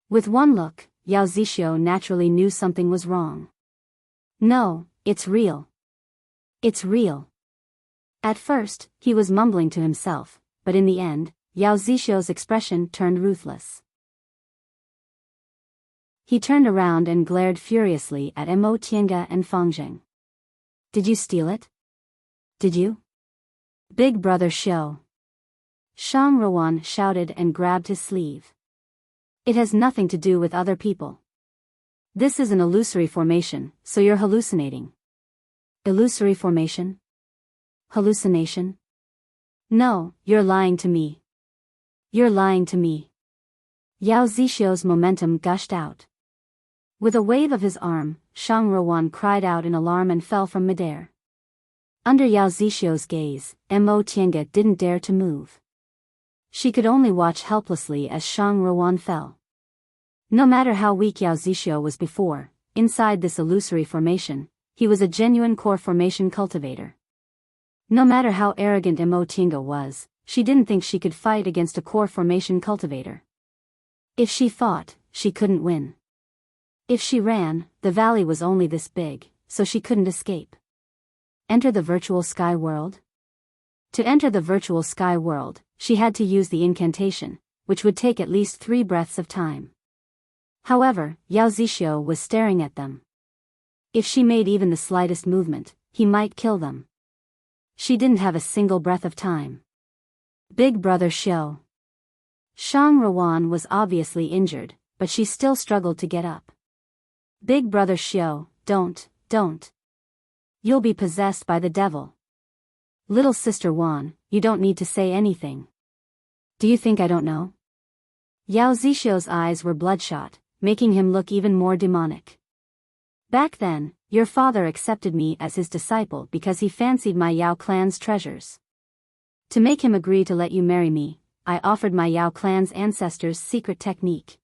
With one look, Yao Zixio naturally knew something was wrong. No, it's real. It's real. At first, he was mumbling to himself, but in the end, Yao Zixio's expression turned ruthless. He turned around and glared furiously at Mo Tienga and Fangzheng. Did you steal it? Did you? Big brother Xiao. Shang Ruan shouted and grabbed his sleeve. It has nothing to do with other people. This is an illusory formation, so you're hallucinating. Illusory formation? Hallucination? No, you're lying to me. You're lying to me. Yao Zixio's momentum gushed out. With a wave of his arm, Shang Ruan cried out in alarm and fell from midair. Under Yao Zixio's gaze, Mo Tienga didn't dare to move. She could only watch helplessly as Shang Ruan fell. No matter how weak Yao Zixio was before, inside this illusory formation, he was a genuine core formation cultivator. No matter how arrogant Emotinga was, she didn't think she could fight against a core formation cultivator. If she fought, she couldn't win. If she ran, the valley was only this big, so she couldn't escape. Enter the virtual sky world? To enter the virtual sky world, she had to use the incantation, which would take at least 3 breaths of time. However, Yao Zixio was staring at them. If she made even the slightest movement, he might kill them. She didn't have a single breath of time. Big Brother Xiao. Shang Ruan was obviously injured, but she still struggled to get up. Big Brother Xiao, don't. You'll be possessed by the devil. Little Sister Wan, you don't need to say anything. Do you think I don't know? Yao Zixio's eyes were bloodshot, making him look even more demonic. Back then, your father accepted me as his disciple because he fancied my Yao clan's treasures. To make him agree to let you marry me, I offered my Yao clan's ancestors' secret technique.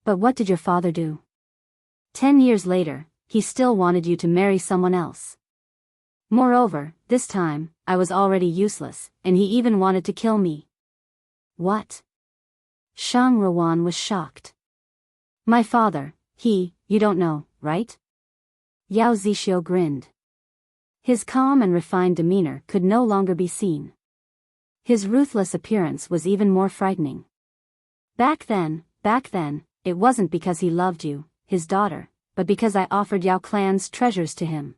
But what did your father do? 10 years later, he still wanted you to marry someone else. Moreover, this time, I was already useless, and he even wanted to kill me. What? Shang Ruan was shocked. My father, you don't know, right? Yao Zixio grinned. His calm and refined demeanor could no longer be seen. His ruthless appearance was even more frightening. Back then, it wasn't because he loved you, his daughter, but because I offered Yao clan's treasures to him.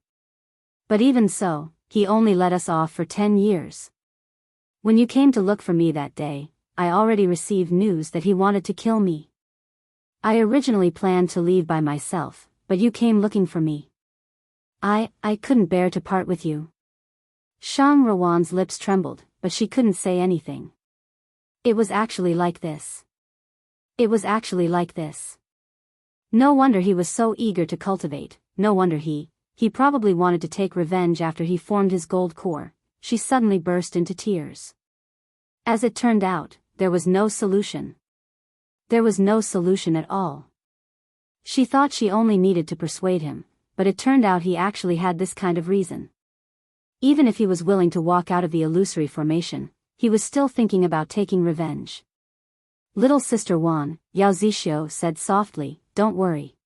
But even so, he only let us off for 10 years. When you came to look for me that day, I already received news that he wanted to kill me. I originally planned to leave by myself, but you came looking for me. I couldn't bear to part with you. Shang Ruan's lips trembled, but she couldn't say anything. It was actually like this. No wonder he was so eager to cultivate, no wonder he probably wanted to take revenge after he formed his gold core. She suddenly burst into tears. As it turned out, there was no solution. There was no solution at all. She thought she only needed to persuade him, but it turned out he actually had this kind of reason. Even if he was willing to walk out of the illusory formation, he was still thinking about taking revenge. Little Sister Wan, Yao Zixio said softly, don't worry.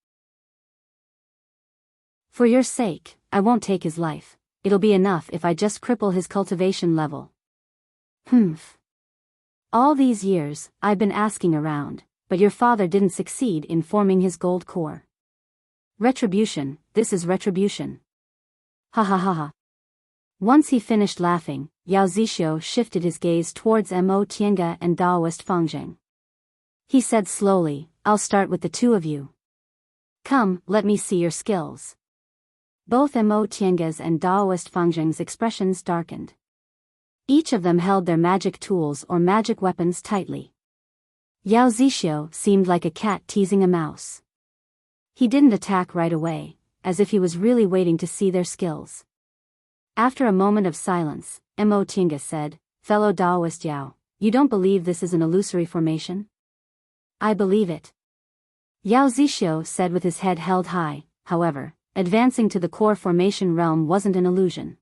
For your sake, I won't take his life. It'll be enough if I just cripple his cultivation level. All these years, I've been asking around, but your father didn't succeed in forming his gold core. Retribution, this is retribution. Ha. Once he finished laughing, Yao Zixio shifted his gaze towards Mo Tiange and Daoist Fangzheng. He said slowly, I'll start with the 2 of you. Come, let me see your skills. Both Mo Tiange's and Daoist Fangzheng's expressions darkened. Each of them held their magic tools or magic weapons tightly. Yao Zixio seemed like a cat teasing a mouse. He didn't attack right away, as if he was really waiting to see their skills. After a moment of silence, Mo Tiange said, Fellow Daoist Yao, you don't believe this is an illusory formation? I believe it. Yao Zixio said with his head held high. However, advancing to the core formation realm wasn't an illusion.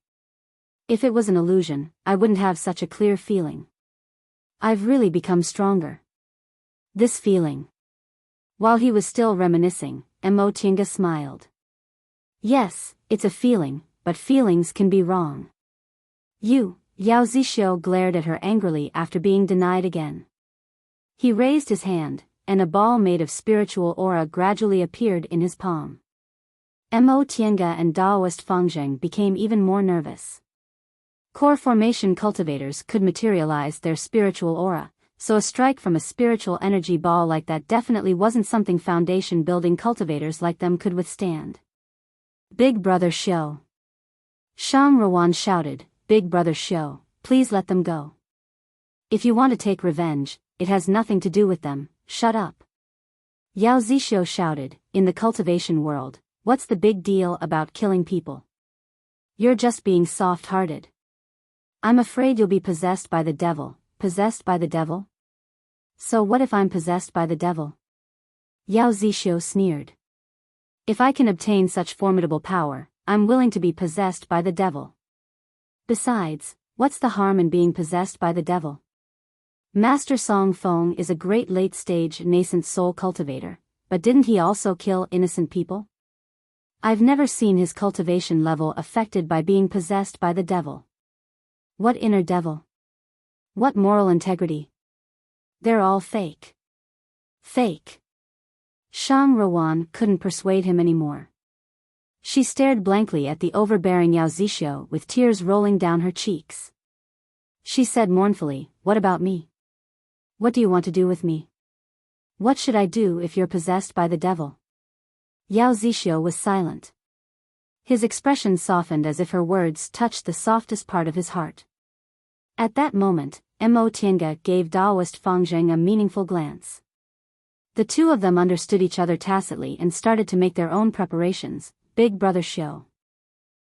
If it was an illusion, I wouldn't have such a clear feeling. I've really become stronger. This feeling. While he was still reminiscing, Mo Tiange smiled. Yes, it's a feeling, but feelings can be wrong. Yao Zixio glared at her angrily after being denied again. He raised his hand, and a ball made of spiritual aura gradually appeared in his palm. Mo Tiange and Daoist Fangzheng became even more nervous. Core formation cultivators could materialize their spiritual aura, so a strike from a spiritual energy ball like that definitely wasn't something foundation-building cultivators like them could withstand. Big Brother Xiao. Shang Ruan shouted, Big Brother Xiao, please let them go. If you want to take revenge, it has nothing to do with them, shut up. Yao Zixio shouted, in the cultivation world, what's the big deal about killing people? You're just being soft-hearted. I'm afraid you'll be possessed by the devil. Possessed by the devil? So what if I'm possessed by the devil? Yao Zixio sneered. If I can obtain such formidable power, I'm willing to be possessed by the devil. Besides, what's the harm in being possessed by the devil? Master Song Feng is a great late-stage nascent soul cultivator, but didn't he also kill innocent people? I've never seen his cultivation level affected by being possessed by the devil. What inner devil? What moral integrity? They're all fake. Fake. Shang Ruan couldn't persuade him anymore. She stared blankly at the overbearing Yao Zixio with tears rolling down her cheeks. She said mournfully, "What about me? What do you want to do with me? What should I do if you're possessed by the devil?" Yao Zixio was silent. His expression softened as if her words touched the softest part of his heart. At that moment, Mo Tiange gave Daoist Fangzheng a meaningful glance. The two of them understood each other tacitly and started to make their own preparations. Big brother Xiu.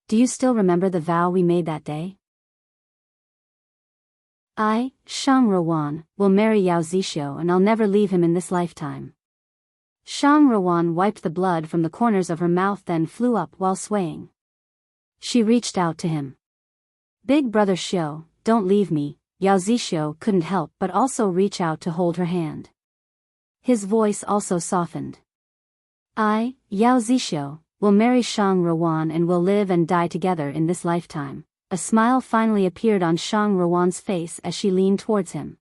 Do you still remember the vow we made that day? I, Shang Ruan, will marry Yao Zixio and I'll never leave him in this lifetime. Shang Ruan wiped the blood from the corners of her mouth, then flew up while swaying. She reached out to him. Big brother Xiu, don't leave me. Yao Zixio couldn't help but also reach out to hold her hand. His voice also softened. I, Yao Zixio, will marry Shang Ruan and will live and die together in this lifetime. A smile finally appeared on Shang Ruan's face as she leaned towards him.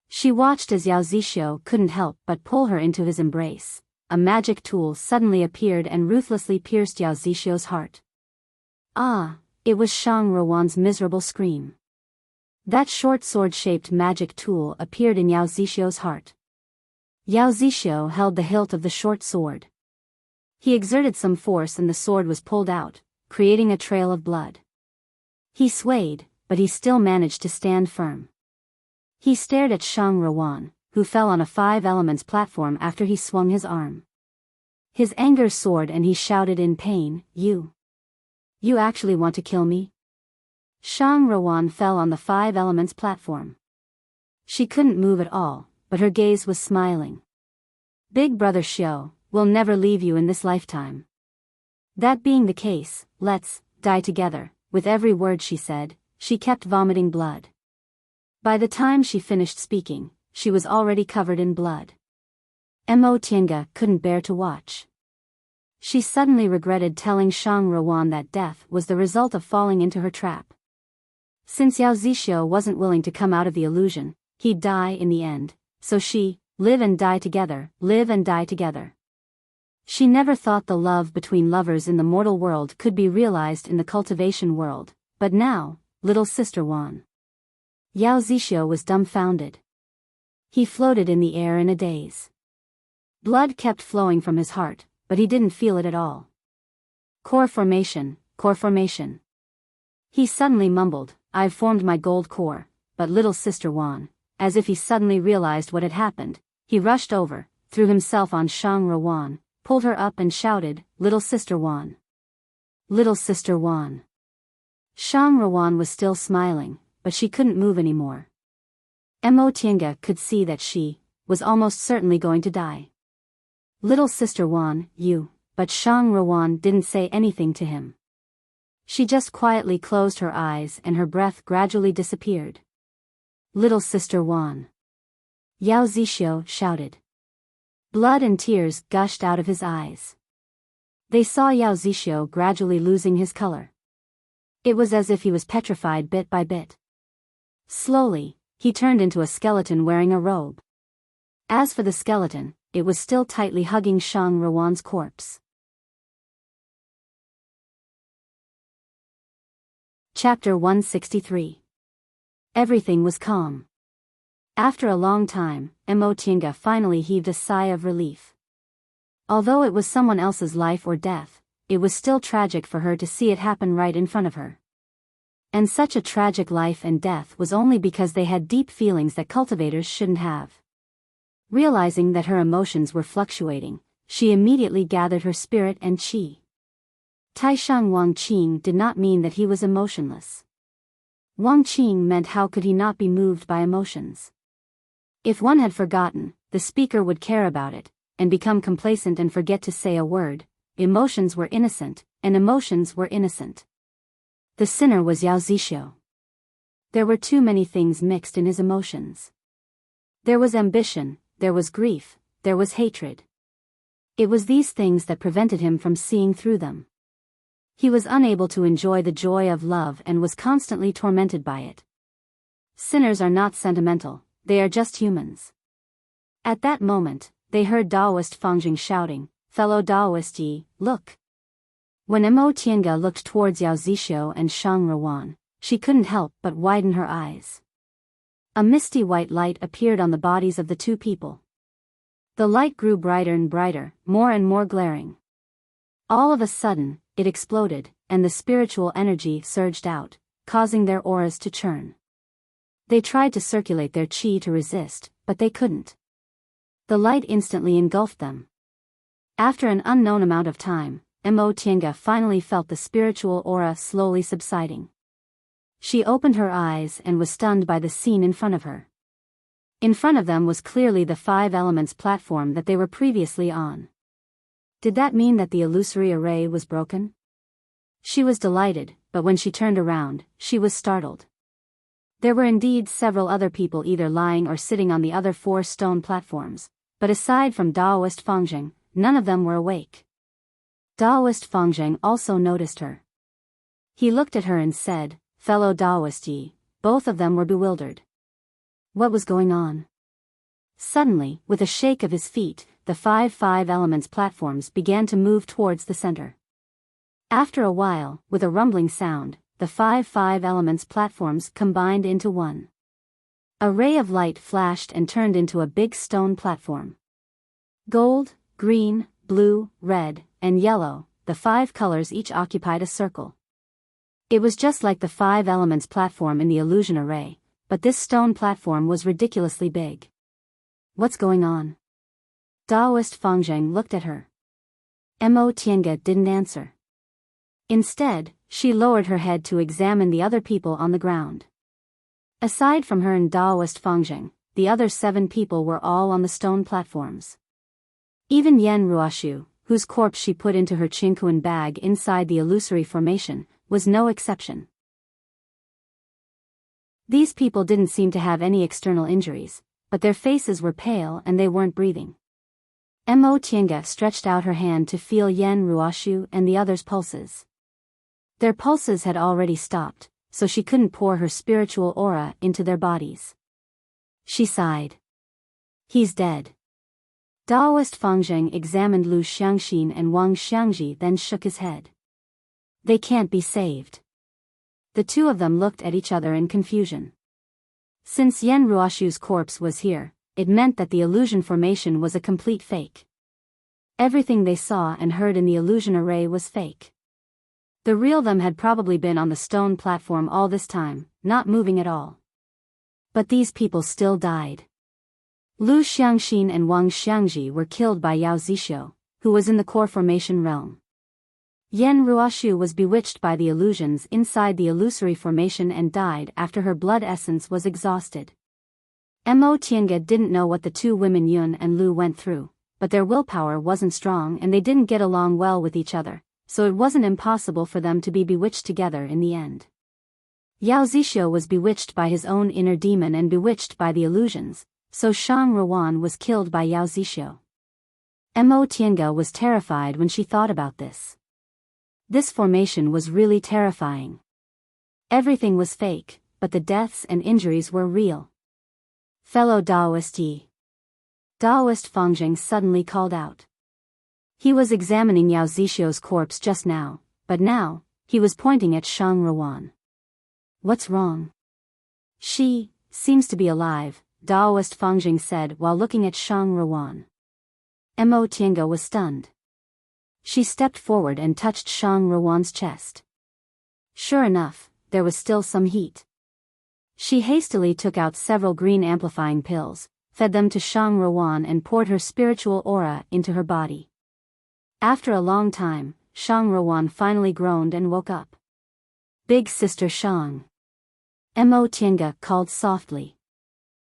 She watched as Yao Zixio couldn't help but pull her into his embrace. A magic tool suddenly appeared and ruthlessly pierced Yao Zixio's heart. Ah, it was Shang Ruan's miserable scream. That short sword-shaped magic tool appeared in Yao Zixio's heart. Yao Zixio held the hilt of the short sword. He exerted some force and the sword was pulled out, creating a trail of blood. He swayed, but he still managed to stand firm. He stared at Shang Ruan, who fell on a 5 elements platform after he swung his arm. His anger soared and he shouted in pain, You actually want to kill me? Shang Ruan fell on the 5 elements platform. She couldn't move at all, but her gaze was smiling. Big brother Xiu, we'll never leave you in this lifetime. That being the case, let's die together. With every word she said, she kept vomiting blood. By the time she finished speaking, she was already covered in blood. Mo Tiange couldn't bear to watch. She suddenly regretted telling Shang Ruan that death was the result of falling into her trap. Since Yao Zixio wasn't willing to come out of the illusion, he'd die in the end, so she, live and die together, live and die together. She never thought the love between lovers in the mortal world could be realized in the cultivation world, but now, little sister Wan. Yao Zixio was dumbfounded. He floated in the air in a daze. Blood kept flowing from his heart, but he didn't feel it at all. Core formation, core formation. He suddenly mumbled, I've formed my gold core, but little sister Wan, as if he suddenly realized what had happened, he rushed over, threw himself on Shang Ruan, pulled her up and shouted, Little sister Wan. Little sister Wan. Shang Ruan was still smiling, but she couldn't move anymore. Mo Tiange could see that she was almost certainly going to die. Little sister Wan, but Shang Ruan didn't say anything to him. She just quietly closed her eyes and her breath gradually disappeared. Little sister Wan. Yao Zixio shouted. Blood and tears gushed out of his eyes. They saw Yao Zixio gradually losing his color. It was as if he was petrified bit by bit. Slowly, he turned into a skeleton wearing a robe. As for the skeleton, it was still tightly hugging Shang Ruan's corpse. Chapter 163. Everything was calm. After a long time, Mo Tiange finally heaved a sigh of relief. Although it was someone else's life or death, it was still tragic for her to see it happen right in front of her. And such a tragic life and death was only because they had deep feelings that cultivators shouldn't have. Realizing that her emotions were fluctuating, she immediately gathered her spirit and qi. Taishang Wang Qing did not mean that he was emotionless. Wang Qing meant how could he not be moved by emotions? If one had forgotten, the speaker would care about it, and become complacent and forget to say a word. Emotions were innocent, and emotions were innocent. The sinner was Yao Zixio. There were too many things mixed in his emotions. There was ambition, there was grief, there was hatred. It was these things that prevented him from seeing through them. He was unable to enjoy the joy of love and was constantly tormented by it. Sinners are not sentimental, they are just humans. At that moment, they heard Daoist Fangjing shouting, "Fellow Daoist Yi, look!" When Mo Tiange looked towards Yao Zixio and Shang Ruan, she couldn't help but widen her eyes. A misty white light appeared on the bodies of the two people. The light grew brighter and brighter, more and more glaring. All of a sudden, it exploded, and the spiritual energy surged out, causing their auras to churn. They tried to circulate their qi to resist, but they couldn't. The light instantly engulfed them. After an unknown amount of time, Mo Tiange finally felt the spiritual aura slowly subsiding. She opened her eyes and was stunned by the scene in front of her. In front of them was clearly the 5 elements platform that they were previously on. Did that mean that the illusory array was broken? She was delighted, but when she turned around, she was startled. There were indeed several other people either lying or sitting on the other 4 stone platforms, but aside from Daoist Fangjing, none of them were awake. Daoist Fangjing also noticed her. He looked at her and said, "Fellow Daoist Yi." Both of them were bewildered. What was going on? Suddenly, with a shake of his feet, the 5 elements platforms began to move towards the center. After a while, with a rumbling sound, the 5 elements platforms combined into one. A ray of light flashed and turned into a big stone platform. Gold, green, blue, red, and yellow, the 5 colors each occupied a circle. It was just like the 5 elements platform in the illusion array, but this stone platform was ridiculously big. What's going on? Daoist Fangjing looked at her. Mo Tiange didn't answer. Instead, she lowered her head to examine the other people on the ground. Aside from her and Daoist Fangjing, the other 7 people were all on the stone platforms. Even Yen Ruoshu, whose corpse she put into her Qingquan bag inside the illusory formation, was no exception. These people didn't seem to have any external injuries, but their faces were pale and they weren't breathing. Mo Tiange stretched out her hand to feel Yen Ruoshu and the others' pulses. Their pulses had already stopped, so she couldn't pour her spiritual aura into their bodies. She sighed. He's dead. Daoist Fangjing examined Lu Xiangxin and Wang Xiangji, then shook his head. They can't be saved. The two of them looked at each other in confusion. Since Yen Ruoshu's corpse was here, it meant that the illusion formation was a complete fake. Everything they saw and heard in the illusion array was fake. The real them had probably been on the stone platform all this time, not moving at all. But these people still died. Lu Xiangxin and Wang Xiangji were killed by Yao Zixio, who was in the core formation realm. Yen Ruoshu was bewitched by the illusions inside the illusory formation and died after her blood essence was exhausted. Mo Tiange didn't know what the two women Yun and Lu went through, but their willpower wasn't strong and they didn't get along well with each other, so it wasn't impossible for them to be bewitched together in the end. Yao Zixio was bewitched by his own inner demon and bewitched by the illusions, so Shang Ruan was killed by Yao Zixio. Mo Tiange was terrified when she thought about this. This formation was really terrifying. Everything was fake, but the deaths and injuries were real. Fellow Daoist Yi. Daoist Fangjing suddenly called out. He was examining Yao Zixio's corpse just now, but now, he was pointing at Shang Ruan. What's wrong? She seems to be alive, Daoist Fangjing said while looking at Shang Ruan. Mo Tiange was stunned. She stepped forward and touched Shang Ruan's chest. Sure enough, there was still some heat. She hastily took out several green amplifying pills, fed them to Shang Ruan and poured her spiritual aura into her body. After a long time, Shang Ruan finally groaned and woke up. Big Sister Shang. Mo Tiange called softly.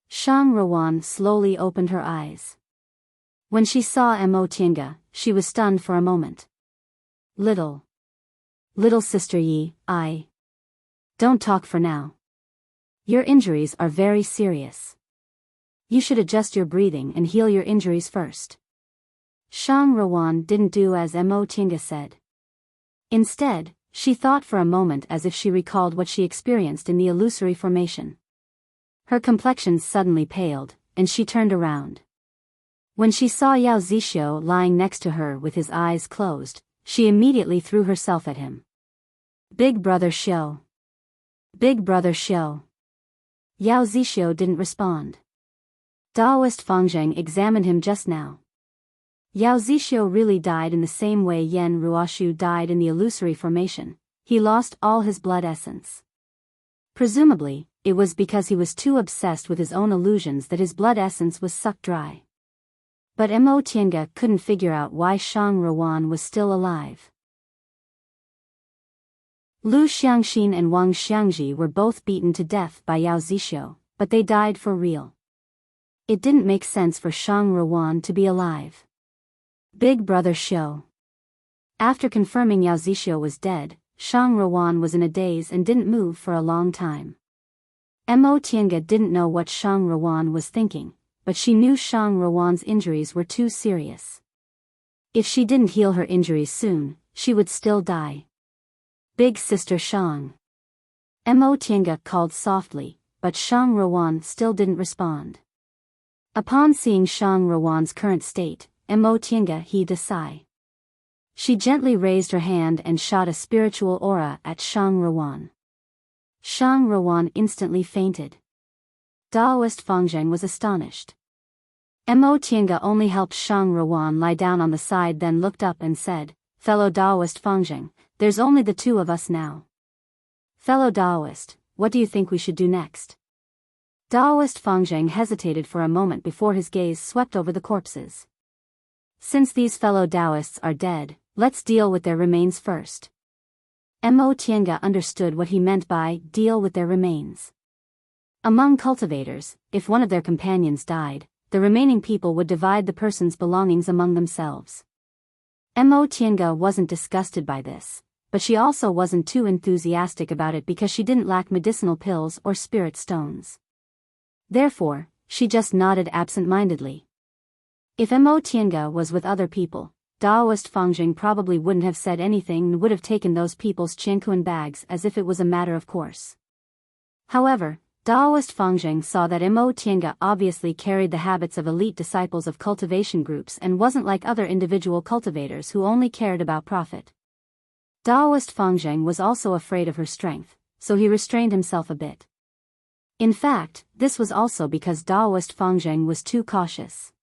Shang Ruan slowly opened her eyes. When she saw Mo Tiange, she was stunned for a moment. Little Little sister Yi, don't talk for now. Your injuries are very serious. You should adjust your breathing and heal your injuries first. Shang Ruan didn't do as Mo Tinga said. Instead, she thought for a moment as if she recalled what she experienced in the illusory formation. Her complexion suddenly paled, and she turned around. When she saw Yao Zixio lying next to her with his eyes closed, she immediately threw herself at him. Big brother Xiao. Big brother Xiao. Yao Zixio didn't respond. Daoist Fangzheng examined him just now. Yao Zixio really died in the same way Yen Ruoshu died in the illusory formation. He lost all his blood essence. Presumably, it was because he was too obsessed with his own illusions that his blood essence was sucked dry. But Mo Tiange couldn't figure out why Shang Ruan was still alive. Lu Xiangxin and Wang Xiangji were both beaten to death by Yao Zixio, but they died for real. It didn't make sense for Shang Ruan to be alive. Big brother Xiao. After confirming Yao Zixio was dead, Shang Ruan was in a daze and didn't move for a long time. Mo Tiange didn't know what Shang Ruan was thinking, but she knew Shang Ruan's injuries were too serious. If she didn't heal her injuries soon, she would still die. Big sister Shang. Mo Tiange called softly, but Shang Ruan still didn't respond. Upon seeing Shang Ruan's current state, Mo Tiange heaved a sigh. She gently raised her hand and shot a spiritual aura at Shang Ruan. Shang Ruan instantly fainted. Daoist Fangzheng was astonished. Mo Tiange only helped Shang Ruan lie down on the side, then looked up and said, "Fellow Daoist Fangzheng, there's only the two of us now. Fellow Daoist, what do you think we should do next?" Daoist Fangzheng hesitated for a moment before his gaze swept over the corpses. Since these fellow Taoists are dead, let's deal with their remains first. Mo Tiange understood what he meant by deal with their remains. Among cultivators, if one of their companions died, the remaining people would divide the person's belongings among themselves. Mo Tiange wasn't disgusted by this, but she also wasn't too enthusiastic about it because she didn't lack medicinal pills or spirit stones. Therefore, she just nodded absent-mindedly. If Mo Tiange was with other people, Daoist Fangzheng probably wouldn't have said anything and would have taken those people's qiankuan bags as if it was a matter of course. However, Daoist Fangzheng saw that Mo Tiange obviously carried the habits of elite disciples of cultivation groups and wasn't like other individual cultivators who only cared about profit. Daoist Fangzheng was also afraid of her strength, so he restrained himself a bit. In fact, this was also because Daoist Fangzheng was too cautious.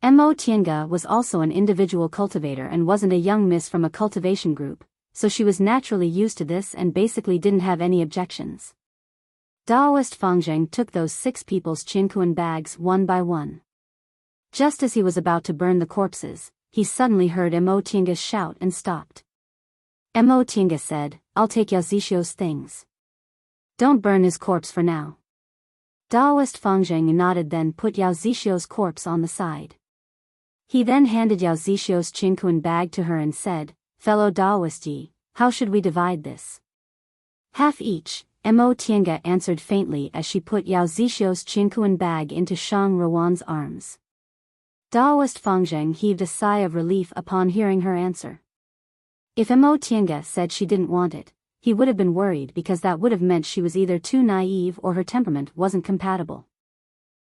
Mo Tiange was also an individual cultivator and wasn't a young miss from a cultivation group, so she was naturally used to this and basically didn't have any objections. Daoist Fangzheng took those 6 people's qiankuan bags one by one. Just as he was about to burn the corpses, he suddenly heard Mo Tiange shout and stopped. Mo Tiange said, "I'll take Yao Zixio's things. Don't burn his corpse for now." Daoist Fangzheng nodded, then put Yao Zixio's corpse on the side. He then handed Yao Zixio's qiankuan bag to her and said, "Fellow Daoist Yi, how should we divide this?" "Half each," Mo Tiange answered faintly as she put Yao Zixio's qiankuan bag into Shang Ruan's arms. Daoist Fangzheng heaved a sigh of relief upon hearing her answer. If Mo Tiange said she didn't want it, he would have been worried because that would have meant she was either too naive or her temperament wasn't compatible.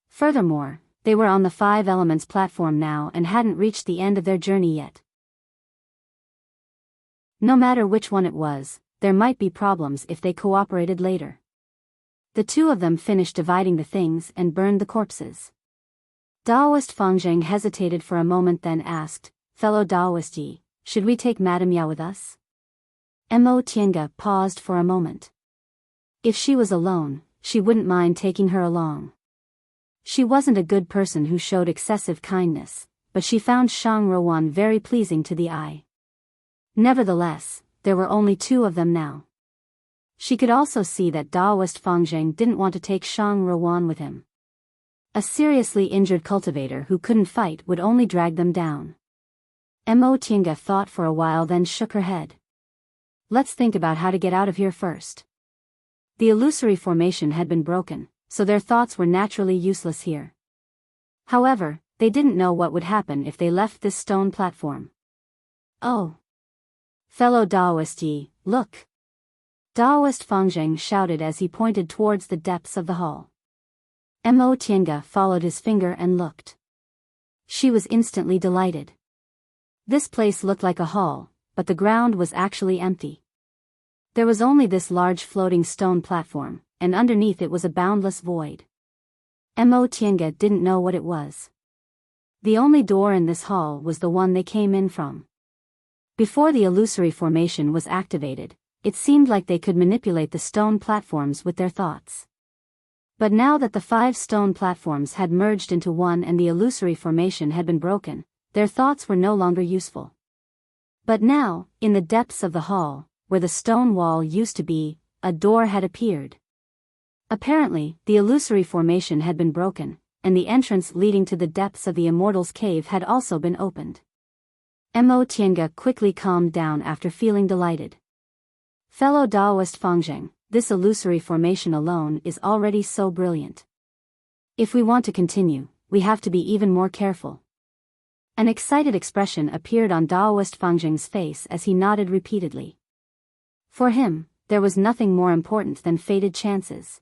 Furthermore, they were on the 5 Elements platform now and hadn't reached the end of their journey yet. No matter which one it was, there might be problems if they cooperated later. The two of them finished dividing the things and burned the corpses. Daoist Fangzheng hesitated for a moment, then asked, "Fellow Daoist Yi, should we take Madame Yao with us?" Mo Tiange paused for a moment. If she was alone, she wouldn't mind taking her along. She wasn't a good person who showed excessive kindness, but she found Shang Ruan very pleasing to the eye. Nevertheless, there were only 2 of them now. She could also see that Daoist Fangzheng didn't want to take Shang Ruan with him. A seriously injured cultivator who couldn't fight would only drag them down. Mo Tiange thought for a while, then shook her head. Let's think about how to get out of here first. The illusory formation had been broken, so their thoughts were naturally useless here. However, they didn't know what would happen if they left this stone platform. Oh! Fellow Daoist Yi, look! Daoist Fangzheng shouted as he pointed towards the depths of the hall. Mo Tiange followed his finger and looked. She was instantly delighted. This place looked like a hall, but the ground was actually empty. There was only this large floating stone platform, and underneath it was a boundless void. Mo Tiange didn't know what it was. The only door in this hall was the one they came in from. Before the illusory formation was activated, it seemed like they could manipulate the stone platforms with their thoughts. But now that the 5 stone platforms had merged into one and the illusory formation had been broken, their thoughts were no longer useful. But now, in the depths of the hall, where the stone wall used to be, a door had appeared. Apparently, the illusory formation had been broken, and the entrance leading to the depths of the Immortal's Cave had also been opened. Mo Tiange quickly calmed down after feeling delighted. Fellow Daoist Fangzheng, this illusory formation alone is already so brilliant. If we want to continue, we have to be even more careful. An excited expression appeared on Daoist Fangzheng's face as he nodded repeatedly. For him, there was nothing more important than fated chances.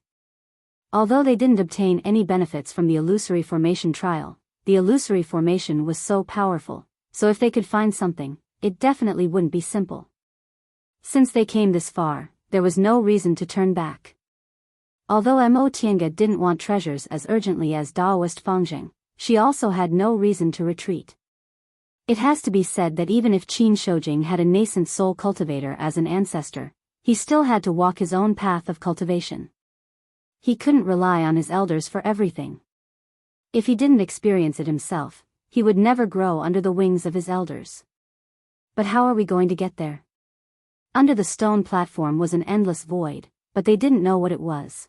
Although they didn't obtain any benefits from the illusory formation trial, the illusory formation was so powerful, so if they could find something, it definitely wouldn't be simple. Since they came this far, there was no reason to turn back. Although Mo Tiange didn't want treasures as urgently as Daoist Fangzheng, she also had no reason to retreat. It has to be said that even if Qin Shoujing had a nascent soul cultivator as an ancestor, he still had to walk his own path of cultivation. He couldn't rely on his elders for everything. If he didn't experience it himself, he would never grow under the wings of his elders. But how are we going to get there? Under the stone platform was an endless void, but they didn't know what it was.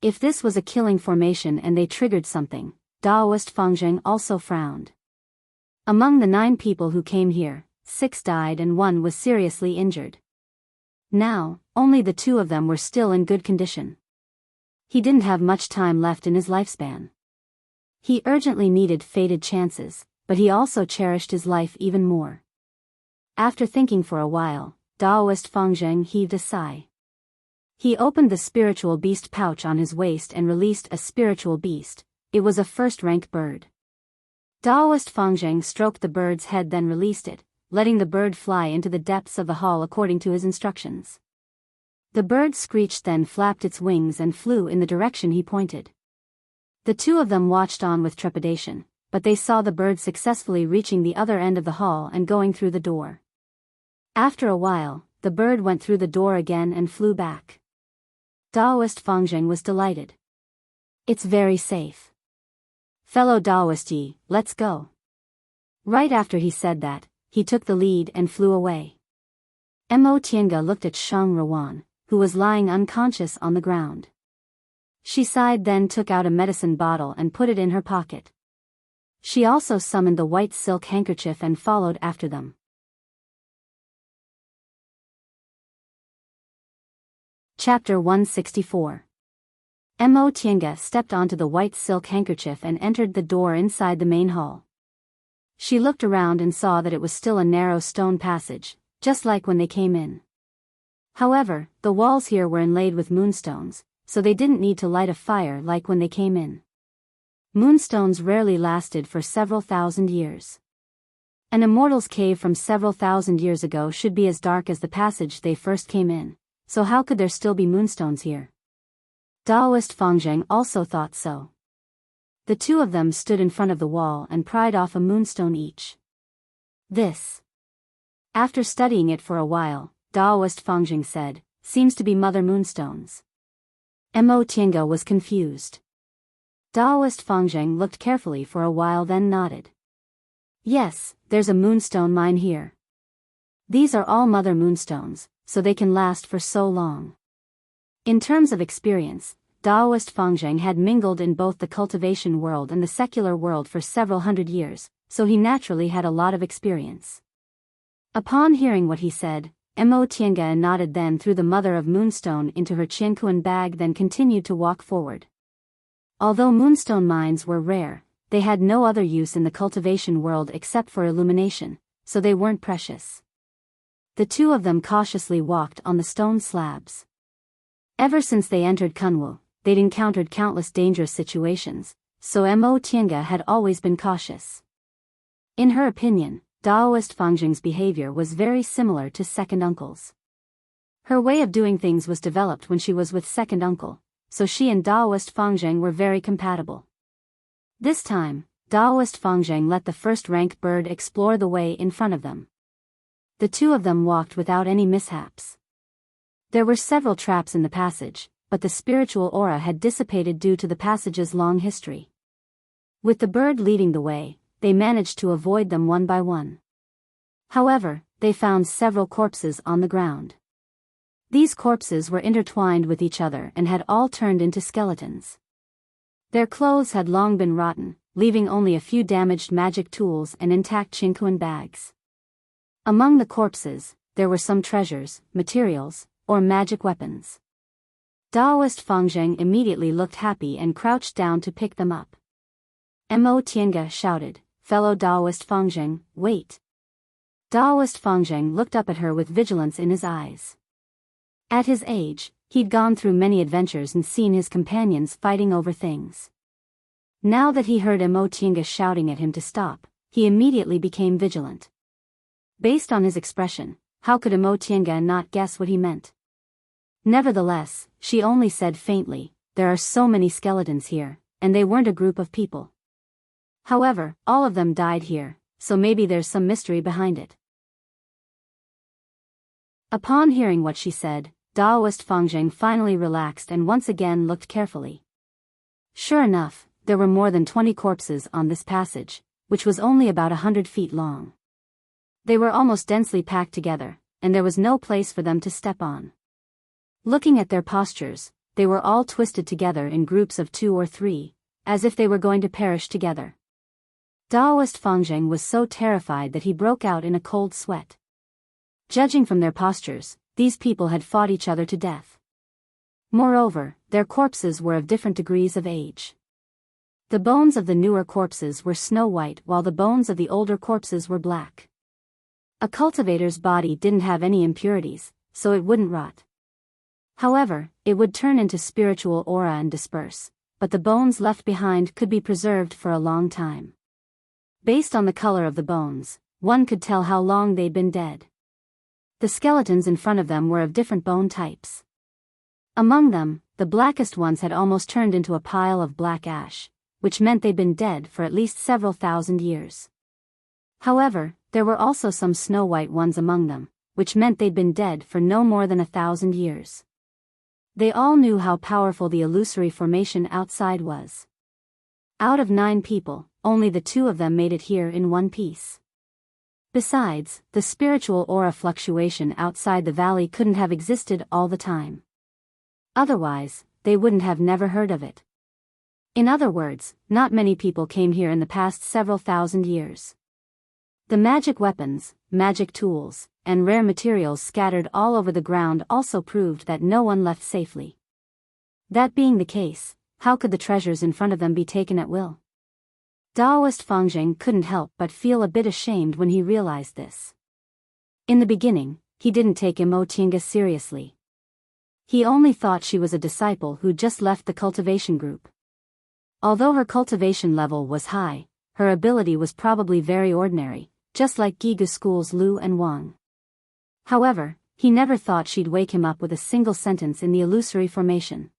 If this was a killing formation and they triggered something, Daoist Fangzheng also frowned. Among the 9 people who came here, 6 died and 1 was seriously injured. Now, only the 2 of them were still in good condition. He didn't have much time left in his lifespan. He urgently needed fated chances, but he also cherished his life even more. After thinking for a while, Daoist Fangzheng heaved a sigh. He opened the spiritual beast pouch on his waist and released a spiritual beast. It was a first-rank bird. Daoist Fangzheng stroked the bird's head, then released it, letting the bird fly into the depths of the hall according to his instructions. The bird screeched, then flapped its wings and flew in the direction he pointed. The 2 of them watched on with trepidation, but they saw the bird successfully reaching the other end of the hall and going through the door. After a while, the bird went through the door again and flew back. Daoist Fangzheng was delighted. It's very safe. Fellow Daoist Yi, let's go. Right after he said that, he took the lead and flew away. Mo Tiange looked at Shang Ruan, who was lying unconscious on the ground. She sighed, then took out a medicine bottle and put it in her pocket. She also summoned the white silk handkerchief and followed after them. Chapter 164. Mo Tiange stepped onto the white silk handkerchief and entered the door inside the main hall. She looked around and saw that it was still a narrow stone passage, just like when they came in. However, the walls here were inlaid with moonstones, so they didn't need to light a fire like when they came in. Moonstones rarely lasted for several thousand years. An immortal's cave from several thousand years ago should be as dark as the passage they first came in, so how could there still be moonstones here? Daoist Fangzheng also thought so. The 2 of them stood in front of the wall and pried off a moonstone each. This. After studying it for a while, Daoist Fangzheng said, seems to be mother moonstones. Mo Tiange was confused. Daoist Fangzheng looked carefully for a while, then nodded. Yes, there's a moonstone mine here. These are all mother moonstones, so they can last for so long. In terms of experience, Daoist Fangzheng had mingled in both the cultivation world and the secular world for several hundred years, so he naturally had a lot of experience. Upon hearing what he said, Mo Tiange nodded, then threw the Mother of Moonstone into her Qianquan bag, then continued to walk forward. Although moonstone mines were rare, they had no other use in the cultivation world except for illumination, so they weren't precious. The two of them cautiously walked on the stone slabs. Ever since they entered Kunwu, they'd encountered countless dangerous situations, so Mo Tiange had always been cautious. In her opinion, Daoist Fangjing's behavior was very similar to second uncle's. Her way of doing things was developed when she was with second uncle, so she and Daoist Fangjing were very compatible. This time, Daoist Fangjing let the first-rank bird explore the way in front of them. The two of them walked without any mishaps. There were several traps in the passage, but the spiritual aura had dissipated due to the passage's long history. With the bird leading the way, they managed to avoid them one by one. However, they found several corpses on the ground. These corpses were intertwined with each other and had all turned into skeletons. Their clothes had long been rotten, leaving only a few damaged magic tools and intact Qianquan bags. Among the corpses, there were some treasures, materials, or magic weapons. Daoist Fangjing immediately looked happy and crouched down to pick them up. Mo Tiange shouted, "Fellow Daoist Fangjing, wait." Daoist Fangjing looked up at her with vigilance in his eyes. At his age, he'd gone through many adventures and seen his companions fighting over things. Now that he heard Mo Tiange shouting at him to stop, he immediately became vigilant. Based on his expression, how could Mo Tiange not guess what he meant? Nevertheless, she only said faintly, "There are so many skeletons here, and they weren't a group of people. However, all of them died here, so maybe there's some mystery behind it." Upon hearing what she said, Daoist Fangjing finally relaxed and once again looked carefully. Sure enough, there were more than 20 corpses on this passage, which was only about 100 feet long. They were almost densely packed together, and there was no place for them to step on. Looking at their postures, they were all twisted together in groups of 2 or 3, as if they were going to perish together. Daoist Fangjing was so terrified that he broke out in a cold sweat. Judging from their postures, these people had fought each other to death. Moreover, their corpses were of different degrees of age. The bones of the newer corpses were snow white while the bones of the older corpses were black. A cultivator's body didn't have any impurities, so it wouldn't rot. However, it would turn into spiritual aura and disperse, but the bones left behind could be preserved for a long time. Based on the color of the bones, one could tell how long they'd been dead. The skeletons in front of them were of different bone types. Among them, the blackest ones had almost turned into a pile of black ash, which meant they'd been dead for at least several thousand years. However, there were also some snow-white ones among them, which meant they'd been dead for no more than 1,000 years. They all knew how powerful the illusory formation outside was. Out of 9 people, only the 2 of them made it here in one piece. Besides, the spiritual aura fluctuation outside the valley couldn't have existed all the time. Otherwise, they wouldn't have never heard of it. In other words, not many people came here in the past several thousand years. The magic weapons, magic tools, and rare materials scattered all over the ground also proved that no one left safely. That being the case, how could the treasures in front of them be taken at will? Daoist Fangjing couldn't help but feel a bit ashamed when he realized this. In the beginning, he didn't take Mo Tiange seriously. He only thought she was a disciple who just left the cultivation group. Although her cultivation level was high, her ability was probably very ordinary, just like Giga School's Lu and Wang. However, he never thought she'd wake him up with a single sentence in the illusory formation.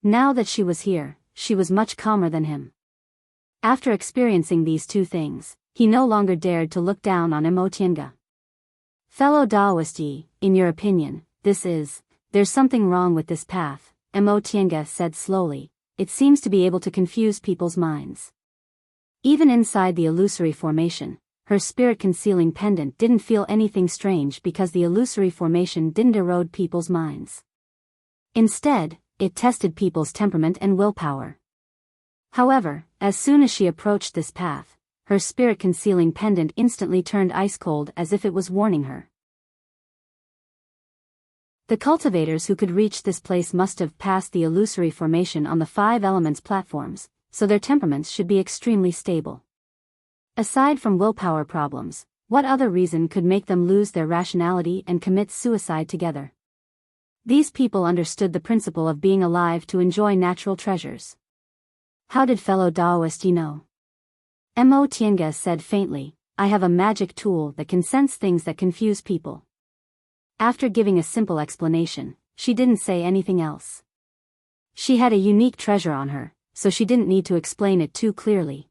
Now that she was here, she was much calmer than him. After experiencing these 2 things, he no longer dared to look down on Mo Tiange. "Fellow Daoist Yi, in your opinion, there's something wrong with this path," Mo Tiange said slowly. "It seems to be able to confuse people's minds." Even inside the illusory formation, her spirit-concealing pendant didn't feel anything strange because the illusory formation didn't erode people's minds. Instead, it tested people's temperament and willpower. However, as soon as she approached this path, her spirit-concealing pendant instantly turned ice-cold as if it was warning her. The cultivators who could reach this place must have passed the illusory formation on the 5 elements platforms, so their temperaments should be extremely stable. Aside from willpower problems, what other reason could make them lose their rationality and commit suicide together? These people understood the principle of being alive to enjoy natural treasures. How did fellow Taoist know? Mo Tiange said faintly, I have a magic tool that can sense things that confuse people. After giving a simple explanation, she didn't say anything else. She had a unique treasure on her, so she didn't need to explain it too clearly.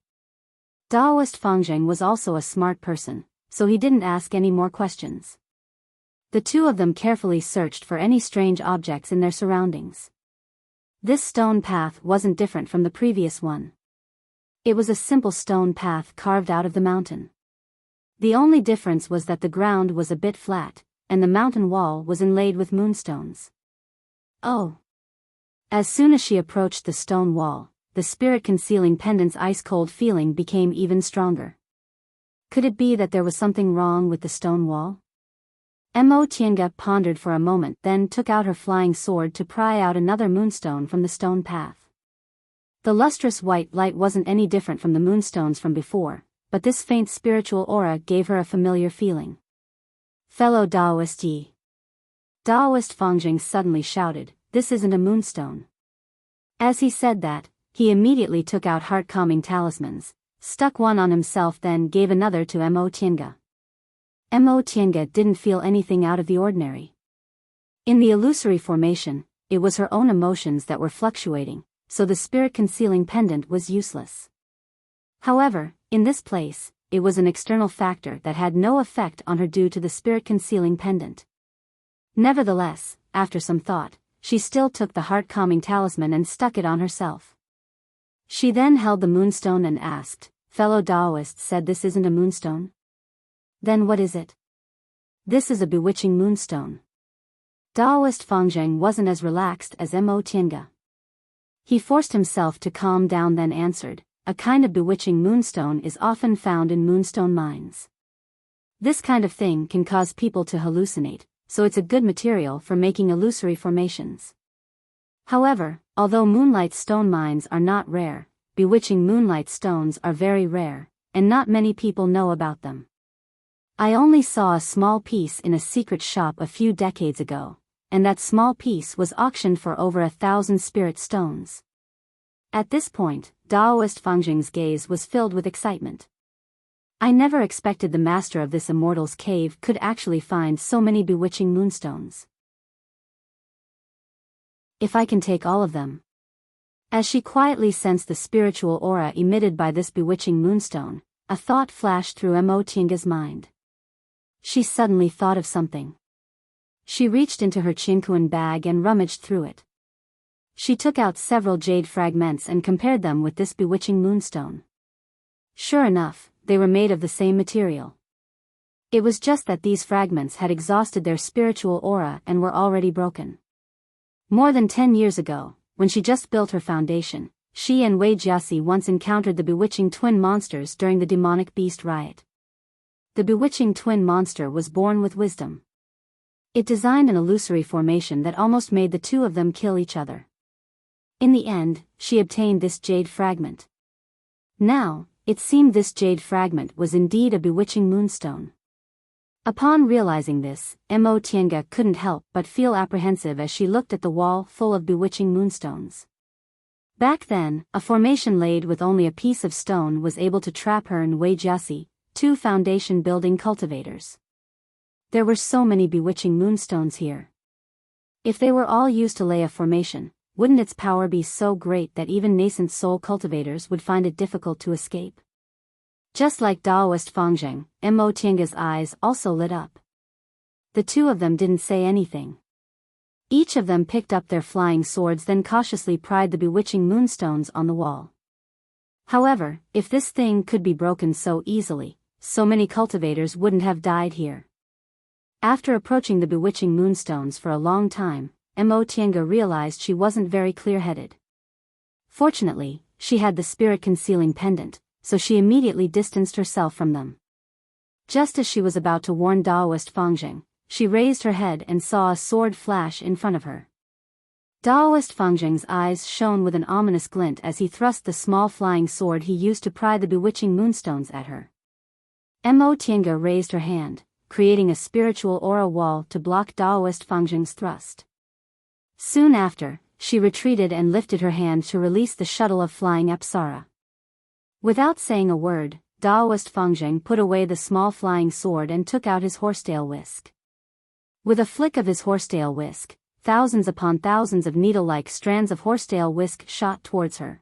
Taoist Fangzheng was also a smart person, so he didn't ask any more questions. The two of them carefully searched for any strange objects in their surroundings. This stone path wasn't different from the previous one. It was a simple stone path carved out of the mountain. The only difference was that the ground was a bit flat, and the mountain wall was inlaid with moonstones. Oh! As soon as she approached the stone wall, the spirit-concealing pendant's ice-cold feeling became even stronger. Could it be that there was something wrong with the stone wall? Mo Tiange pondered for a moment, then took out her flying sword to pry out another moonstone from the stone path. The lustrous white light wasn't any different from the moonstones from before, but this faint spiritual aura gave her a familiar feeling. Fellow Taoist Yi. Taoist Fangzheng suddenly shouted, this isn't a moonstone. As he said that, he immediately took out heart-calming talismans, stuck one on himself, then gave another to Mo Tiange. Mo Tiange didn't feel anything out of the ordinary. In the illusory formation, it was her own emotions that were fluctuating, so the spirit-concealing pendant was useless. However, in this place, it was an external factor that had no effect on her due to the spirit-concealing pendant. Nevertheless, after some thought, she still took the heart-calming talisman and stuck it on herself. She then held the moonstone and asked, fellow Taoist said this isn't a moonstone? Then what is it? This is a bewitching moonstone. Taoist Fangzheng wasn't as relaxed as Mo Tiange. He forced himself to calm down, then answered, a kind of bewitching moonstone is often found in moonstone mines. This kind of thing can cause people to hallucinate, so it's a good material for making illusory formations. However, although moonlight stone mines are not rare, bewitching moonlight stones are very rare, and not many people know about them. I only saw a small piece in a secret shop a few decades ago, and that small piece was auctioned for over 1,000 spirit stones. At this point, Taoist Fangzheng's gaze was filled with excitement. I never expected the master of this immortal's cave could actually find so many bewitching moonstones. If I can take all of them. As she quietly sensed the spiritual aura emitted by this bewitching moonstone, a thought flashed through Mo Tiange's mind. She suddenly thought of something. She reached into her chinkuan bag and rummaged through it. She took out several jade fragments and compared them with this bewitching moonstone. Sure enough, they were made of the same material. It was just that these fragments had exhausted their spiritual aura and were already broken. More than 10 years ago, when she just built her foundation, she and Wei Jiasi once encountered the bewitching twin monsters during the demonic beast riot. The bewitching twin monster was born with wisdom. It designed an illusory formation that almost made the two of them kill each other. In the end, she obtained this jade fragment. Now, it seemed this jade fragment was indeed a bewitching moonstone. Upon realizing this, Mo Tiange couldn't help but feel apprehensive as she looked at the wall full of bewitching moonstones. Back then, a formation laid with only a piece of stone was able to trap her and Wei Jiasi, two foundation building cultivators. There were so many bewitching moonstones here. If they were all used to lay a formation, wouldn't its power be so great that even nascent soul cultivators would find it difficult to escape? Just like Taoist Fangzheng, Mo Tiange's eyes also lit up. The two of them didn't say anything. Each of them picked up their flying swords, then cautiously pried the bewitching moonstones on the wall. However, if this thing could be broken so easily, so many cultivators wouldn't have died here. After approaching the bewitching moonstones for a long time, Mo Tiange realized she wasn't very clear-headed. Fortunately, she had the spirit-concealing pendant, so she immediately distanced herself from them. Just as she was about to warn Daoist Fangjing, she raised her head and saw a sword flash in front of her. Daoist Fangjing's eyes shone with an ominous glint as he thrust the small flying sword he used to pry the bewitching moonstones at her. Mo Tiange raised her hand, creating a spiritual aura wall to block Daoist Fangjing's thrust. Soon after, she retreated and lifted her hand to release the shuttle of flying Apsara. Without saying a word, Daoist Fangjing put away the small flying sword and took out his horsetail whisk. With a flick of his horsetail whisk, thousands upon thousands of needle-like strands of horsetail whisk shot towards her.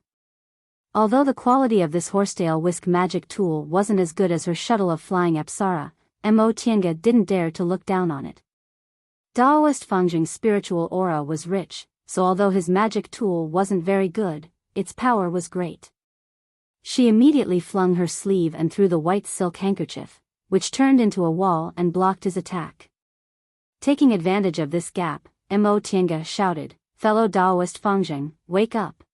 Although the quality of this horsetail whisk magic tool wasn't as good as her shuttle of flying Apsara, Mo Tiange didn't dare to look down on it. Daoist Fangjing's spiritual aura was rich, so although his magic tool wasn't very good, its power was great. She immediately flung her sleeve and threw the white silk handkerchief, which turned into a wall and blocked his attack. Taking advantage of this gap, Mo Tiange shouted, "Fellow Daoist Fangjing, wake up!"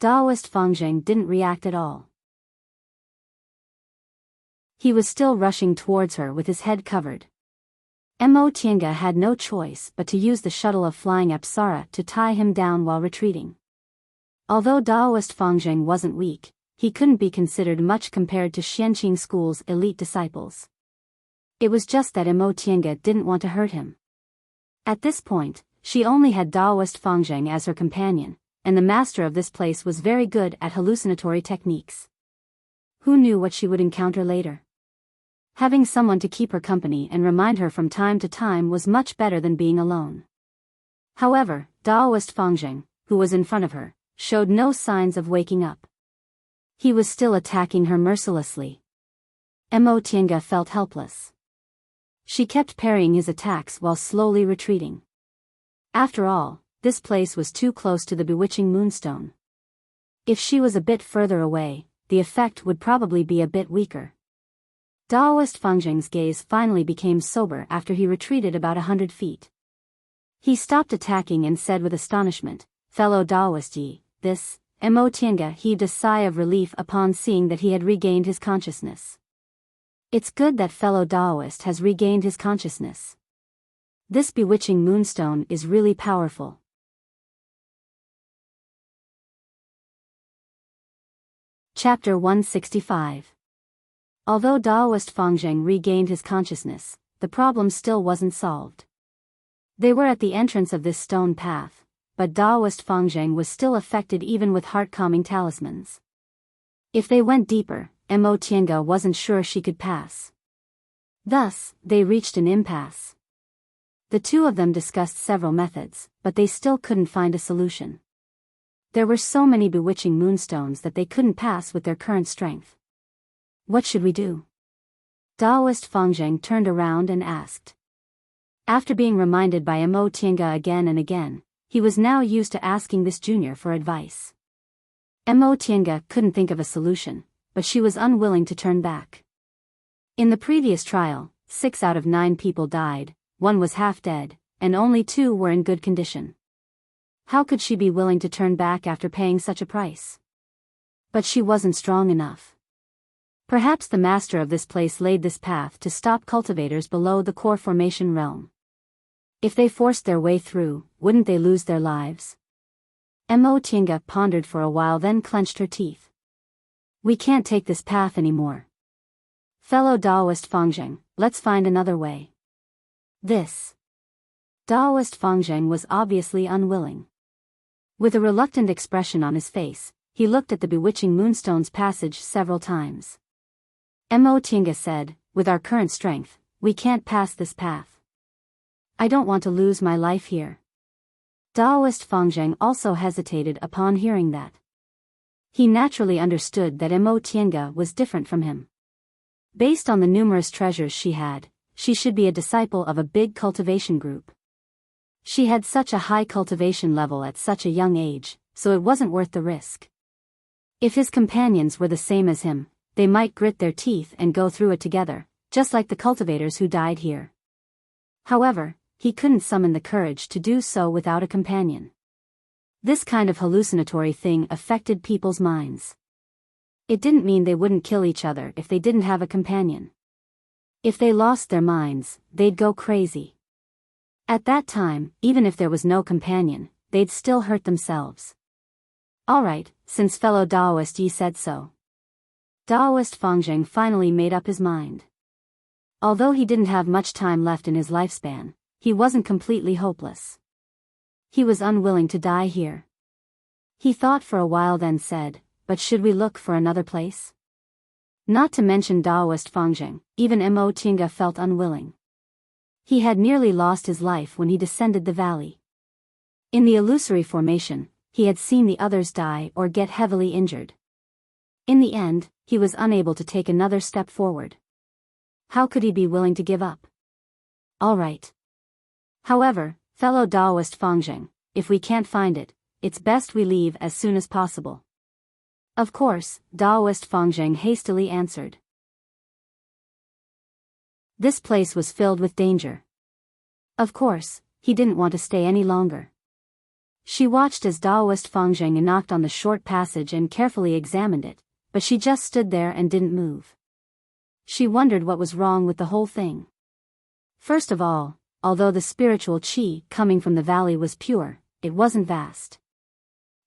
Daoist Fangjing didn't react at all. He was still rushing towards her with his head covered. Mo Tiange had no choice but to use the shuttle of flying Apsara to tie him down while retreating. Although Daoist Fangjing wasn't weak, he couldn't be considered much compared to Xianqing School's elite disciples. It was just that Mo Tiange didn't want to hurt him. At this point, she only had Daoist Fangjing as her companion, and the master of this place was very good at hallucinatory techniques. Who knew what she would encounter later? Having someone to keep her company and remind her from time to time was much better than being alone. However, Daoist Fangjing, who was in front of her, showed no signs of waking up. He was still attacking her mercilessly. Mo Tiange felt helpless. She kept parrying his attacks while slowly retreating. After all, this place was too close to the bewitching moonstone. If she was a bit further away, the effect would probably be a bit weaker. Daoist Fangjing's gaze finally became sober after he retreated about 100 feet. He stopped attacking and said with astonishment, "Fellow Daoist Yi, this..." Mo Tiange heaved a sigh of relief upon seeing that he had regained his consciousness. It's good that fellow Daoist has regained his consciousness. This bewitching moonstone is really powerful. Chapter 165. Although Daoist Fangjing regained his consciousness, the problem still wasn't solved. They were at the entrance of this stone path, but Daoist Fangjing was still affected even with heart-calming talismans. If they went deeper, Mo Tiange wasn't sure she could pass. Thus, they reached an impasse. The two of them discussed several methods, but they still couldn't find a solution. There were so many bewitching moonstones that they couldn't pass with their current strength. What should we do? Daoist Fangjing turned around and asked. After being reminded by Mo Tiange again and again, he was now used to asking this junior for advice. Mo Tiange couldn't think of a solution, but she was unwilling to turn back. In the previous trial, 6 out of 9 people died, 1 was half dead, and only 2 were in good condition. How could she be willing to turn back after paying such a price? But she wasn't strong enough. Perhaps the master of this place laid this path to stop cultivators below the core formation realm. If they forced their way through, wouldn't they lose their lives? Mo Tiange pondered for a while, then clenched her teeth. We can't take this path anymore. Fellow Daoist Fangjing, let's find another way. This. Daoist Fangjing was obviously unwilling. With a reluctant expression on his face, he looked at the bewitching moonstone's passage several times. Mo Tiange said, "With our current strength, we can't pass this path. I don't want to lose my life here." Daoist Fangjing also hesitated upon hearing that. He naturally understood that Mo Tiange was different from him. Based on the numerous treasures she had, she should be a disciple of a big cultivation group. She had such a high cultivation level at such a young age, so it wasn't worth the risk. If his companions were the same as him, they might grit their teeth and go through it together, just like the cultivators who died here. However, he couldn't summon the courage to do so without a companion. This kind of hallucinatory thing affected people's minds. It didn't mean they wouldn't kill each other if they didn't have a companion. If they lost their minds, they'd go crazy. At that time, even if there was no companion, they'd still hurt themselves. Alright, since fellow Daoist Yi said so. Daoist Fangjing finally made up his mind. Although he didn't have much time left in his lifespan, he wasn't completely hopeless. He was unwilling to die here. He thought for a while then said, but should we look for another place? Not to mention Daoist Fangjing, even Mo Tinga felt unwilling. He had nearly lost his life when he descended the valley. In the illusory formation, he had seen the others die or get heavily injured. In the end, he was unable to take another step forward. How could he be willing to give up? All right. However, fellow Daoist Fangjing, if we can't find it, it's best we leave as soon as possible. Of course, Daoist Fangjing hastily answered. This place was filled with danger. Of course, he didn't want to stay any longer. She watched as Daoist Fangjing knocked on the short passage and carefully examined it, but she just stood there and didn't move. She wondered what was wrong with the whole thing. First of all, although the spiritual qi coming from the valley was pure, it wasn't vast.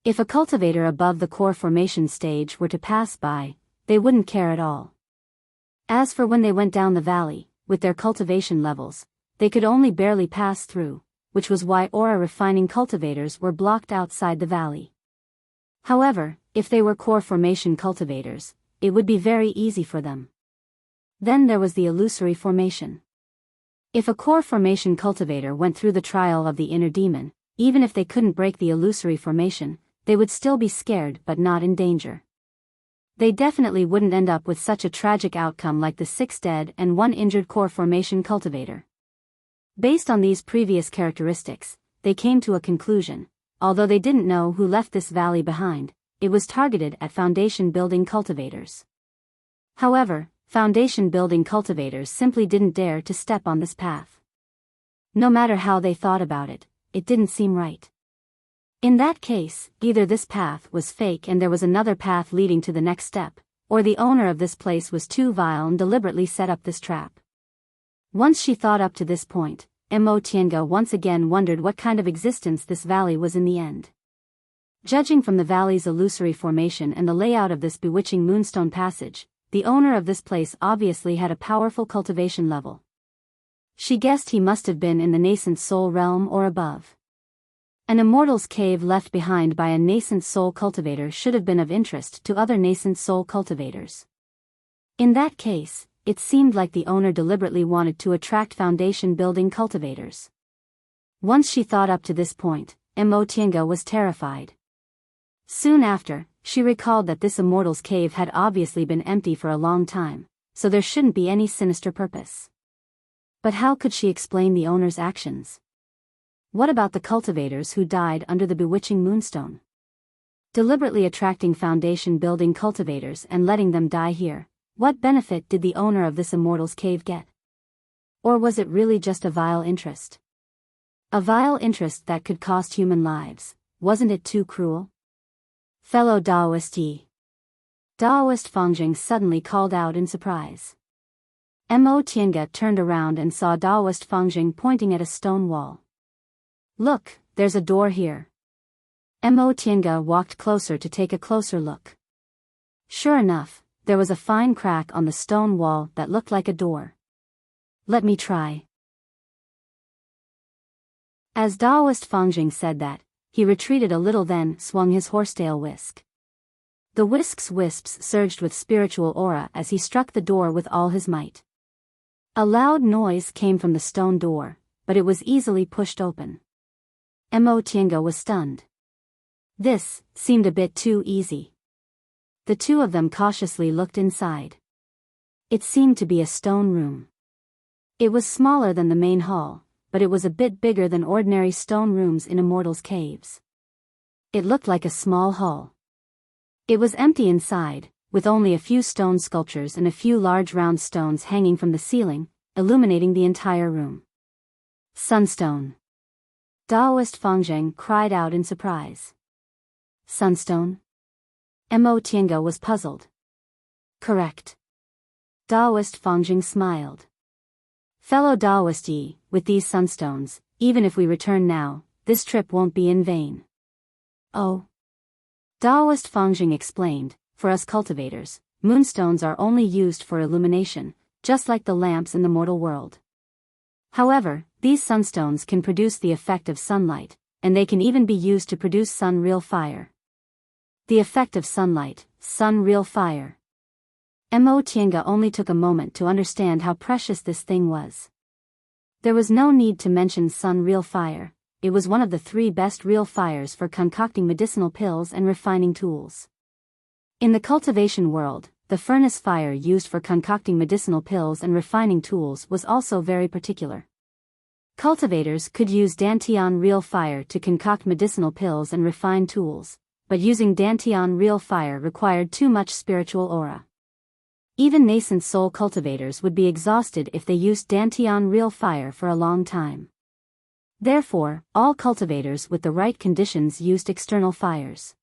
If a cultivator above the core formation stage were to pass by, they wouldn't care at all. As for when they went down the valley, with their cultivation levels, they could only barely pass through, which was why aura refining cultivators were blocked outside the valley. However, if they were core formation cultivators, it would be very easy for them. Then there was the illusory formation. If a core formation cultivator went through the trial of the inner demon, even if they couldn't break the illusory formation, they would still be scared but not in danger. They definitely wouldn't end up with such a tragic outcome like the 6 dead and 1 injured core formation cultivator. Based on these previous characteristics, they came to a conclusion. Although they didn't know who left this valley behind, it was targeted at foundation building cultivators. However, foundation building cultivators simply didn't dare to step on this path. No matter how they thought about it, it didn't seem right. In that case, either this path was fake and there was another path leading to the next step, or the owner of this place was too vile and deliberately set up this trap. Once she thought up to this point, Mo Tiange once again wondered what kind of existence this valley was in the end. Judging from the valley's illusory formation and the layout of this bewitching moonstone passage, the owner of this place obviously had a powerful cultivation level. She guessed he must have been in the nascent soul realm or above. An immortal's cave left behind by a nascent soul cultivator should have been of interest to other nascent soul cultivators. In that case, it seemed like the owner deliberately wanted to attract foundation building cultivators. Once she thought up to this point, Mo Tiange was terrified. Soon after, she recalled that this immortal's cave had obviously been empty for a long time, so there shouldn't be any sinister purpose. But how could she explain the owner's actions? What about the cultivators who died under the bewitching moonstone? Deliberately attracting foundation building cultivators and letting them die here, what benefit did the owner of this immortal's cave get? Or was it really just a vile interest? A vile interest that could cost human lives, wasn't it too cruel? Fellow Daoist Yi. Daoist Fangjing suddenly called out in surprise. Mo Tiange turned around and saw Daoist Fangjing pointing at a stone wall. Look, there's a door here. Mo Tiange walked closer to take a closer look. Sure enough, there was a fine crack on the stone wall that looked like a door. Let me try. As Daoist Fangjing said that, he retreated a little then swung his horsetail whisk. The whisk's wisps surged with spiritual aura as he struck the door with all his might. A loud noise came from the stone door, but it was easily pushed open. Mo Tiange was stunned. This seemed a bit too easy. The two of them cautiously looked inside. It seemed to be a stone room. It was smaller than the main hall, but it was a bit bigger than ordinary stone rooms in immortals' caves. It looked like a small hall. It was empty inside, with only a few stone sculptures and a few large round stones hanging from the ceiling, illuminating the entire room. Sunstone. Daoist Fangjing cried out in surprise. Sunstone? Mo Tiange was puzzled. Correct. Daoist Fangjing smiled. Fellow Daoist Yi, with these sunstones, even if we return now, this trip won't be in vain. Oh. Daoist Fangjing explained, for us cultivators, moonstones are only used for illumination, just like the lamps in the mortal world. However, these sunstones can produce the effect of sunlight, and they can even be used to produce sun-real fire. The effect of sunlight, sun-real fire. Mo Tiange only took a moment to understand how precious this thing was. There was no need to mention sun-real fire, it was one of the 3 best real fires for concocting medicinal pills and refining tools. In the cultivation world, the furnace fire used for concocting medicinal pills and refining tools was also very particular. Cultivators could use Dantian real fire to concoct medicinal pills and refine tools, but using Dantian real fire required too much spiritual aura. Even nascent soul cultivators would be exhausted if they used Dantian real fire for a long time. Therefore, all cultivators with the right conditions used external fires.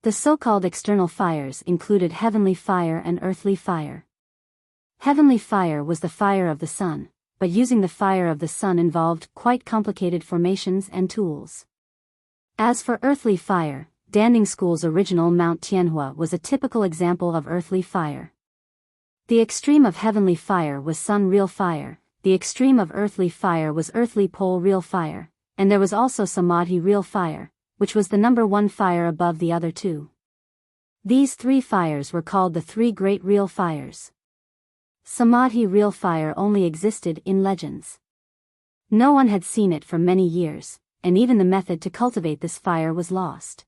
The so-called external fires included heavenly fire and earthly fire. Heavenly fire was the fire of the sun, but using the fire of the sun involved quite complicated formations and tools. As for earthly fire, Danding School's original Mount Tianhua was a typical example of earthly fire. The extreme of heavenly fire was sun-real fire, the extreme of earthly fire was earthly pole-real fire, and there was also samadhi-real fire, which was the number 1 fire above the other 2. These 3 fires were called the 3 great real fires. Samadhi-real fire only existed in legends. No one had seen it for many years, and even the method to cultivate this fire was lost.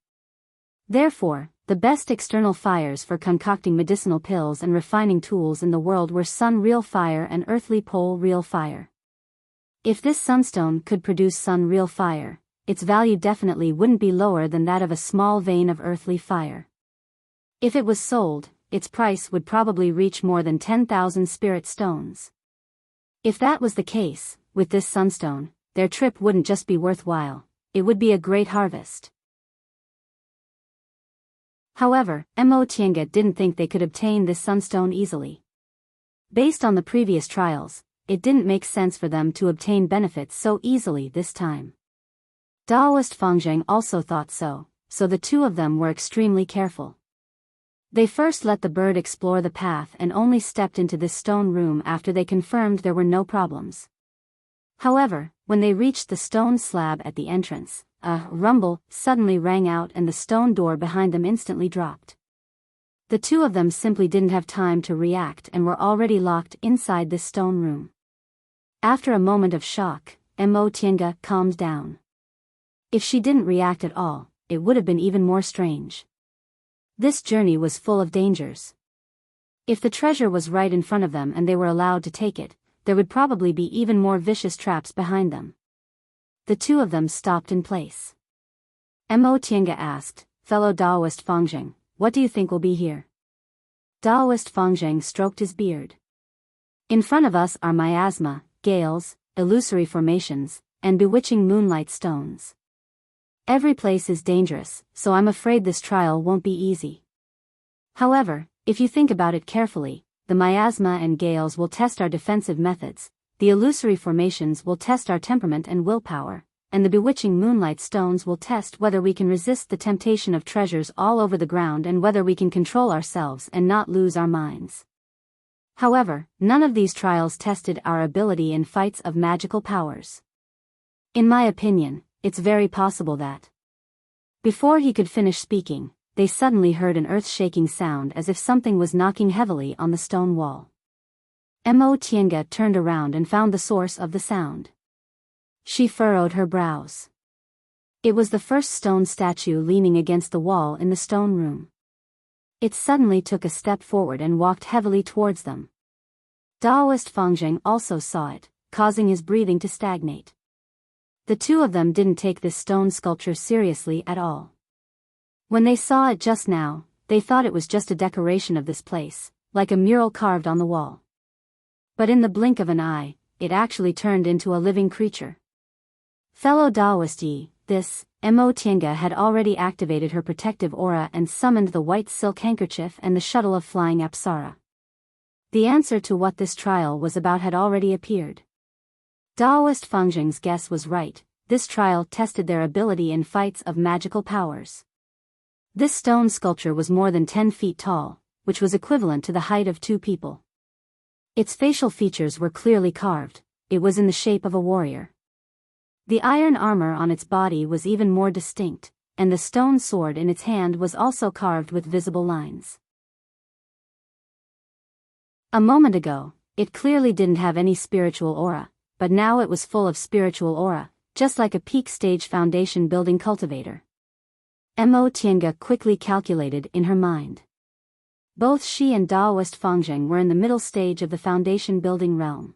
Therefore, the best external fires for concocting medicinal pills and refining tools in the world were sun-real fire and earthly pole-real fire. If this sunstone could produce sun-real fire, its value definitely wouldn't be lower than that of a small vein of earthly fire. If it was sold, its price would probably reach more than 10,000 spirit stones. If that was the case, with this sunstone, their trip wouldn't just be worthwhile, it would be a great harvest. However, Mo Tiange didn't think they could obtain this sunstone easily. Based on the previous trials, it didn't make sense for them to obtain benefits so easily this time. Daoist Fangjing also thought so the 2 of them were extremely careful. They first let the bird explore the path and only stepped into this stone room after they confirmed there were no problems. However, when they reached the stone slab at the entrance, a rumble suddenly rang out and the stone door behind them instantly dropped. The 2 of them simply didn't have time to react and were already locked inside this stone room. After a moment of shock, Mo Tiange calmed down. If she didn't react at all, it would have been even more strange. This journey was full of dangers. If the treasure was right in front of them and they were allowed to take it, there would probably be even more vicious traps behind them. The 2 of them stopped in place. Mo Tiange asked, "Fellow Daoist Fangjing, what do you think will be here?" Daoist Fangjing stroked his beard. "In front of us are miasma, gales, illusory formations, and bewitching moonlight stones. Every place is dangerous, so I'm afraid this trial won't be easy. However, if you think about it carefully, the miasma and gales will test our defensive methods, the illusory formations will test our temperament and willpower, and the bewitching moonlight stones will test whether we can resist the temptation of treasures all over the ground and whether we can control ourselves and not lose our minds. However, none of these trials tested our ability in fights of magical powers. In my opinion, it's very possible that..." Before he could finish speaking, they suddenly heard an earth-shaking sound as if something was knocking heavily on the stone wall. Mo Tiange turned around and found the source of the sound. She furrowed her brows. It was the first stone statue leaning against the wall in the stone room. It suddenly took a step forward and walked heavily towards them. Daoist Fangjing also saw it, causing his breathing to stagnate. The 2 of them didn't take this stone sculpture seriously at all. When they saw it just now, they thought it was just a decoration of this place, like a mural carved on the wall. But in the blink of an eye, it actually turned into a living creature. "Fellow Daoist Yi, this, Mo Tiange had already activated her protective aura and summoned the white silk handkerchief and the shuttle of flying Apsara. The answer to what this trial was about had already appeared. Daoist Fangjing's guess was right. This trial tested their ability in fights of magical powers. This stone sculpture was more than 10 feet tall, which was equivalent to the height of 2 people. Its facial features were clearly carved. It was in the shape of a warrior. The iron armor on its body was even more distinct, and the stone sword in its hand was also carved with visible lines. A moment ago, it clearly didn't have any spiritual aura, but now it was full of spiritual aura, just like a peak stage foundation building cultivator. Mo Tiange quickly calculated in her mind. Both she and Daoist Fangjing were in the middle stage of the foundation building realm.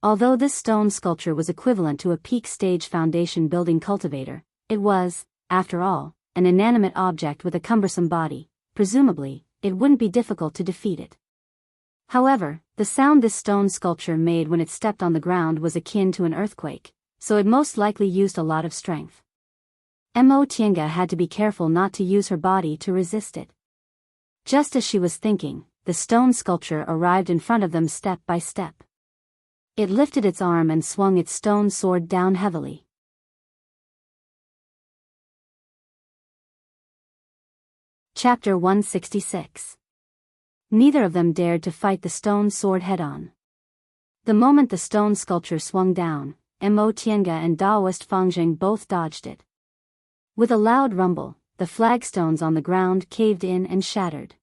Although this stone sculpture was equivalent to a peak stage foundation building cultivator, it was, after all, an inanimate object with a cumbersome body. Presumably, it wouldn't be difficult to defeat it. However, the sound this stone sculpture made when it stepped on the ground was akin to an earthquake, so it most likely used a lot of strength. Mo Tiange had to be careful not to use her body to resist it. Just as she was thinking, the stone sculpture arrived in front of them step by step. It lifted its arm and swung its stone sword down heavily. Chapter 166. Neither of them dared to fight the stone sword head-on. The moment the stone sculpture swung down, Mo Tiange and Daoist Fangjing both dodged it. With a loud rumble, the flagstones on the ground caved in and shattered.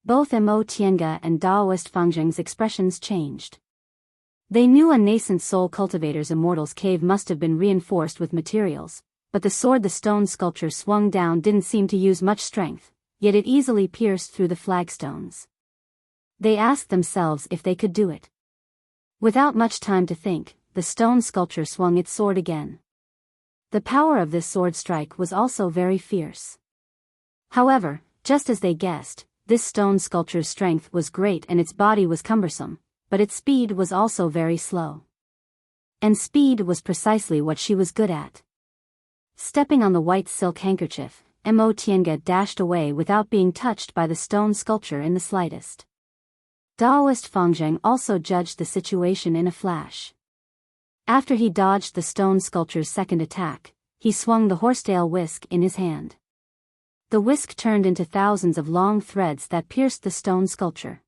Both Mo Tiange and Daoist Fangjing's expressions changed. They knew a nascent soul cultivator's immortal's cave must have been reinforced with materials, but the sword the stone sculpture swung down didn't seem to use much strength, yet it easily pierced through the flagstones. They asked themselves if they could do it. Without much time to think, the stone sculpture swung its sword again. The power of this sword strike was also very fierce. However, just as they guessed, this stone sculpture's strength was great and its body was cumbersome, but its speed was also very slow. And speed was precisely what she was good at. Stepping on the white silk handkerchief, Mo Tiange dashed away without being touched by the stone sculpture in the slightest. Daoist Fangjing also judged the situation in a flash. After he dodged the stone sculpture's second attack, he swung the horsetail whisk in his hand. The whisk turned into thousands of long threads that pierced the stone sculpture.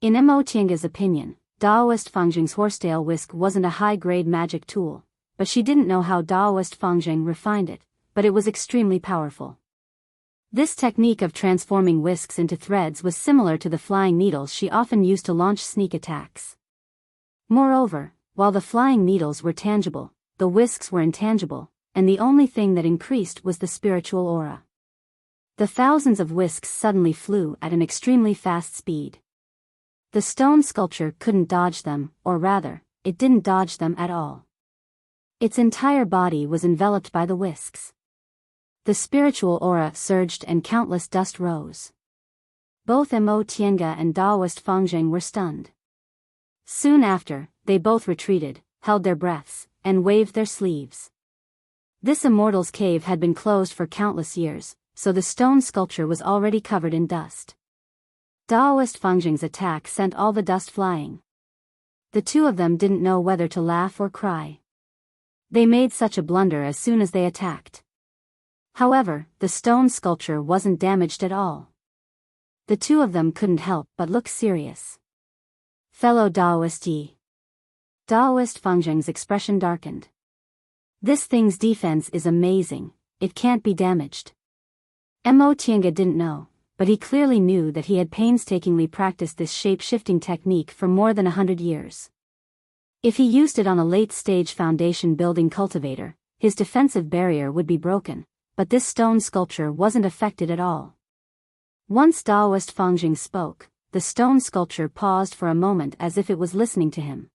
In Mo Tiange's opinion, Daoist Fangjing's horsetail whisk wasn't a high-grade magic tool, but she didn't know how Daoist Fangjing refined it, but it was extremely powerful. This technique of transforming whisks into threads was similar to the flying needles she often used to launch sneak attacks. Moreover, while the flying needles were tangible, the whisks were intangible, and the only thing that increased was the spiritual aura. The thousands of whisks suddenly flew at an extremely fast speed. The stone sculpture couldn't dodge them, or rather, it didn't dodge them at all. Its entire body was enveloped by the whisks. The spiritual aura surged and countless dust rose. Both Mo Tiange and Daoist Fangjing were stunned. Soon after, they both retreated, held their breaths, and waved their sleeves. This immortal's cave had been closed for countless years, so the stone sculpture was already covered in dust. Daoist Fangjing's attack sent all the dust flying. The two of them didn't know whether to laugh or cry. They made such a blunder as soon as they attacked. However, the stone sculpture wasn't damaged at all. The two of them couldn't help but look serious. Fellow Daoist Yi. Daoist Fangjing's expression darkened. This thing's defense is amazing, it can't be damaged. Mo Tiange didn't know, but he clearly knew that he had painstakingly practiced this shape-shifting technique for more than 100 years. If he used it on a late-stage foundation building cultivator, his defensive barrier would be broken, but this stone sculpture wasn't affected at all. Once Daoist Fangjing spoke, the stone sculpture paused for a moment as if it was listening to him.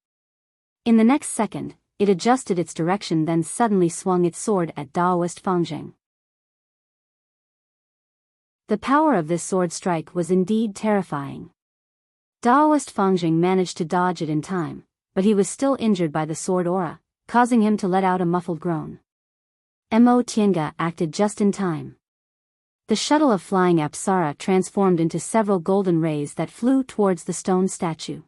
In the next second, it adjusted its direction, then suddenly swung its sword at Daoist Fangjing. The power of this sword strike was indeed terrifying. Daoist Fangjing managed to dodge it in time, but he was still injured by the sword aura, causing him to let out a muffled groan. Mo Tienga acted just in time. The shuttle of flying Apsara transformed into several golden rays that flew towards the stone statue.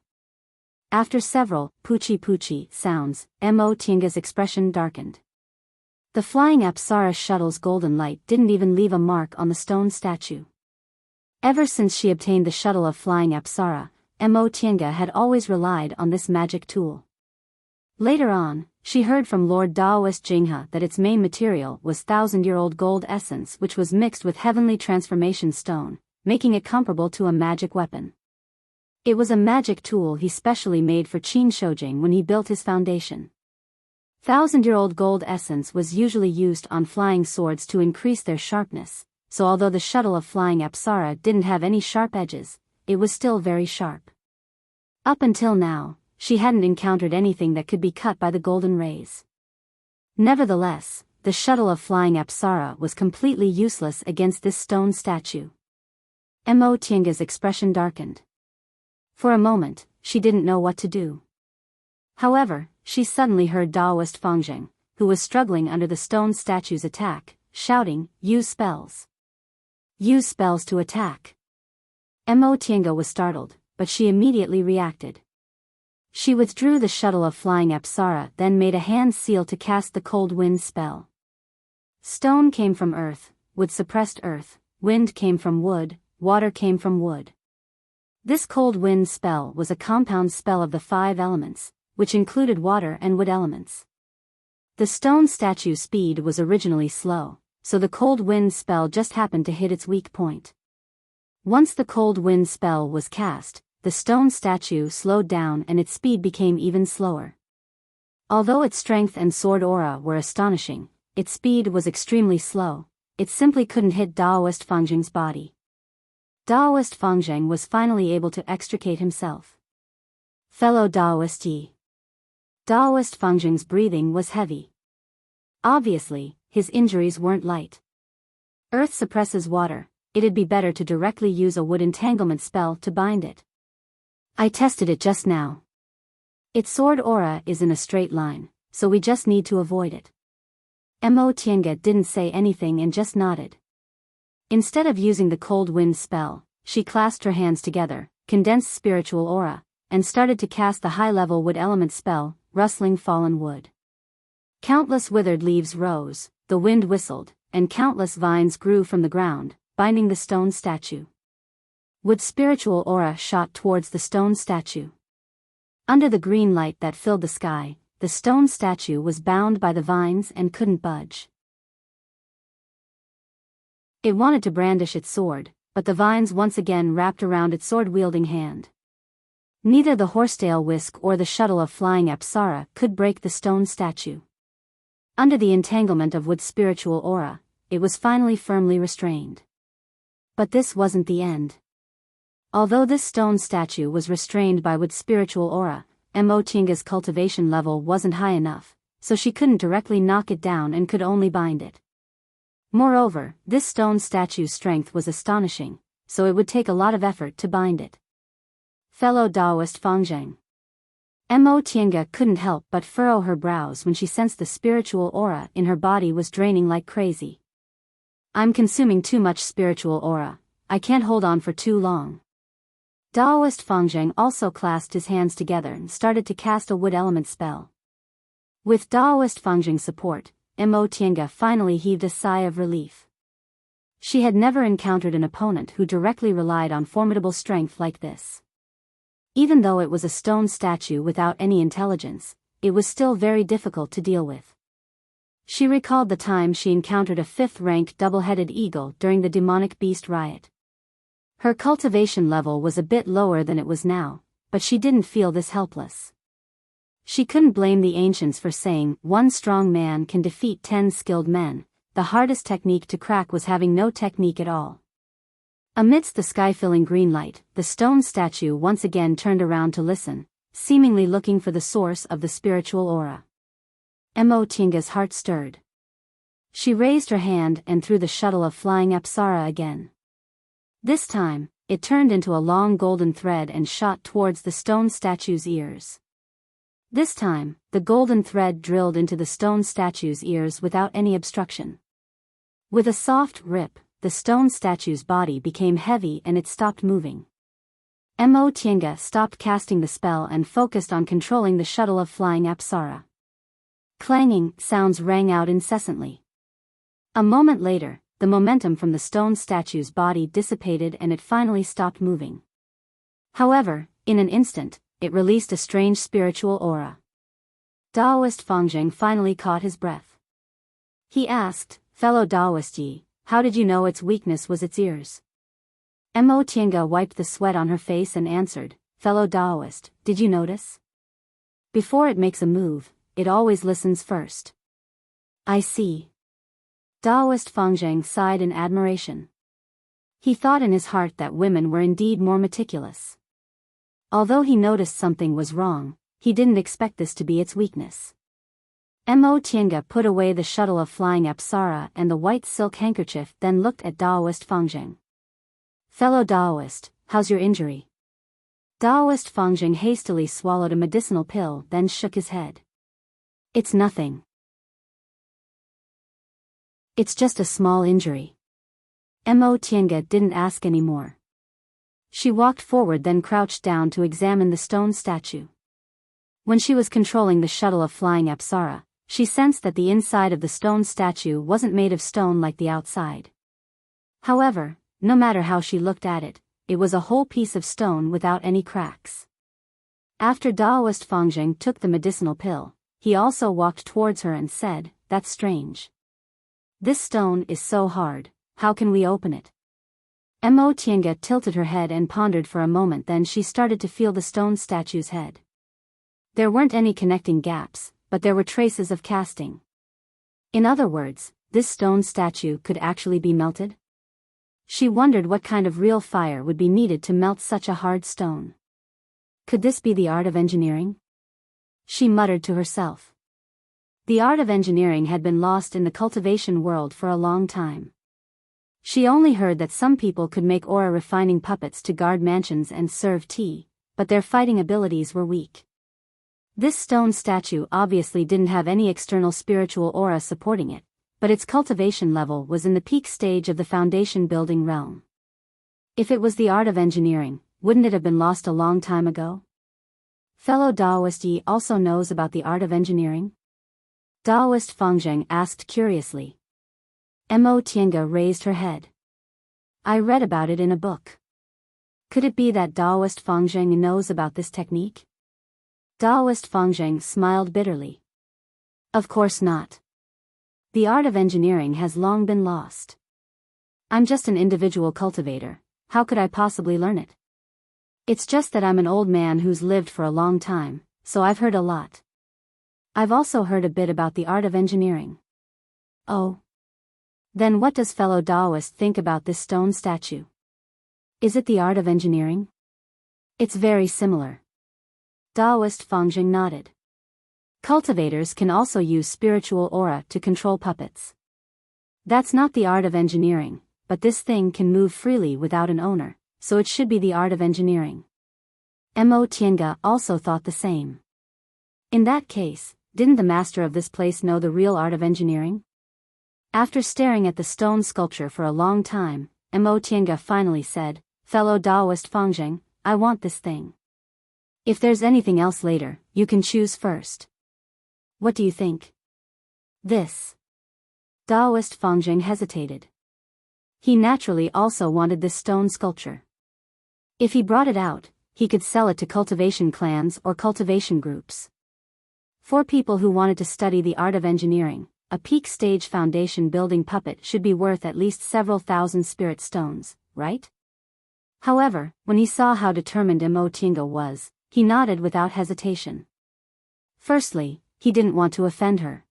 After several poochie sounds, Mo Tienga's expression darkened. The flying Apsara shuttle's golden light didn't even leave a mark on the stone statue. Ever since she obtained the shuttle of flying Apsara, Mo Tienga had always relied on this magic tool. Later on, she heard from Lord Daoist Jinghe that its main material was thousand-year-old gold essence which was mixed with heavenly transformation stone, making it comparable to a magic weapon. It was a magic tool he specially made for Qin Shoujing when he built his foundation. Thousand-year-old gold essence was usually used on flying swords to increase their sharpness, so although the shuttle of flying Apsara didn't have any sharp edges, it was still very sharp. Up until now, she hadn't encountered anything that could be cut by the golden rays. Nevertheless, the shuttle of flying Apsara was completely useless against this stone statue. Mo Tienga's expression darkened. For a moment, she didn't know what to do. However, she suddenly heard Daoist Fangzheng, who was struggling under the stone statue's attack, shouting, "Use spells! Use spells to attack!" Mo Tienga was startled, but she immediately reacted. She withdrew the shuttle of flying Apsara, then made a hand seal to cast the cold wind spell. Stone came from earth, wood suppressed earth, wind came from wood, water came from wood. This cold wind spell was a compound spell of the 5 elements, which included water and wood elements. The stone statue's speed was originally slow, so the cold wind spell just happened to hit its weak point. Once the cold wind spell was cast, the stone statue slowed down and its speed became even slower. Although its strength and sword aura were astonishing, its speed was extremely slow. It simply couldn't hit Daoist Fangzheng's body. Daoist Fangzheng was finally able to extricate himself. Fellow Daoist Yi. Daoist Fangzheng's breathing was heavy. Obviously, his injuries weren't light. Earth suppresses water, it'd be better to directly use a wood entanglement spell to bind it. I tested it just now. Its sword aura is in a straight line, so we just need to avoid it. Mo Tienga didn't say anything and just nodded. Instead of using the cold wind spell, she clasped her hands together, condensed spiritual aura, and started to cast the high-level wood element spell, rustling fallen wood. Countless withered leaves rose, the wind whistled, and countless vines grew from the ground, binding the stone statue. Wood spiritual aura shot towards the stone statue. Under the green light that filled the sky, the stone statue was bound by the vines and couldn't budge. It wanted to brandish its sword, but the vines once again wrapped around its sword-wielding hand. Neither the horsetail whisk or the shuttle of flying Apsara could break the stone statue. Under the entanglement of wood spiritual aura, it was finally firmly restrained. But this wasn't the end. Although this stone statue was restrained by wood spiritual aura, Mo Tienga's cultivation level wasn't high enough, so she couldn't directly knock it down and could only bind it. Moreover, this stone statue's strength was astonishing, so it would take a lot of effort to bind it. Fellow Daoist Fangzheng. Mo Tienga couldn't help but furrow her brows when she sensed the spiritual aura in her body was draining like crazy. I'm consuming too much spiritual aura, I can't hold on for too long. Daoist Fangzheng also clasped his hands together and started to cast a wood element spell. With Daoist Fangzheng's support, Mo Tienga finally heaved a sigh of relief. She had never encountered an opponent who directly relied on formidable strength like this. Even though it was a stone statue without any intelligence, it was still very difficult to deal with. She recalled the time she encountered a 5th-rank double-headed eagle during the demonic beast riot. Her cultivation level was a bit lower than it was now, but she didn't feel this helpless. She couldn't blame the ancients for saying, "One strong man can defeat 10 skilled men." The hardest technique to crack was having no technique at all. Amidst the sky-filling green light, the stone statue once again turned around to listen, seemingly looking for the source of the spiritual aura. Mo Tienga's heart stirred. She raised her hand and threw the shuttle of flying Apsara again. This time, it turned into a long golden thread and shot towards the stone statue's ears. This time, the golden thread drilled into the stone statue's ears without any obstruction. With a soft rip, the stone statue's body became heavy and it stopped moving. Mo Tienga stopped casting the spell and focused on controlling the shuttle of flying Apsara. Clanging sounds rang out incessantly. A moment later, the momentum from the stone statue's body dissipated and it finally stopped moving. However, in an instant, it released a strange spiritual aura. Daoist Fangjing finally caught his breath. He asked, "Fellow Daoist Yi, how did you know its weakness was its ears?" Mo Tienga wiped the sweat on her face and answered, "Fellow Daoist, did you notice? Before it makes a move, it always listens first." "I see." Daoist Fangjing sighed in admiration. He thought in his heart that women were indeed more meticulous. Although he noticed something was wrong, he didn't expect this to be its weakness. Mo Tienga put away the shuttle of flying Apsara and the white silk handkerchief, then looked at Daoist Fangjing. "Fellow Daoist, how's your injury?" Daoist Fangjing hastily swallowed a medicinal pill, then shook his head. "It's nothing. It's just a small injury." Mo Tienga didn't ask any more. She walked forward, then crouched down to examine the stone statue. When she was controlling the shuttle of flying Apsara, she sensed that the inside of the stone statue wasn't made of stone like the outside. However, no matter how she looked at it, it was a whole piece of stone without any cracks. After Daoist Fangjing took the medicinal pill, he also walked towards her and said, "That's strange. This stone is so hard, how can we open it?" Mo Tienga tilted her head and pondered for a moment, then she started to feel the stone statue's head. There weren't any connecting gaps, but there were traces of casting. In other words, this stone statue could actually be melted? She wondered what kind of real fire would be needed to melt such a hard stone. Could this be the art of engineering? She muttered to herself. The art of engineering had been lost in the cultivation world for a long time. She only heard that some people could make aura refining puppets to guard mansions and serve tea, but their fighting abilities were weak. This stone statue obviously didn't have any external spiritual aura supporting it, but its cultivation level was in the peak stage of the foundation building realm. If it was the art of engineering, wouldn't it have been lost a long time ago? Fellow Daoist Yi also knows about the art of engineering? Daoist Fangjing asked curiously. Mo Tienga raised her head. "I read about it in a book." Could it be that Daoist Fangjing knows about this technique? Daoist Fangjing smiled bitterly. "Of course not. The art of engineering has long been lost. I'm just an individual cultivator, how could I possibly learn it? It's just that I'm an old man who's lived for a long time, so I've heard a lot. I've also heard a bit about the art of engineering." "Oh. Then what does fellow Daoist think about this stone statue? Is it the art of engineering?" "It's very similar." Daoist Fangjing nodded. Cultivators can also use spiritual aura to control puppets. That's not the art of engineering, but this thing can move freely without an owner, so it should be the art of engineering. Mo Tienga also thought the same. In that case, didn't the master of this place know the real art of engineering? After staring at the stone sculpture for a long time, Mo Tienga finally said, "Fellow Daoist Fangjing, I want this thing. If there's anything else later, you can choose first. What do you think?" "This." Daoist Fangjing hesitated. He naturally also wanted this stone sculpture. If he brought it out, he could sell it to cultivation clans or cultivation groups. For people who wanted to study the art of engineering, a peak stage foundation building puppet should be worth at least several thousand spirit stones, right? However, when he saw how determined Mo Tienga was, he nodded without hesitation. Firstly, he didn't want to offend her.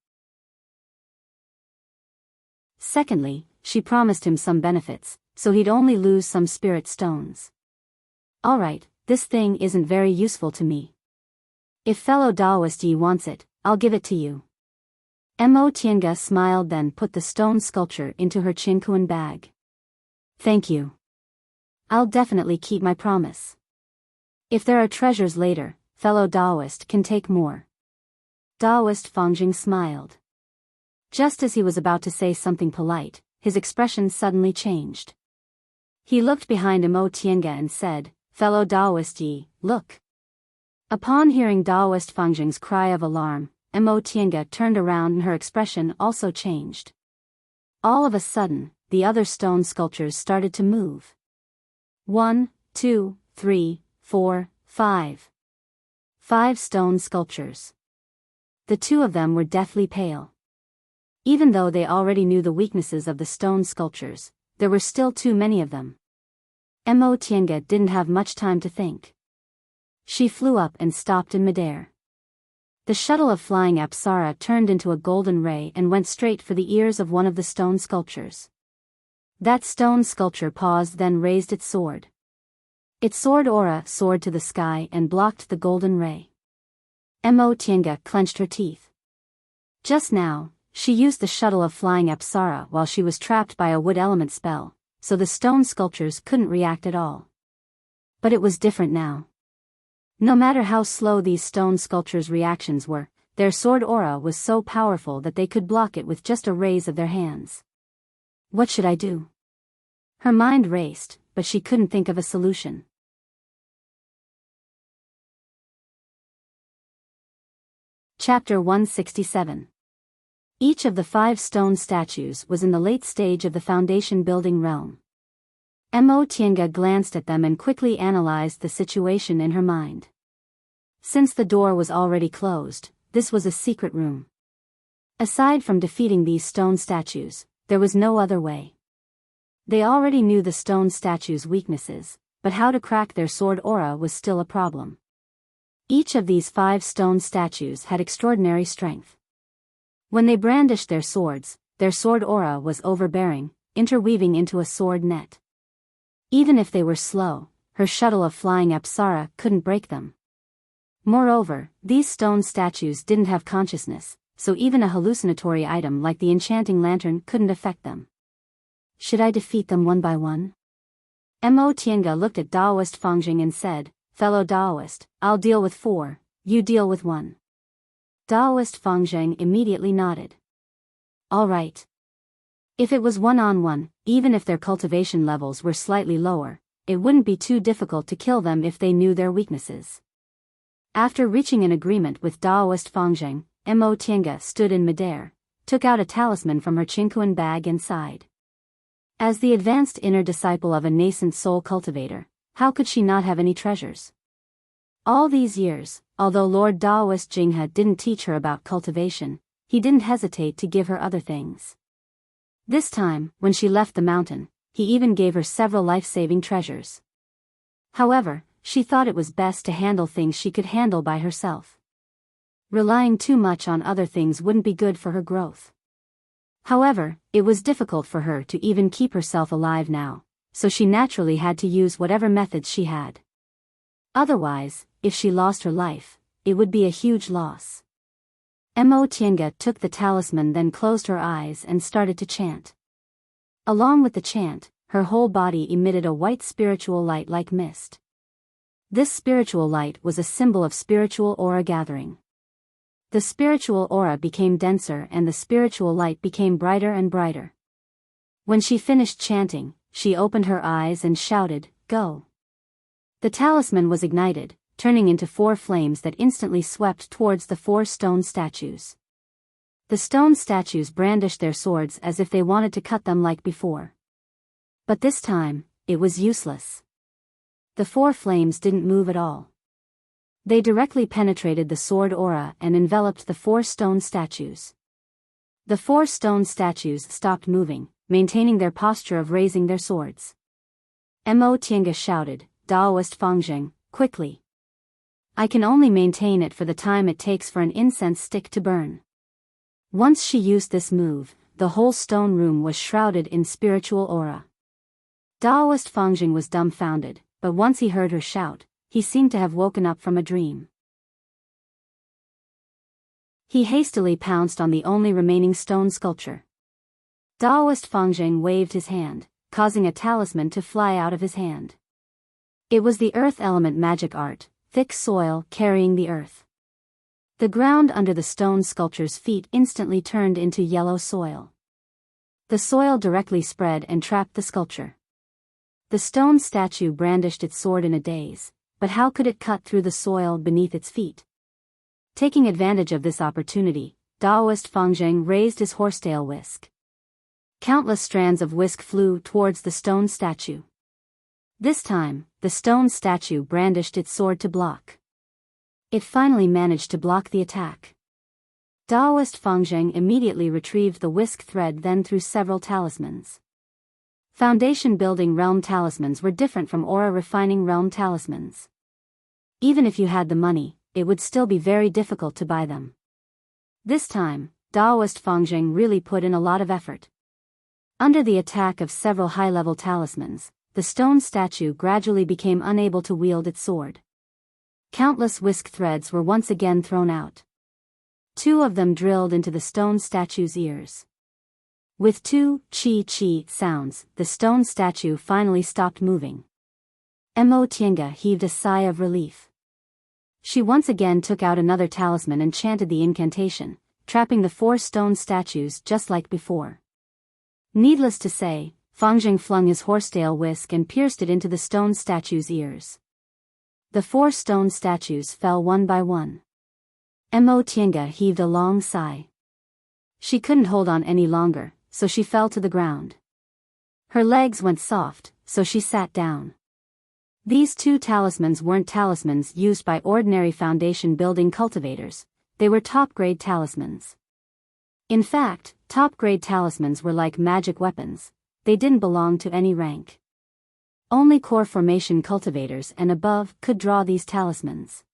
Secondly, she promised him some benefits, so he'd only lose some spirit stones. "Alright, this thing isn't very useful to me. If fellow Daoist Yi wants it, I'll give it to you." Mo Tienga smiled, then put the stone sculpture into her Qingkuan bag. "Thank you. I'll definitely keep my promise. If there are treasures later, fellow Daoist can take more." Daoist Fangjing smiled. Just as he was about to say something polite, his expression suddenly changed. He looked behind Mo Tiange and said, "Fellow Daoist Yi, look." Upon hearing Daoist Fangjing's cry of alarm, Mo Tiange turned around and her expression also changed. All of a sudden, the other stone sculptures started to move. 1, 2, 3, 4, 5. 5 stone sculptures. The 2 of them were deathly pale. Even though they already knew the weaknesses of the stone sculptures, there were still too many of them. Mo Tiange didn't have much time to think. She flew up and stopped in midair. The shuttle of flying Apsara turned into a golden ray and went straight for the ears of one of the stone sculptures. That stone sculpture paused, then raised its sword. Its sword aura soared to the sky and blocked the golden ray. Mo Tiange clenched her teeth. Just now, she used the shuttle of flying Apsara while she was trapped by a wood element spell, so the stone sculptures couldn't react at all. But it was different now. No matter how slow these stone sculptures' reactions were, their sword aura was so powerful that they could block it with just a raise of their hands. What should I do? Her mind raced, but she couldn't think of a solution. Chapter 167. Each of the 5 stone statues was in the late stage of the foundation building realm. Mo Tiange glanced at them and quickly analyzed the situation in her mind. Since the door was already closed, this was a secret room. Aside from defeating these stone statues, there was no other way. They already knew the stone statues' weaknesses, but how to crack their sword aura was still a problem. Each of these 5 stone statues had extraordinary strength. When they brandished their swords, their sword aura was overbearing, interweaving into a sword net. Even if they were slow, her shuttle of flying Apsara couldn't break them. Moreover, these stone statues didn't have consciousness, so even a hallucinatory item like the enchanting lantern couldn't affect them. Should I defeat them one by one? Mo Tiange looked at Daoist Fangjing and said, "Fellow Daoist, I'll deal with 4, you deal with 1. Daoist Fangjing immediately nodded. All right. If it was one-on-one, even if their cultivation levels were slightly lower, it wouldn't be too difficult to kill them if they knew their weaknesses. After reaching an agreement with Daoist Fangjing, Mo Tiange stood in midair, took out a talisman from her Qingquan bag and sighed. As the advanced inner disciple of a nascent soul cultivator, how could she not have any treasures? All these years, although Lord Daoist Jinghe didn't teach her about cultivation, he didn't hesitate to give her other things. This time, when she left the mountain, he even gave her several life-saving treasures. However, she thought it was best to handle things she could handle by herself. Relying too much on other things wouldn't be good for her growth. However, it was difficult for her to even keep herself alive now, so she naturally had to use whatever methods she had. Otherwise, if she lost her life, it would be a huge loss. Mo Tiange took the talisman, then closed her eyes and started to chant. Along with the chant, her whole body emitted a white spiritual light like mist. This spiritual light was a symbol of spiritual aura gathering. The spiritual aura became denser and the spiritual light became brighter and brighter. When she finished chanting, she opened her eyes and shouted, "Go!" The talisman was ignited, turning into 4 flames that instantly swept towards the 4 stone statues. The stone statues brandished their swords as if they wanted to cut them like before. But this time, it was useless. The 4 flames didn't move at all. They directly penetrated the sword aura and enveloped the 4 stone statues. The 4 stone statues stopped moving, maintaining their posture of raising their swords. Mo Tiange shouted, "Daoist Fangjing, quickly! I can only maintain it for the time it takes for an incense stick to burn." Once she used this move, the whole stone room was shrouded in spiritual aura. Daoist Fangjing was dumbfounded, but once he heard her shout, he seemed to have woken up from a dream. He hastily pounced on the only remaining stone sculpture. Daoist Fangjing waved his hand, causing a talisman to fly out of his hand. It was the earth element magic art, thick soil carrying the earth. The ground under the stone sculpture's feet instantly turned into yellow soil. The soil directly spread and trapped the sculpture. The stone statue brandished its sword in a daze, but how could it cut through the soil beneath its feet? Taking advantage of this opportunity, Taoist Fangzheng raised his horsetail whisk. Countless strands of whisk flew towards the stone statue. This time, the stone statue brandished its sword to block. It finally managed to block the attack. Taoist Fangzheng immediately retrieved the whisk thread, then threw several talismans. Foundation building realm talismans were different from aura refining realm talismans. Even if you had the money, it would still be very difficult to buy them. This time, Taoist Fangzheng really put in a lot of effort. Under the attack of several high-level talismans, the stone statue gradually became unable to wield its sword. Countless whisk threads were once again thrown out. 2 of them drilled into the stone statue's ears. With 2 chi-chi sounds, the stone statue finally stopped moving. Mo Tiange heaved a sigh of relief. She once again took out another talisman and chanted the incantation, trapping the 4 stone statues just like before. Needless to say, Fangzheng flung his horsetail whisk and pierced it into the stone statue's ears. The 4 stone statues fell one by one. Mo Tiange heaved a long sigh. She couldn't hold on any longer, so she fell to the ground. Her legs went soft, so she sat down. These 2 talismans weren't talismans used by ordinary foundation building cultivators, they were top-grade talismans. In fact, top-grade talismans were like magic weapons, they didn't belong to any rank. Only core formation cultivators and above could draw these talismans.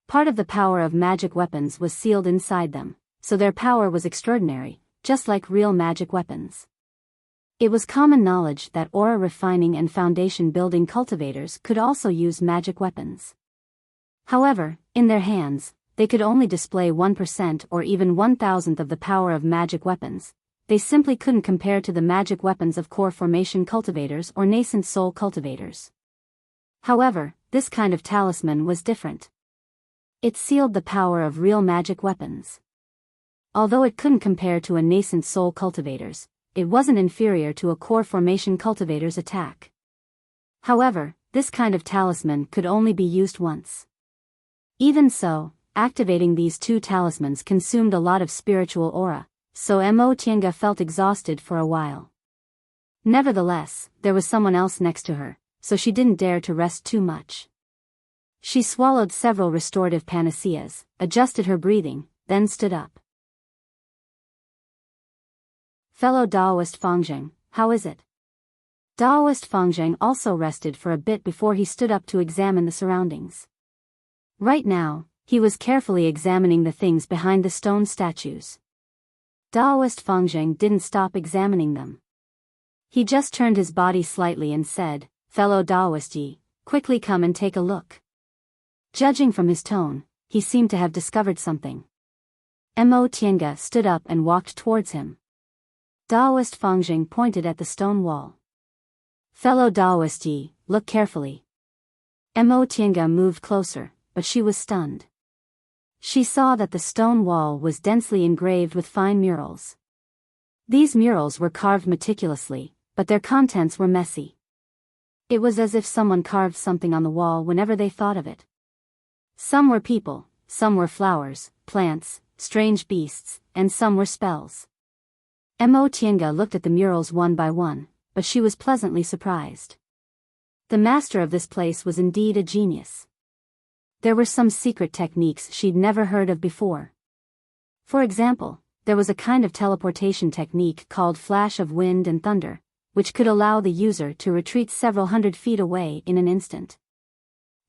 Part of the power of magic weapons was sealed inside them, so their power was extraordinary, just like real magic weapons. It was common knowledge that aura refining and foundation building cultivators could also use magic weapons. However, in their hands, they could only display 1% or even 1,000th of the power of magic weapons. They simply couldn't compare to the magic weapons of core formation cultivators or nascent soul cultivators. However, this kind of talisman was different. It sealed the power of real magic weapons. Although it couldn't compare to a nascent soul cultivator's, it wasn't inferior to a core formation cultivator's attack. However, this kind of talisman could only be used once. Even so, activating these 2 talismans consumed a lot of spiritual aura, so Mo Tiange felt exhausted for a while. Nevertheless, there was someone else next to her, so she didn't dare to rest too much. She swallowed several restorative panaceas, adjusted her breathing, then stood up. Fellow Taoist Fangzheng, how is it? Taoist Fangzheng also rested for a bit before he stood up to examine the surroundings. Right now, he was carefully examining the things behind the stone statues. Taoist Fangzheng didn't stop examining them. He just turned his body slightly and said, "Fellow Taoist Yi, quickly come and take a look." Judging from his tone, he seemed to have discovered something. Mo Tiange stood up and walked towards him. Taoist Fangzheng pointed at the stone wall. "Fellow Taoist Yi, look carefully." Mo Tiange moved closer, but she was stunned. She saw that the stone wall was densely engraved with fine murals. These murals were carved meticulously, but their contents were messy. It was as if someone carved something on the wall whenever they thought of it. Some were people, some were flowers, plants, strange beasts, and some were spells. Mo Tiange looked at the murals one by one, but she was pleasantly surprised. The master of this place was indeed a genius. There were some secret techniques she'd never heard of before. For example, there was a kind of teleportation technique called Flash of Wind and Thunder, which could allow the user to retreat several hundred feet away in an instant.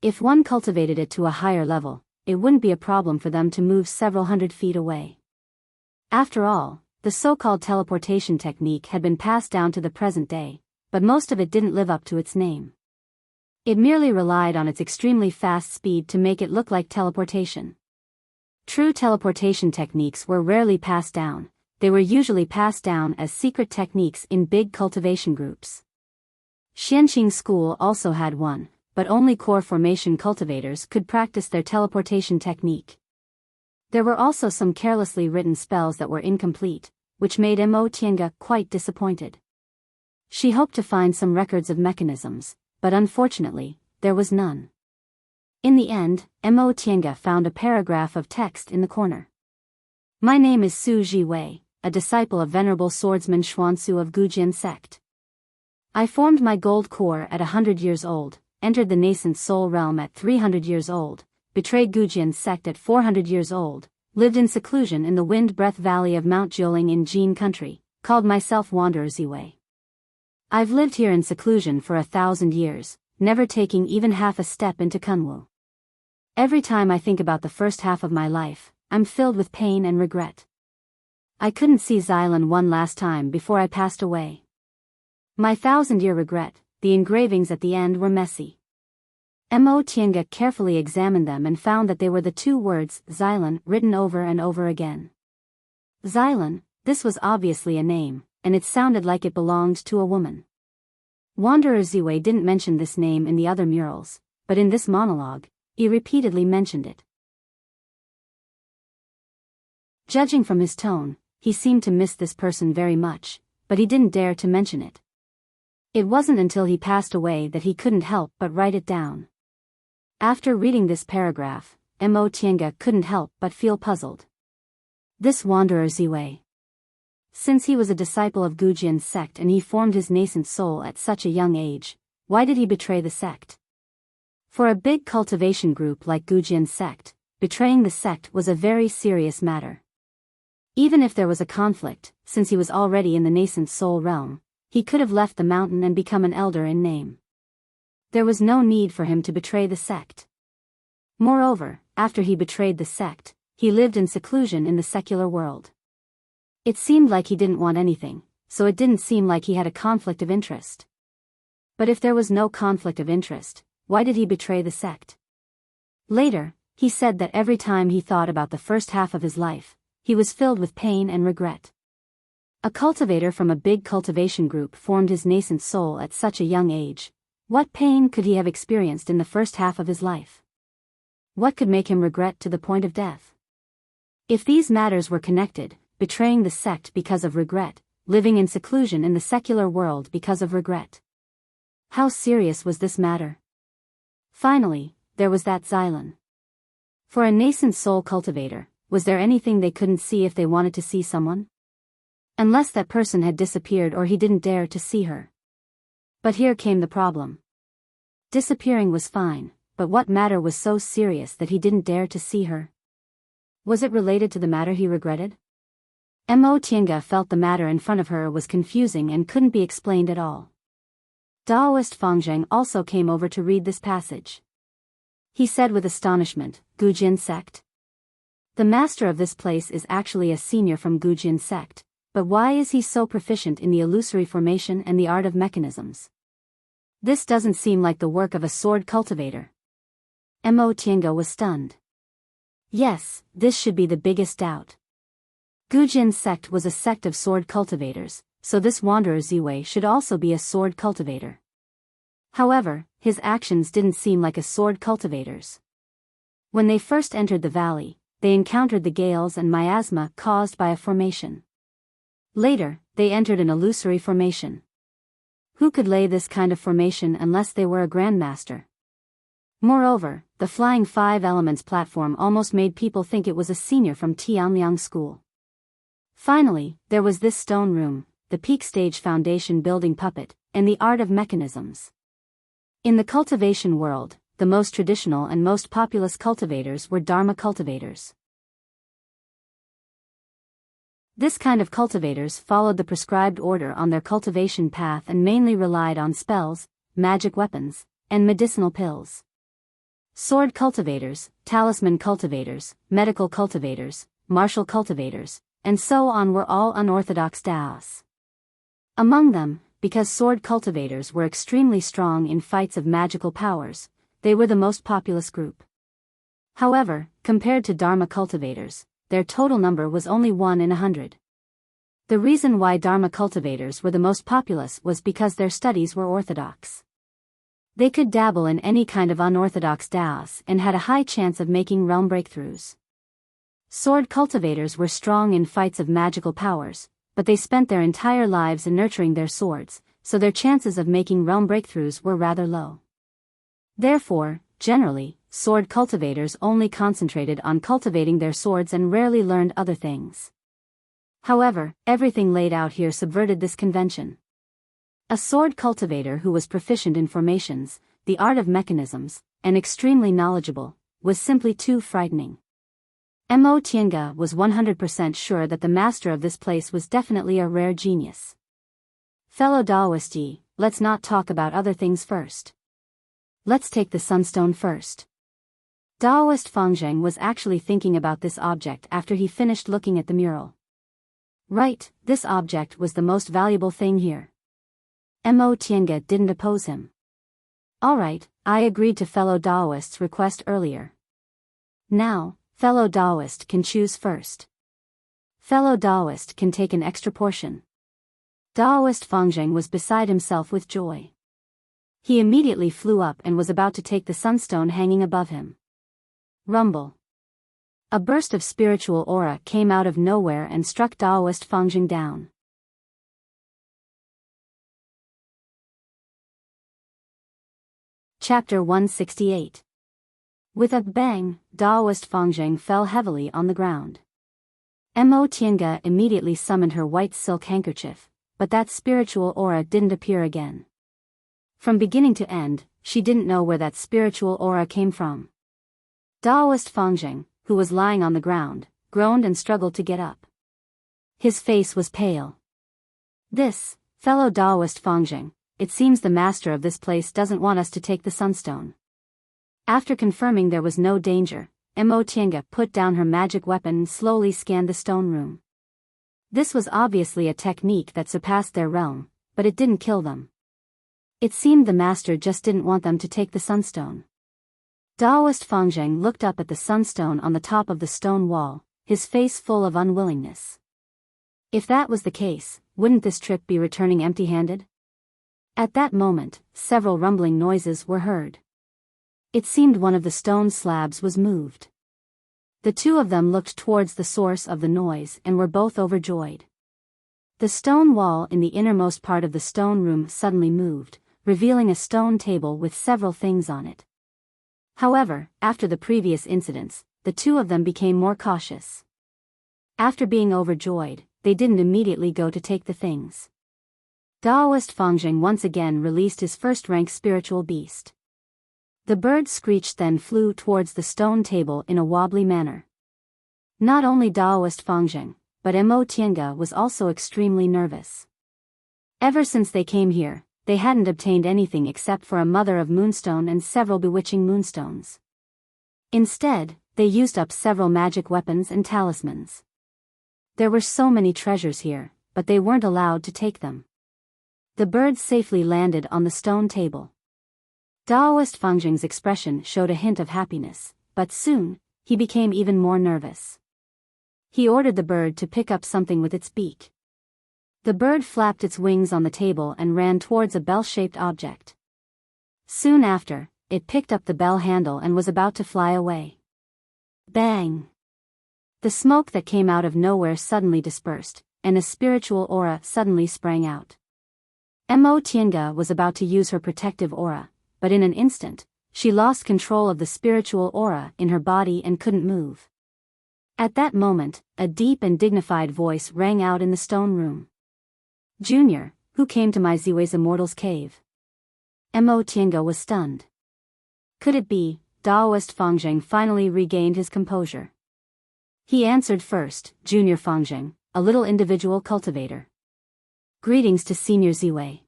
If one cultivated it to a higher level, it wouldn't be a problem for them to move several hundred feet away. After all, the so-called teleportation technique had been passed down to the present day, but most of it didn't live up to its name. It merely relied on its extremely fast speed to make it look like teleportation. True teleportation techniques were rarely passed down, they were usually passed down as secret techniques in big cultivation groups. Xianqing School also had one, but only core formation cultivators could practice their teleportation technique. There were also some carelessly written spells that were incomplete, which made Mo Tienga quite disappointed. She hoped to find some records of mechanisms, but unfortunately, there was none. In the end, Mo Tienga found a paragraph of text in the corner. My name is Su Jiwei, a disciple of Venerable Swordsman Xuansu of Gujin sect. I formed my gold core at 100 years old, entered the nascent soul realm at 300 years old, betrayed Gujin sect at 400 years old, lived in seclusion in the Wind Breath Valley of Mount Jiuling in Jin country, called myself Wanderer Ziwei. I've lived here in seclusion for 1,000 years, never taking even half a step into Kunwu. Every time I think about the first half of my life, I'm filled with pain and regret. I couldn't see Xylan one last time before I passed away. My 1,000-year regret, the engravings at the end were messy. Mo Tienga carefully examined them and found that they were the two words Xylan written over and over again. Xylan, this was obviously a name, and it sounded like it belonged to a woman. Wanderer Ziwei didn't mention this name in the other murals, but in this monologue, he repeatedly mentioned it. Judging from his tone, he seemed to miss this person very much, but he didn't dare to mention it. It wasn't until he passed away that he couldn't help but write it down. After reading this paragraph, Mo Tienga couldn't help but feel puzzled. This Wanderer Ziwei. Since he was a disciple of Gujin's sect and he formed his nascent soul at such a young age, why did he betray the sect? For a big cultivation group like Gujin's sect, betraying the sect was a very serious matter. Even if there was a conflict, since he was already in the nascent soul realm, he could have left the mountain and become an elder in name. There was no need for him to betray the sect. Moreover, after he betrayed the sect, he lived in seclusion in the secular world. It seemed like he didn't want anything, so it didn't seem like he had a conflict of interest. But if there was no conflict of interest, why did he betray the sect? Later, he said that every time he thought about the first half of his life, he was filled with pain and regret. A cultivator from a big cultivation group formed his nascent soul at such a young age. What pain could he have experienced in the first half of his life? What could make him regret to the point of death? If these matters were connected, betraying the sect because of regret, living in seclusion in the secular world because of regret. How serious was this matter? Finally, there was that Xylan. For a nascent soul cultivator, was there anything they couldn't see if they wanted to see someone? Unless that person had disappeared or he didn't dare to see her. But here came the problem. Disappearing was fine, but what matter was so serious that he didn't dare to see her? Was it related to the matter he regretted? Mo Tienga felt the matter in front of her was confusing and couldn't be explained at all. Daoist Fangzheng also came over to read this passage. He said with astonishment, Gujin sect? The master of this place is actually a senior from Gujin sect, but why is he so proficient in the illusory formation and the art of mechanisms? This doesn't seem like the work of a sword cultivator. Mo Tienga was stunned. Yes, this should be the biggest doubt. Gujin sect was a sect of sword cultivators, so this Wanderer Ziwei should also be a sword cultivator. However, his actions didn't seem like a sword cultivator's. When they first entered the valley, they encountered the gales and miasma caused by a formation. Later, they entered an illusory formation. Who could lay this kind of formation unless they were a grandmaster? Moreover, the Flying Five Elements platform almost made people think it was a senior from Tianliang School. Finally, there was this stone room, the peak stage foundation building puppet, and the art of mechanisms. In the cultivation world, the most traditional and most populous cultivators were Dharma cultivators. This kind of cultivators followed the prescribed order on their cultivation path and mainly relied on spells, magic weapons, and medicinal pills. Sword cultivators, talisman cultivators, medical cultivators, martial cultivators, and so on were all unorthodox Daos. Among them, because sword cultivators were extremely strong in fights of magical powers, they were the most populous group. However, compared to Dharma cultivators, their total number was only 1 in 100. The reason why Dharma cultivators were the most populous was because their studies were orthodox. They could dabble in any kind of unorthodox Daos and had a high chance of making realm breakthroughs. Sword cultivators were strong in fights of magical powers, but they spent their entire lives in nurturing their swords, so their chances of making realm breakthroughs were rather low. Therefore, generally, sword cultivators only concentrated on cultivating their swords and rarely learned other things. However, everything laid out here subverted this convention. A sword cultivator who was proficient in formations, the art of mechanisms, and extremely knowledgeable, was simply too frightening. Mo Tiange was 100% sure that the master of this place was definitely a rare genius. Fellow Daoist Yi, let's not talk about other things first. Let's take the sunstone first. Daoist Fangzheng was actually thinking about this object after he finished looking at the mural. Right, this object was the most valuable thing here. Mo Tiange didn't oppose him. Alright, I agreed to fellow Daoist's request earlier. Now, fellow Daoist can choose first. Fellow Daoist can take an extra portion. Daoist Fangzheng was beside himself with joy. He immediately flew up and was about to take the sunstone hanging above him. Rumble. A burst of spiritual aura came out of nowhere and struck Daoist Fangzheng down. Chapter 168. With a bang, Daoist Fangzheng fell heavily on the ground. Mo Tiange immediately summoned her white silk handkerchief, but that spiritual aura didn't appear again. From beginning to end, she didn't know where that spiritual aura came from. Daoist Fangzheng, who was lying on the ground, groaned and struggled to get up. His face was pale. This, fellow Daoist Fangzheng, it seems the master of this place doesn't want us to take the sunstone. After confirming there was no danger, Mo Tiange put down her magic weapon and slowly scanned the stone room. This was obviously a technique that surpassed their realm, but it didn't kill them. It seemed the master just didn't want them to take the sunstone. Daoist Fangzheng looked up at the sunstone on the top of the stone wall, his face full of unwillingness. If that was the case, wouldn't this trip be returning empty-handed? At that moment, several rumbling noises were heard. It seemed one of the stone slabs was moved. The two of them looked towards the source of the noise and were both overjoyed. The stone wall in the innermost part of the stone room suddenly moved, revealing a stone table with several things on it. However, after the previous incidents, the two of them became more cautious. After being overjoyed, they didn't immediately go to take the things. Daoist Fangzheng once again released his first-rank spiritual beast. The bird screeched then flew towards the stone table in a wobbly manner. Not only Daoist Fangzheng, but Mo Tiange was also extremely nervous. Ever since they came here, they hadn't obtained anything except for a mother of moonstone and several bewitching moonstones. Instead, they used up several magic weapons and talismans. There were so many treasures here, but they weren't allowed to take them. The bird safely landed on the stone table. Daoist Fangzheng's expression showed a hint of happiness, but soon, he became even more nervous. He ordered the bird to pick up something with its beak. The bird flapped its wings on the table and ran towards a bell-shaped object. Soon after, it picked up the bell handle and was about to fly away. Bang! The smoke that came out of nowhere suddenly dispersed, and a spiritual aura suddenly sprang out. Mo Tiange was about to use her protective aura, but in an instant, she lost control of the spiritual aura in her body and couldn't move. At that moment, a deep and dignified voice rang out in the stone room. Junior, who came to my Ziwei's immortal's cave? Mo Tiange was stunned. Could it be? Daoist Fangzheng finally regained his composure. He answered first, Junior Fangzheng, a little individual cultivator. Greetings to Senior Ziwei.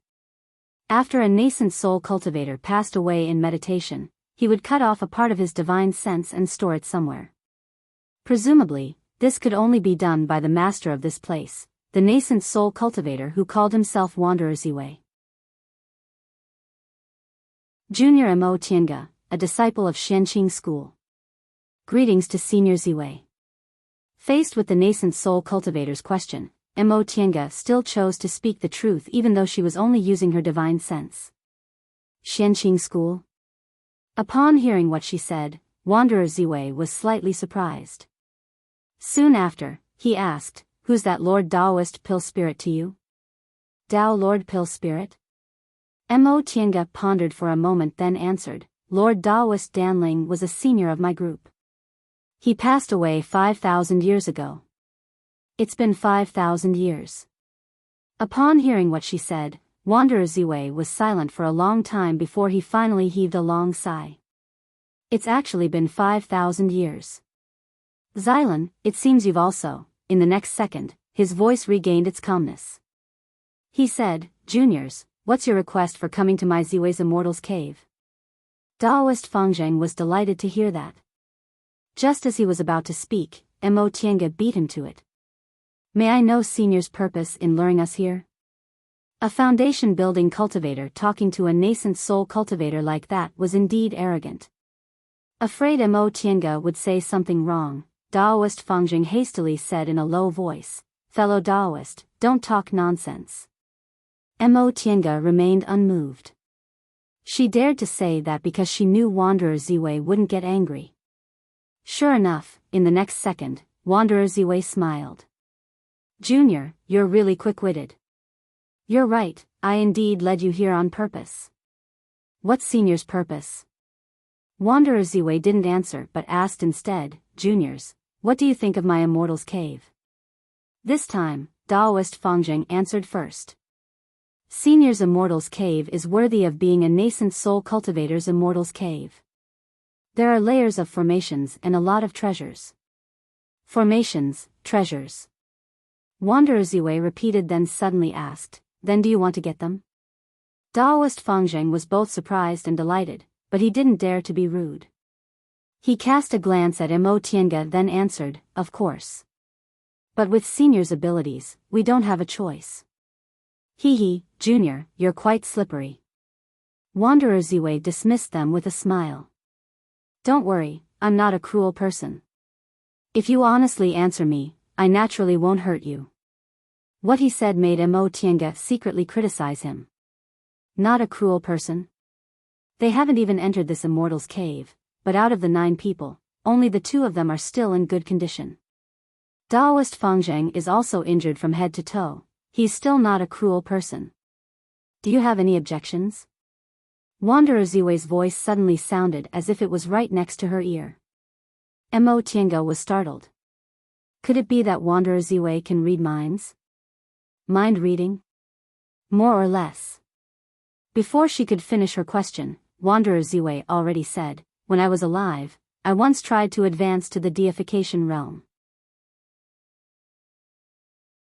After a nascent soul cultivator passed away in meditation, he would cut off a part of his divine sense and store it somewhere. Presumably, this could only be done by the master of this place, the nascent soul cultivator who called himself Wanderer Ziwei. Junior Mo Tiange, a disciple of Enchanting school. Greetings to Senior Ziwei. Faced with the nascent soul cultivator's question, Mo Tiange still chose to speak the truth even though she was only using her divine sense. Enchanting school? Upon hearing what she said, Wanderer Ziwei was slightly surprised. Soon after, he asked, "Who's that Lord Daoist Pill Spirit to you?" "Dao Lord Pill Spirit?" Mo Tiange pondered for a moment then answered, "Lord Daoist Danling was a senior of my group. He passed away 5,000 years ago." "It's been 5,000 years." Upon hearing what she said, Wanderer Ziwei was silent for a long time before he finally heaved a long sigh. "It's actually been 5,000 years. Xylan, it seems you've also." In the next second, his voice regained its calmness. He said, "Juniors, what's your request for coming to my Ziwei's Immortal's Cave?" Daoist Fangzheng was delighted to hear that. Just as he was about to speak, Mo Tiange beat him to it. "May I know Senior's purpose in luring us here?" A foundation-building cultivator talking to a nascent soul cultivator like that was indeed arrogant. Afraid Mo Tiange would say something wrong, Daoist Fangzheng hastily said in a low voice, "Fellow Daoist, don't talk nonsense." Mo Tiange remained unmoved. She dared to say that because she knew Wanderer Ziwei wouldn't get angry. Sure enough, in the next second, Wanderer Ziwei smiled. "Junior, you're really quick-witted. You're right, I indeed led you here on purpose." "What's Senior's purpose?" Wanderer Ziwei didn't answer but asked instead, "Juniors, what do you think of my Immortal's Cave?" This time, Daoist Fangzheng answered first. "Senior's Immortal's Cave is worthy of being a nascent soul cultivator's Immortal's Cave. There are layers of formations and a lot of treasures." "Formations, treasures." Wanderer Ziwei repeated then suddenly asked, "Then do you want to get them?" Daoist Fangzheng was both surprised and delighted, but he didn't dare to be rude. He cast a glance at Mo Tiange then answered, "Of course. But with Senior's abilities, we don't have a choice." "Hee, Junior, you're quite slippery." Wanderer Ziwei dismissed them with a smile. "Don't worry, I'm not a cruel person. If you honestly answer me, I naturally won't hurt you." What he said made Mo Tiange secretly criticize him. Not a cruel person? They haven't even entered this Immortal's Cave, but out of the 9 people, only the 2 of them are still in good condition. Daoist Fangzheng is also injured from head to toe. He's still not a cruel person. Do you have any objections? Wanderer Ziwei's voice suddenly sounded as if it was right next to her ear. Mo Tiange was startled. Could it be that Wanderer Ziwei can read minds? Mind reading? More or less. Before she could finish her question, Wanderer Ziwei already said, "When I was alive, I once tried to advance to the deification realm.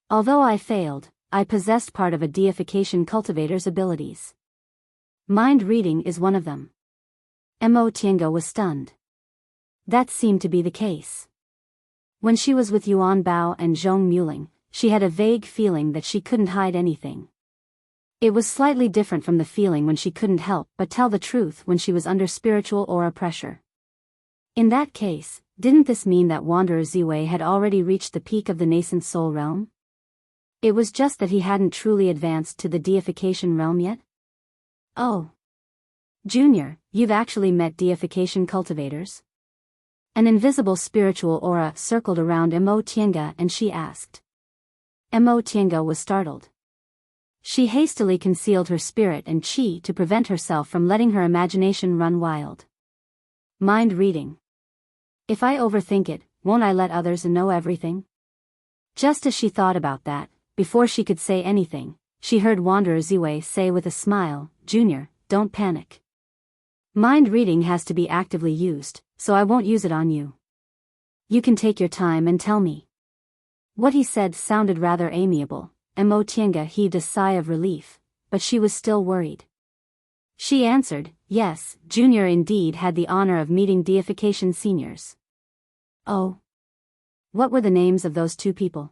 Although I failed, I possessed part of a deification cultivator's abilities. Mind reading is one of them." Mo Tiange was stunned. That seemed to be the case. When she was with Yuan Bao and Zhong Muling, she had a vague feeling that she couldn't hide anything. It was slightly different from the feeling when she couldn't help but tell the truth when she was under spiritual aura pressure. In that case, didn't this mean that Wanderer Ziwei had already reached the peak of the nascent soul realm? It was just that he hadn't truly advanced to the deification realm yet? "Oh. Junior, you've actually met deification cultivators?" An invisible spiritual aura circled around Mo Tiange and she asked. Mo Tiange was startled. She hastily concealed her spirit and chi to prevent herself from letting her imagination run wild. Mind reading. If I overthink it, won't I let others know everything? Just as she thought about that, before she could say anything, she heard Wanderer Ziwei say with a smile, "Junior, don't panic. Mind reading has to be actively used, so I won't use it on you. You can take your time and tell me." What he said sounded rather amiable. Mo Tiange heaved a sigh of relief, but she was still worried. She answered, "Yes, Junior indeed had the honor of meeting deification seniors." "Oh. What were the names of those 2 people?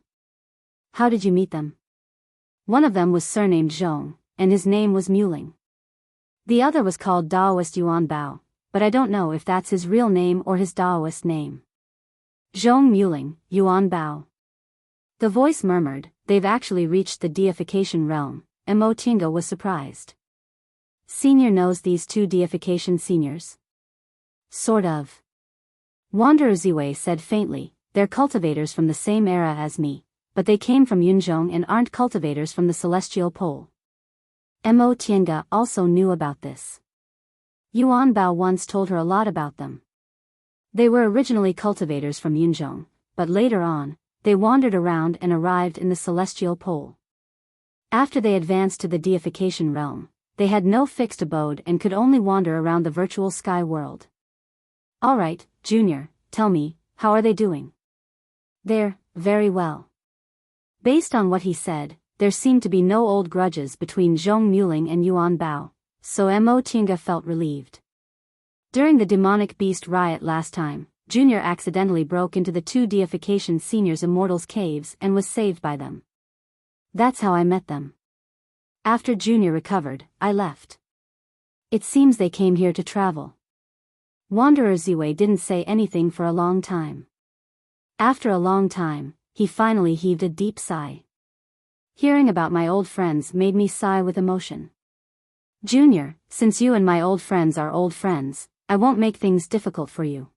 How did you meet them?" "One of them was surnamed Zhong, and his name was Muling. The other was called Daoist Yuan Bao, but I don't know if that's his real name or his Daoist name." Zhong Muling, Yuan Bao. The voice murmured, "They've actually reached the deification realm." Mo Tiange was surprised. "Senior knows these 2 deification seniors?" "Sort of." Wanderer Ziwei said faintly, they're cultivators from the same era as me, but they came from Yunzhong and aren't cultivators from the celestial pole. Mo Tiange also knew about this. Yuan Bao once told her a lot about them. They were originally cultivators from Yunzhong, but later on, they wandered around and arrived in the celestial pole. After they advanced to the deification realm, they had no fixed abode and could only wander around the virtual sky world. Alright, Junior, tell me, how are they doing? They're very well. Based on what he said, there seemed to be no old grudges between Zhong Muling and Yuan Bao, so Mo Tiange felt relieved. During the demonic beast riot last time, Junior accidentally broke into the two deification seniors' immortals' caves and was saved by them. That's how I met them. After Junior recovered, I left. It seems they came here to travel. Wanderer Ziwei didn't say anything for a long time. After a long time, he finally heaved a deep sigh. Hearing about my old friends made me sigh with emotion. Junior, since you and my old friends are old friends, I won't make things difficult for you.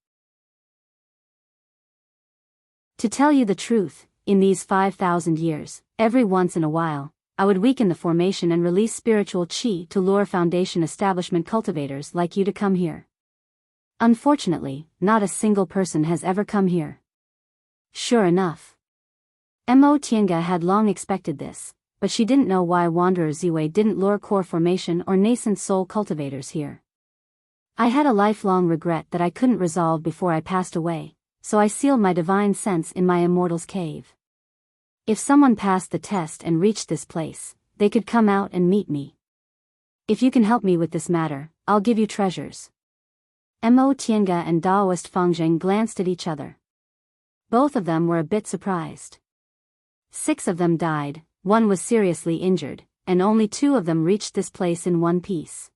To tell you the truth, in these 5,000 years, every once in a while, I would weaken the formation and release spiritual qi to lure Foundation establishment cultivators like you to come here. Unfortunately, not a single person has ever come here. Sure enough. Mo Tiange had long expected this, but she didn't know why Wanderer Ziwei didn't lure core formation or nascent soul cultivators here. I had a lifelong regret that I couldn't resolve before I passed away, so I sealed my divine sense in my immortal's cave. If someone passed the test and reached this place, they could come out and meet me. If you can help me with this matter, I'll give you treasures. Mo Tiange and Daoist Fangzheng glanced at each other. Both of them were a bit surprised. 6 of them died, 1 was seriously injured, and only 2 of them reached this place in one piece.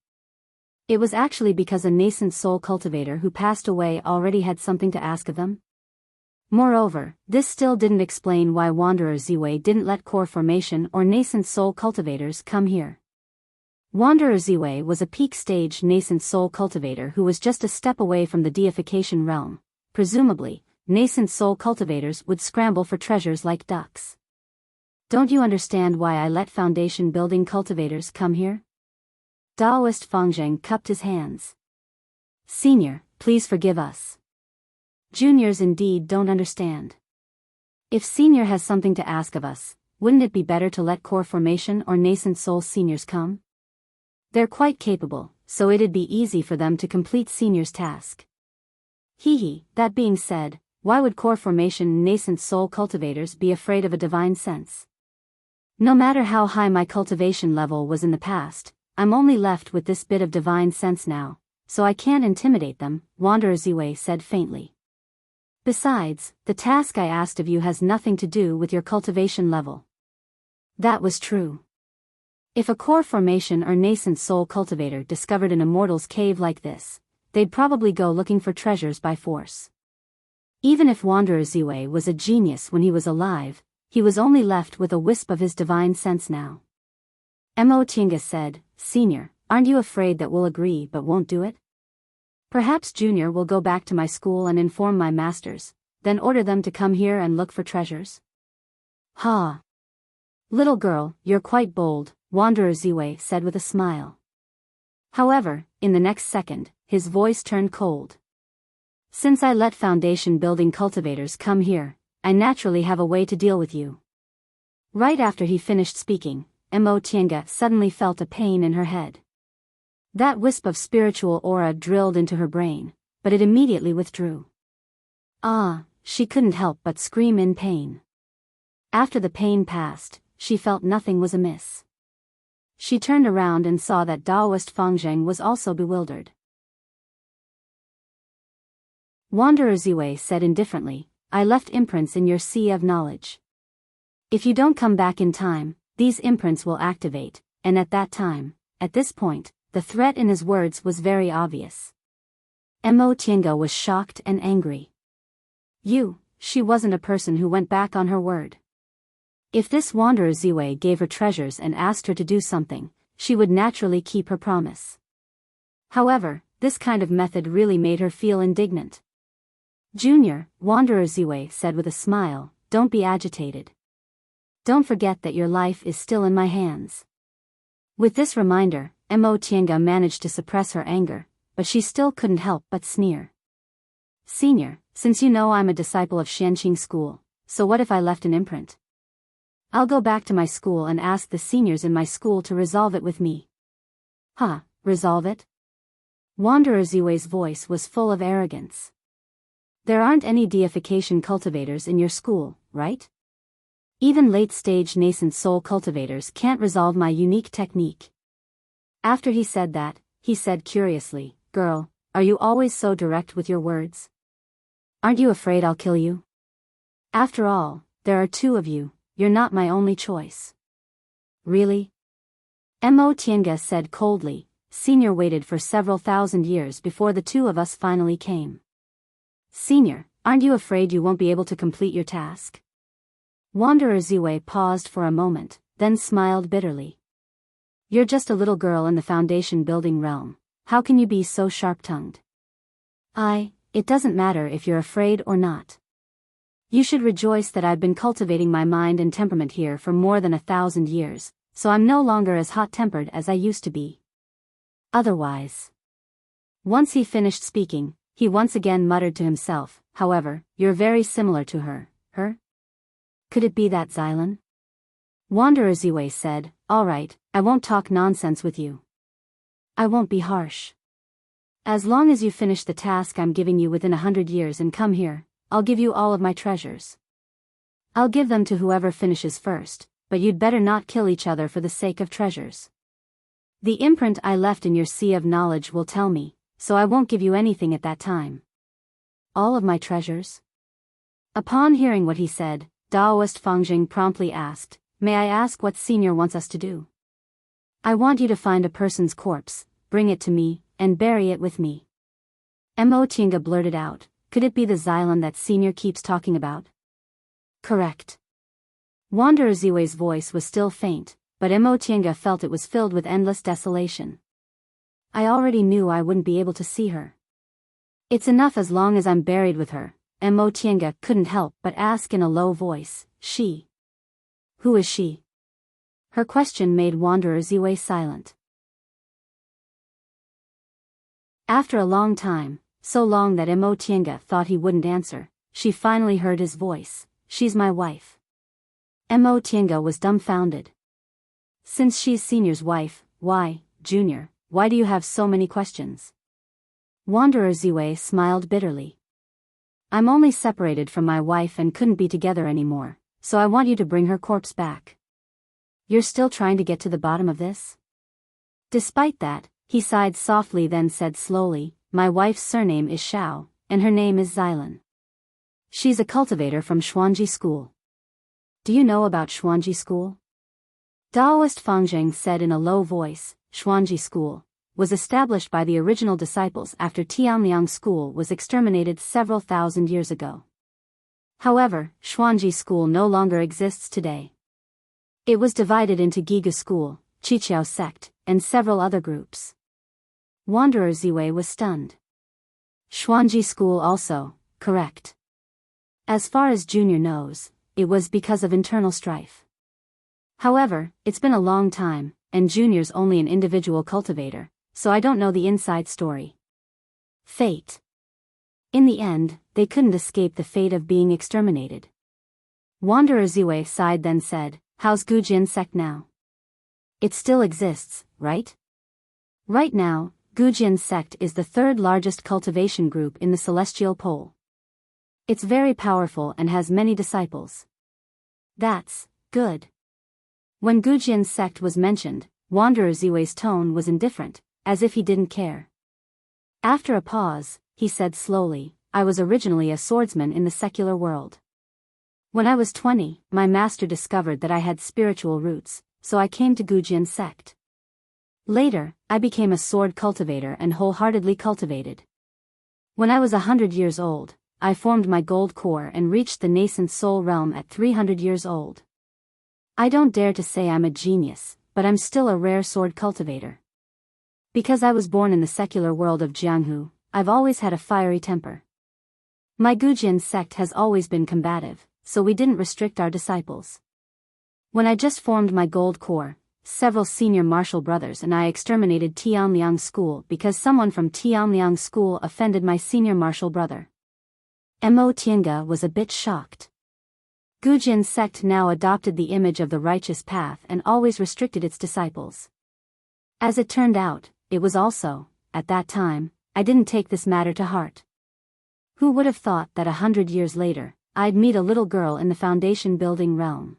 It was actually because a nascent soul cultivator who passed away already had something to ask of them. Moreover, this still didn't explain why Wanderer Ziwei didn't let core formation or nascent soul cultivators come here. Wanderer Ziwei was a peak-stage nascent soul cultivator who was just a step away from the deification realm. Presumably, nascent soul cultivators would scramble for treasures like ducks. Don't you understand why I let Foundation building cultivators come here? Daoist Fangzheng cupped his hands. Senior, please forgive us. Juniors indeed don't understand. If Senior has something to ask of us, wouldn't it be better to let core formation or nascent soul seniors come? They're quite capable, so it'd be easy for them to complete Senior's task. That being said, why would core formation and nascent soul cultivators be afraid of a divine sense? No matter how high my cultivation level was in the past, I'm only left with this bit of divine sense now, so I can't intimidate them, Wanderer Ziwei said faintly. Besides, the task I asked of you has nothing to do with your cultivation level. That was true. If a core formation or nascent soul cultivator discovered an immortal's cave like this, they'd probably go looking for treasures by force. Even if Wanderer Ziwei was a genius when he was alive, he was only left with a wisp of his divine sense now. Mo Tiange said, Senior, aren't you afraid that we'll agree but won't do it? Perhaps Junior will go back to my school and inform my masters, then order them to come here and look for treasures. Ha! Little girl, you're quite bold, Wanderer Ziwei said with a smile. However, in the next second, his voice turned cold. Since I let Foundation building cultivators come here, I naturally have a way to deal with you. Right after he finished speaking, Mo Tiange suddenly felt a pain in her head. That wisp of spiritual aura drilled into her brain, but it immediately withdrew. She couldn't help but scream in pain. After the pain passed, she felt nothing was amiss. She turned around and saw that Daoist Fangzheng was also bewildered. Wanderer Ziwei said indifferently, I left imprints in your sea of knowledge. If you don't come back in time, these imprints will activate, and at this point, the threat in his words was very obvious. Mo Tiange was shocked and angry. She wasn't a person who went back on her word. If this Wanderer Ziwei gave her treasures and asked her to do something, she would naturally keep her promise. However, this kind of method really made her feel indignant. Junior, Wanderer Ziwei said with a smile, don't be agitated. Don't forget that your life is still in my hands. With this reminder, Mo Tiange managed to suppress her anger, but she still couldn't help but sneer. Senior, since you know I'm a disciple of Xianqing school, so what if I left an imprint? I'll go back to my school and ask the seniors in my school to resolve it with me. Huh, resolve it? Wanderer Ziwei's voice was full of arrogance. There aren't any deification cultivators in your school, right? Even late-stage nascent soul cultivators can't resolve my unique technique. After he said that, he said curiously, Girl, are you always so direct with your words? Aren't you afraid I'll kill you? After all, there are two of you, you're not my only choice. Really? Mo Tiange said coldly. Senior waited for several thousand years before the two of us finally came. Senior, aren't you afraid you won't be able to complete your task? Wanderer Ziwei paused for a moment, then smiled bitterly. You're just a little girl in the foundation building realm. How can you be so sharp-tongued? It doesn't matter if you're afraid or not. You should rejoice that I've been cultivating my mind and temperament here for more than 1,000 years, so I'm no longer as hot-tempered as I used to be. Otherwise. Once he finished speaking, he once again muttered to himself, however, you're very similar to her. Could it be that Xylan? Wanderer Ziwei said, Alright, I won't talk nonsense with you. I won't be harsh. As long as you finish the task I'm giving you within 100 years and come here, I'll give you all of my treasures. I'll give them to whoever finishes first, but you'd better not kill each other for the sake of treasures. The imprint I left in your sea of knowledge will tell me, so I won't give you anything at that time. All of my treasures? Upon hearing what he said, Daoist Fangjing promptly asked, May I ask what Senior wants us to do? I want you to find a person's corpse, bring it to me, and bury it with me. Mo Tiange blurted out, could it be the Xylan that Senior keeps talking about? Correct. Wanderer Ziwei's voice was still faint, but Mo Tiange felt it was filled with endless desolation. I already knew I wouldn't be able to see her. It's enough as long as I'm buried with her. Mo Tiange couldn't help but ask in a low voice, she. Who is she? Her question made Wanderer Ziwei silent. After a long time, so long that Mo Tiange thought he wouldn't answer, she finally heard his voice, she's my wife. Mo Tiange was dumbfounded. Since she's Senior's wife, why, Junior, why do you have so many questions? Wanderer Ziwei smiled bitterly. I'm only separated from my wife and couldn't be together anymore, so I want you to bring her corpse back. You're still trying to get to the bottom of this? Despite that, he sighed softly then said slowly, my wife's surname is Shao, and her name is Xylan. She's a cultivator from Xuanji School. Do you know about Xuanji School? Daoist Fangjing said in a low voice, Xuanji School was established by the original disciples after Tianliang School was exterminated several thousand years ago. However, Xuanji School no longer exists today. It was divided into Giga School, Qiqiao Sect, and several other groups. Wanderer Ziwei was stunned. Xuanji School also, correct. As far as Junior knows, it was because of internal strife. However, it's been a long time, and Junior's only an individual cultivator, so I don't know the inside story. Fate. In the end, they couldn't escape the fate of being exterminated. Wanderer Ziwei sighed then said, how's Gujin Sect now? It still exists, right? Right now, Gujin Sect is the third largest cultivation group in the Celestial Pole. It's very powerful and has many disciples. That's good. When Gujin Sect was mentioned, Wanderer Ziwei's tone was indifferent, as if he didn't care. After a pause, he said slowly, I was originally a swordsman in the secular world. When I was 20, my master discovered that I had spiritual roots, so I came to Gujin Sect. Later, I became a sword cultivator and wholeheartedly cultivated. When I was 100 years old, I formed my gold core and reached the nascent soul realm at 300 years old. I don't dare to say I'm a genius, but I'm still a rare sword cultivator. Because I was born in the secular world of Jianghu, I've always had a fiery temper. My Gujin sect has always been combative, so we didn't restrict our disciples. When I just formed my gold core, several senior martial brothers and I exterminated Tianliang School because someone from Tianliang School offended my senior martial brother. Mo Tiange was a bit shocked. Gujin sect now adopted the image of the righteous path and always restricted its disciples. As it turned out, it was also, at that time, I didn't take this matter to heart. Who would have thought that 100 years later, I'd meet a little girl in the foundation building realm?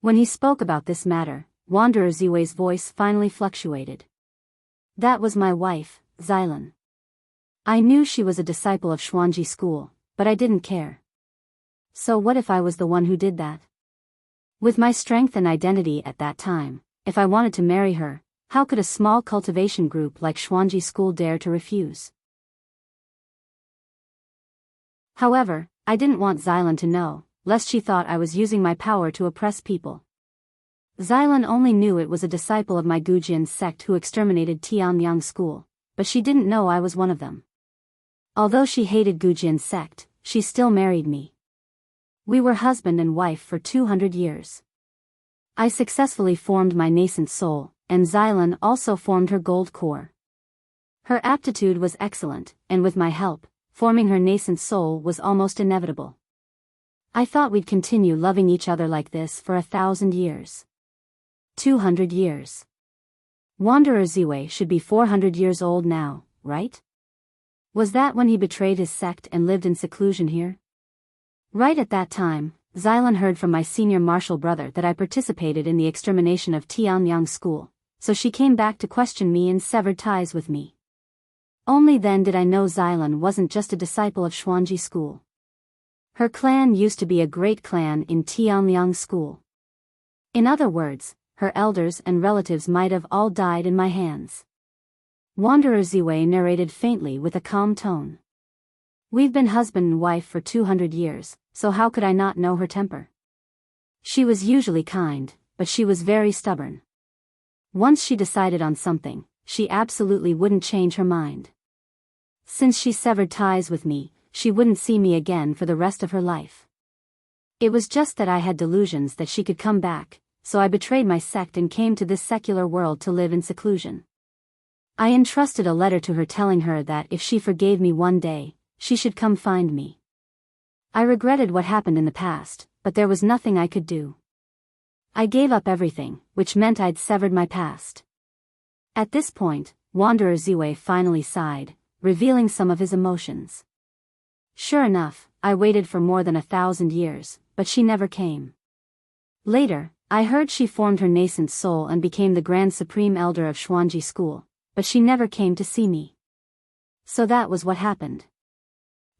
When he spoke about this matter, Wanderer Ziwei's voice finally fluctuated. That was my wife, Xylan. I knew she was a disciple of Xuanji School, but I didn't care. So what if I was the one who did that? With my strength and identity at that time, if I wanted to marry her, how could a small cultivation group like Xuanji School dare to refuse? However, I didn't want Xylan to know, lest she thought I was using my power to oppress people. Xylan only knew it was a disciple of my Gujin sect who exterminated Tianliang School, but she didn't know I was one of them. Although she hated Gujin sect, she still married me. We were husband and wife for 200 years. I successfully formed my nascent soul, and Xylan also formed her gold core. Her aptitude was excellent, and with my help, forming her nascent soul was almost inevitable. I thought we'd continue loving each other like this for 1,000 years. 200 years. Wanderer Ziwei should be 400 years old now, right? Was that when he betrayed his sect and lived in seclusion here? Right at that time, Xylan heard from my senior martial brother that I participated in the extermination of Tianliang School, so she came back to question me and severed ties with me. Only then did I know Xylan wasn't just a disciple of Xuanji School. Her clan used to be a great clan in Tianliang School. In other words, her elders and relatives might have all died in my hands. Wanderer Ziwei narrated faintly with a calm tone. We've been husband and wife for 200 years, so how could I not know her temper? She was usually kind, but she was very stubborn. Once she decided on something, she absolutely wouldn't change her mind. Since she severed ties with me, she wouldn't see me again for the rest of her life. It was just that I had delusions that she could come back, so I betrayed my sect and came to this secular world to live in seclusion. I entrusted a letter to her telling her that if she forgave me one day, she should come find me. I regretted what happened in the past, but there was nothing I could do. I gave up everything, which meant I'd severed my past. At this point, Wanderer Ziwei finally sighed, revealing some of his emotions. Sure enough, I waited for more than 1,000 years, but she never came. Later, I heard she formed her nascent soul and became the Grand Supreme Elder of Xuanji School, but she never came to see me. So that was what happened.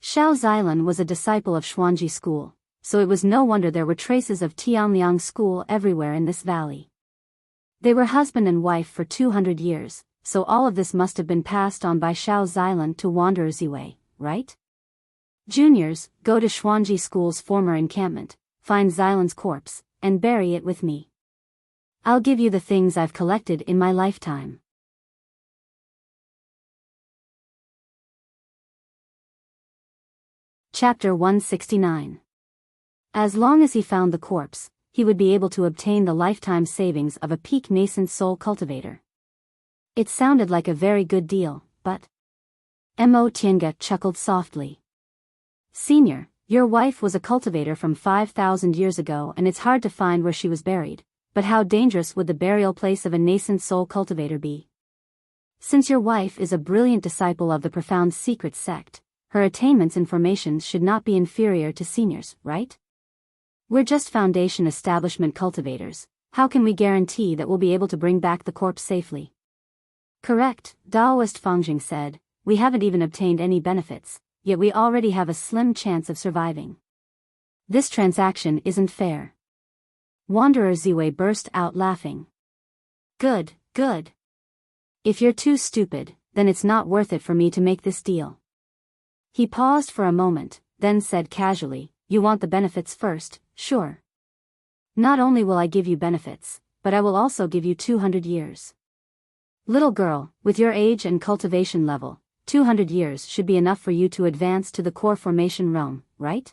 Xiao Xylan was a disciple of Xuanji School, so it was no wonder there were traces of Tianliang School everywhere in this valley. They were husband and wife for 200 years, so all of this must have been passed on by Xiao Xylan to Wanderer Ziwei, right? Juniors, go to Xuanji School's former encampment, find Xylan's corpse, and bury it with me. I'll give you the things I've collected in my lifetime. Chapter 169. As long as he found the corpse, he would be able to obtain the lifetime savings of a peak nascent soul cultivator. It sounded like a very good deal, but... Mo Tiange chuckled softly. Senior, your wife was a cultivator from 5,000 years ago and it's hard to find where she was buried, but how dangerous would the burial place of a nascent soul cultivator be? Since your wife is a brilliant disciple of the profound secret sect, her attainments and formations should not be inferior to seniors, right? We're just foundation establishment cultivators, how can we guarantee that we'll be able to bring back the corpse safely? Correct, Daoist Fangjing said, we haven't even obtained any benefits, yet we already have a slim chance of surviving. This transaction isn't fair. Wanderer Ziwei burst out laughing. Good, good. If you're too stupid, then it's not worth it for me to make this deal. He paused for a moment, then said casually, you want the benefits first, sure. Not only will I give you benefits, but I will also give you 200 years. Little girl, with your age and cultivation level, 200 years should be enough for you to advance to the core formation realm, right?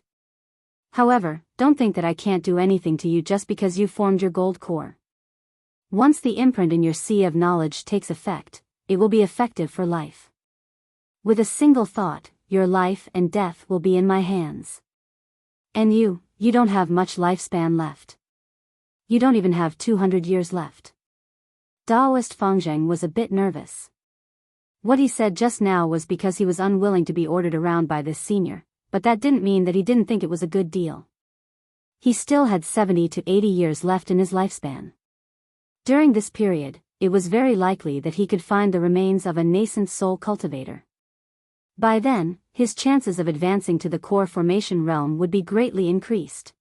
However, don't think that I can't do anything to you just because you formed your gold core. Once the imprint in your sea of knowledge takes effect, it will be effective for life. With a single thought, your life and death will be in my hands. And you don't have much lifespan left. You don't even have 200 years left. Daoist Fangzheng was a bit nervous. What he said just now was because he was unwilling to be ordered around by this senior, but that didn't mean that he didn't think it was a good deal. He still had 70 to 80 years left in his lifespan. During this period, it was very likely that he could find the remains of a nascent soul cultivator. By then, his chances of advancing to the core formation realm would be greatly increased.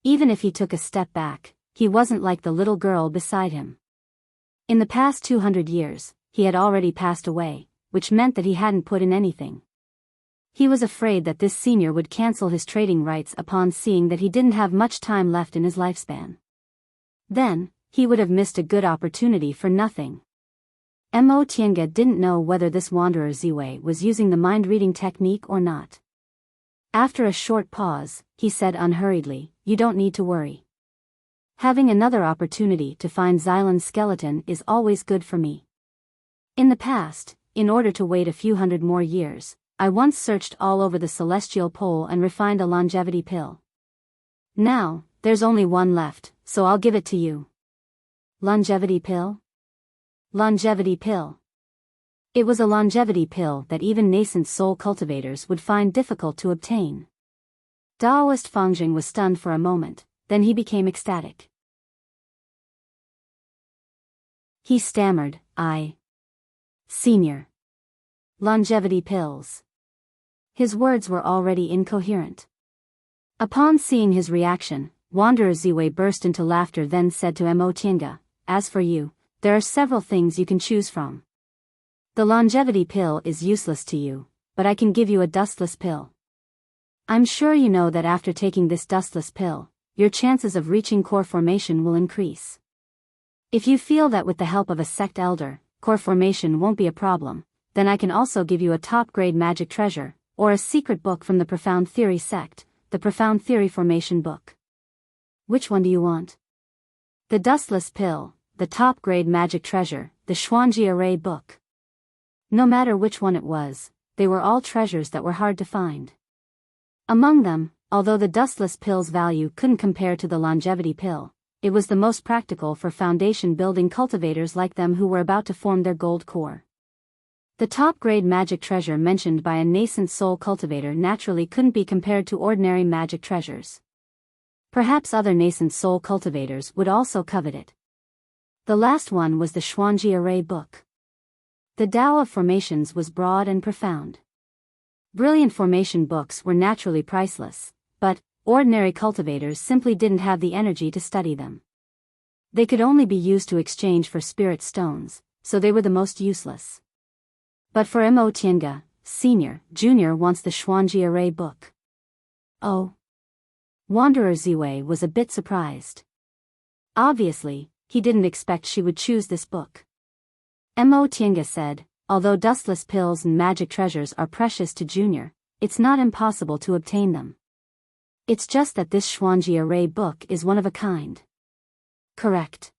Even if he took a step back, he wasn't like the little girl beside him. In the past 200 years, he had already passed away, which meant that he hadn't put in anything. He was afraid that this senior would cancel his trading rights upon seeing that he didn't have much time left in his lifespan. Then, he would have missed a good opportunity for nothing. Mo Tiange didn't know whether this wanderer Ziwei was using the mind-reading technique or not. After a short pause, he said unhurriedly, "You don't need to worry. Having another opportunity to find Xylan's skeleton is always good for me. In the past, in order to wait a few hundred more years, I once searched all over the celestial pole and refined a longevity pill. Now, there's only one left, so I'll give it to you." Longevity pill? Longevity pill. It was a longevity pill that even nascent soul cultivators would find difficult to obtain. Daoist Fangzheng was stunned for a moment, then he became ecstatic. He stammered, Senior. Longevity pills. His words were already incoherent. Upon seeing his reaction, Wanderer Ziwei burst into laughter, then said to Mo Tiange, "As for you, there are several things you can choose from. The longevity pill is useless to you, but I can give you a dustless pill. I'm sure you know that after taking this dustless pill, your chances of reaching core formation will increase. If you feel that with the help of a sect elder, core formation won't be a problem, then I can also give you a top-grade magic treasure, or a secret book from the Profound Theory sect, the Profound Theory Formation book. Which one do you want? The dustless pill, the top-grade magic treasure, the Xuanji Array book." No matter which one it was, they were all treasures that were hard to find. Among them, although the dustless pill's value couldn't compare to the longevity pill, it was the most practical for foundation-building cultivators like them who were about to form their gold core. The top-grade magic treasure mentioned by a nascent soul cultivator naturally couldn't be compared to ordinary magic treasures. Perhaps other nascent soul cultivators would also covet it. The last one was the Xuanji Array book. The Tao of Formations was broad and profound. Brilliant formation books were naturally priceless, but ordinary cultivators simply didn't have the energy to study them. They could only be used to exchange for spirit stones, so they were the most useless. But for Mo Tiange, Senior, Junior wants the Xuanji Array book. Oh. Wanderer Ziwei was a bit surprised. Obviously, he didn't expect she would choose this book. Mo Tiange said, "Although dustless pills and magic treasures are precious to Junior, it's not impossible to obtain them. It's just that this Xuanji Array book is one of a kind." "Correct.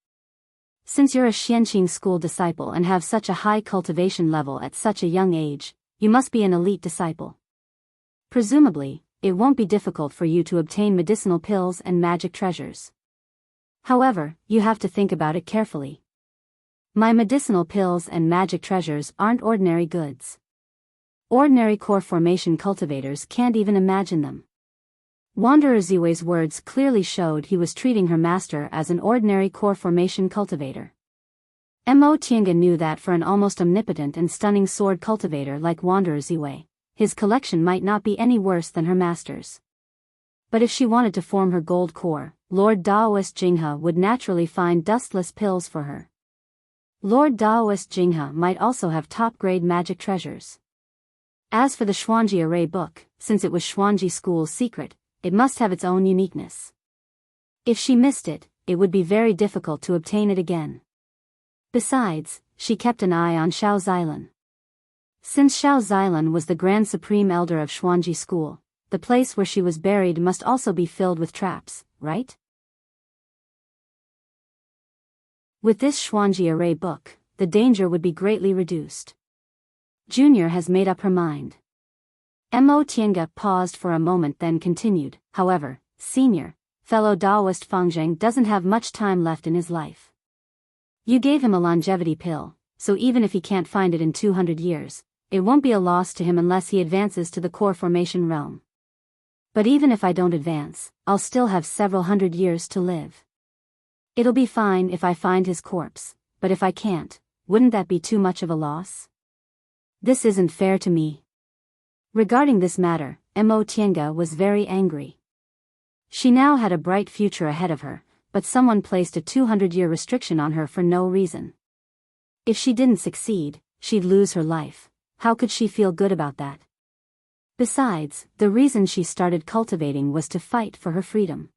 Since you're a Xianqing school disciple and have such a high cultivation level at such a young age, you must be an elite disciple. Presumably, it won't be difficult for you to obtain medicinal pills and magic treasures. However, you have to think about it carefully. My medicinal pills and magic treasures aren't ordinary goods. Ordinary core formation cultivators can't even imagine them." Wanderer Ziwei's words clearly showed he was treating her master as an ordinary core formation cultivator. Mo Tiange knew that for an almost omnipotent and stunning sword cultivator like Wanderer Ziwei, his collection might not be any worse than her master's. But if she wanted to form her gold core, Lord Daoist Jinghe would naturally find dustless pills for her. Lord Daoist Jinghe might also have top-grade magic treasures. As for the Xuanji Array book, since it was Xuanji School's secret, it must have its own uniqueness. If she missed it, it would be very difficult to obtain it again. Besides, she kept an eye on Xiao Xylan. Since Xiao Xilan was the Grand Supreme Elder of Xuanji School, the place where she was buried must also be filled with traps, right? With this Xuanji array book, the danger would be greatly reduced. Junior has made up her mind. Mo Tiange paused for a moment then continued, however, Senior, fellow Daoist Fangzheng doesn't have much time left in his life. You gave him a longevity pill, so even if he can't find it in 200 years, it won't be a loss to him unless he advances to the core formation realm. But even if I don't advance, I'll still have several hundred years to live. It'll be fine if I find his corpse, but if I can't, wouldn't that be too much of a loss? This isn't fair to me. Regarding this matter, Mo Tiange was very angry. She now had a bright future ahead of her, but someone placed a 200-year restriction on her for no reason. If she didn't succeed, she'd lose her life. How could she feel good about that? Besides, the reason she started cultivating was to fight for her freedom.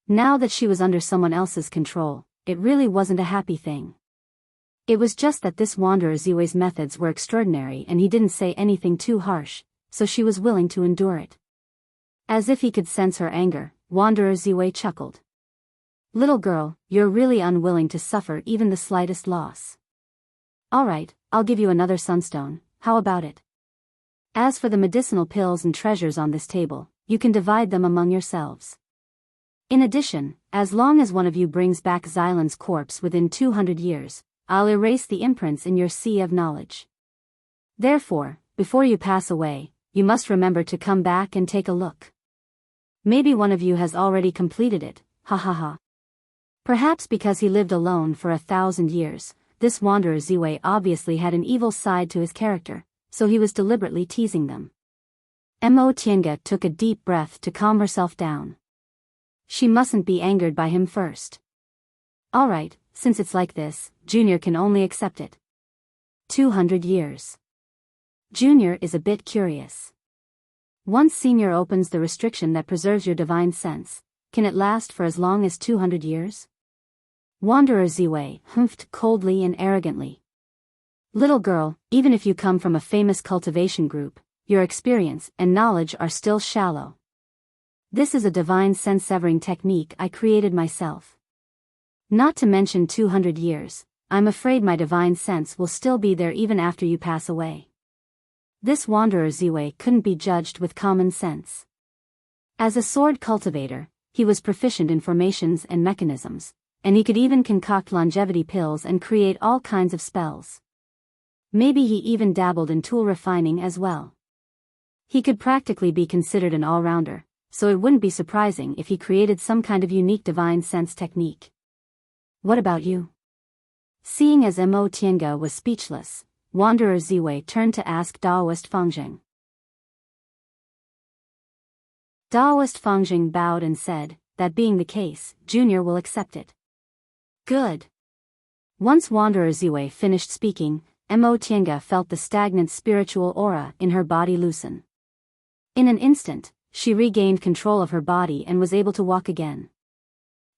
Now that she was under someone else's control, it really wasn't a happy thing. It was just that this Wanderer Ziwei's methods were extraordinary and he didn't say anything too harsh, so she was willing to endure it. As if he could sense her anger, Wanderer Ziwei chuckled. Little girl, you're really unwilling to suffer even the slightest loss. Alright, I'll give you another sunstone, how about it? As for the medicinal pills and treasures on this table, you can divide them among yourselves. In addition, as long as one of you brings back Xilan's corpse within 200 years, I'll erase the imprints in your sea of knowledge. Therefore, before you pass away, you must remember to come back and take a look. Maybe one of you has already completed it, ha ha ha. Perhaps because he lived alone for 1,000 years, this Wanderer Ziwei obviously had an evil side to his character, so he was deliberately teasing them. Mo Tiange took a deep breath to calm herself down. She mustn't be angered by him first. Alright, since it's like this, Junior can only accept it. 200 years. Junior is a bit curious. Once Senior opens the restriction that preserves your divine sense, can it last for as long as 200 years? Wanderer Ziwei humphed coldly and arrogantly. Little girl, even if you come from a famous cultivation group, your experience and knowledge are still shallow. This is a divine sense-severing technique I created myself. Not to mention 200 years, I'm afraid my divine sense will still be there even after you pass away. This Wanderer Ziwei couldn't be judged with common sense. As a sword cultivator, he was proficient in formations and mechanisms, and he could even concoct longevity pills and create all kinds of spells. Maybe he even dabbled in tool refining as well. He could practically be considered an all-rounder, so it wouldn't be surprising if he created some kind of unique divine sense technique. What about you? Seeing as Mo Tiange was speechless, Wanderer Ziwei turned to ask Daoist Fangzheng. Daoist Fangzheng bowed and said, that being the case, Junior will accept it. Good. Once Wanderer Ziwei finished speaking, Mo Tiange felt the stagnant spiritual aura in her body loosen. In an instant, she regained control of her body and was able to walk again.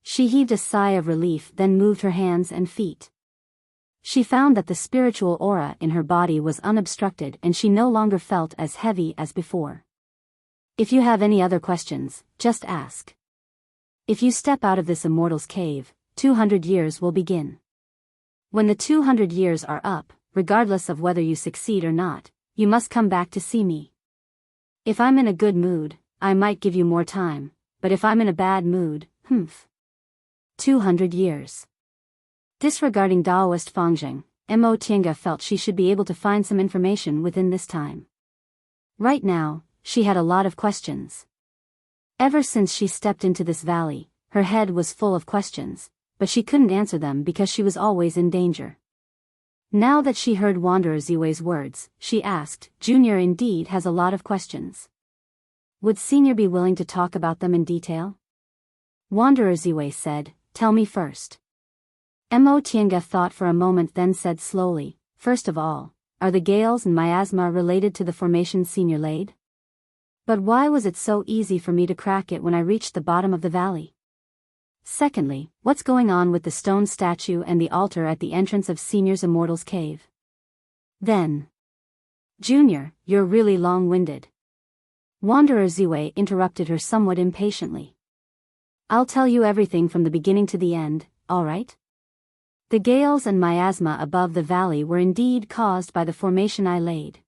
She heaved a sigh of relief then moved her hands and feet. She found that the spiritual aura in her body was unobstructed and she no longer felt as heavy as before. If you have any other questions, just ask. If you step out of this immortal's cave, 200 years will begin. When the 200 years are up, regardless of whether you succeed or not, you must come back to see me. If I'm in a good mood, I might give you more time, but if I'm in a bad mood, 200 years. Disregarding Daoist Fangzheng, Mo Tiange felt she should be able to find some information within this time. Right now, she had a lot of questions. Ever since she stepped into this valley, her head was full of questions, but she couldn't answer them because she was always in danger. Now that she heard Wanderer Ziwei's words, she asked, Junior indeed has a lot of questions. Would Senior be willing to talk about them in detail? Wanderer Ziwei said, tell me first. Mo Tiange thought for a moment then said slowly, first of all, are the Gales and miasma related to the formation Senior laid? But why was it so easy for me to crack it when I reached the bottom of the valley? Secondly, what's going on with the stone statue and the altar at the entrance of Senior's Immortal's Cave? Then, Junior, you're really long-winded. Wanderer Ziwei interrupted her somewhat impatiently. I'll tell you everything from the beginning to the end, alright? The gales and miasma above the valley were indeed caused by the formation I laid.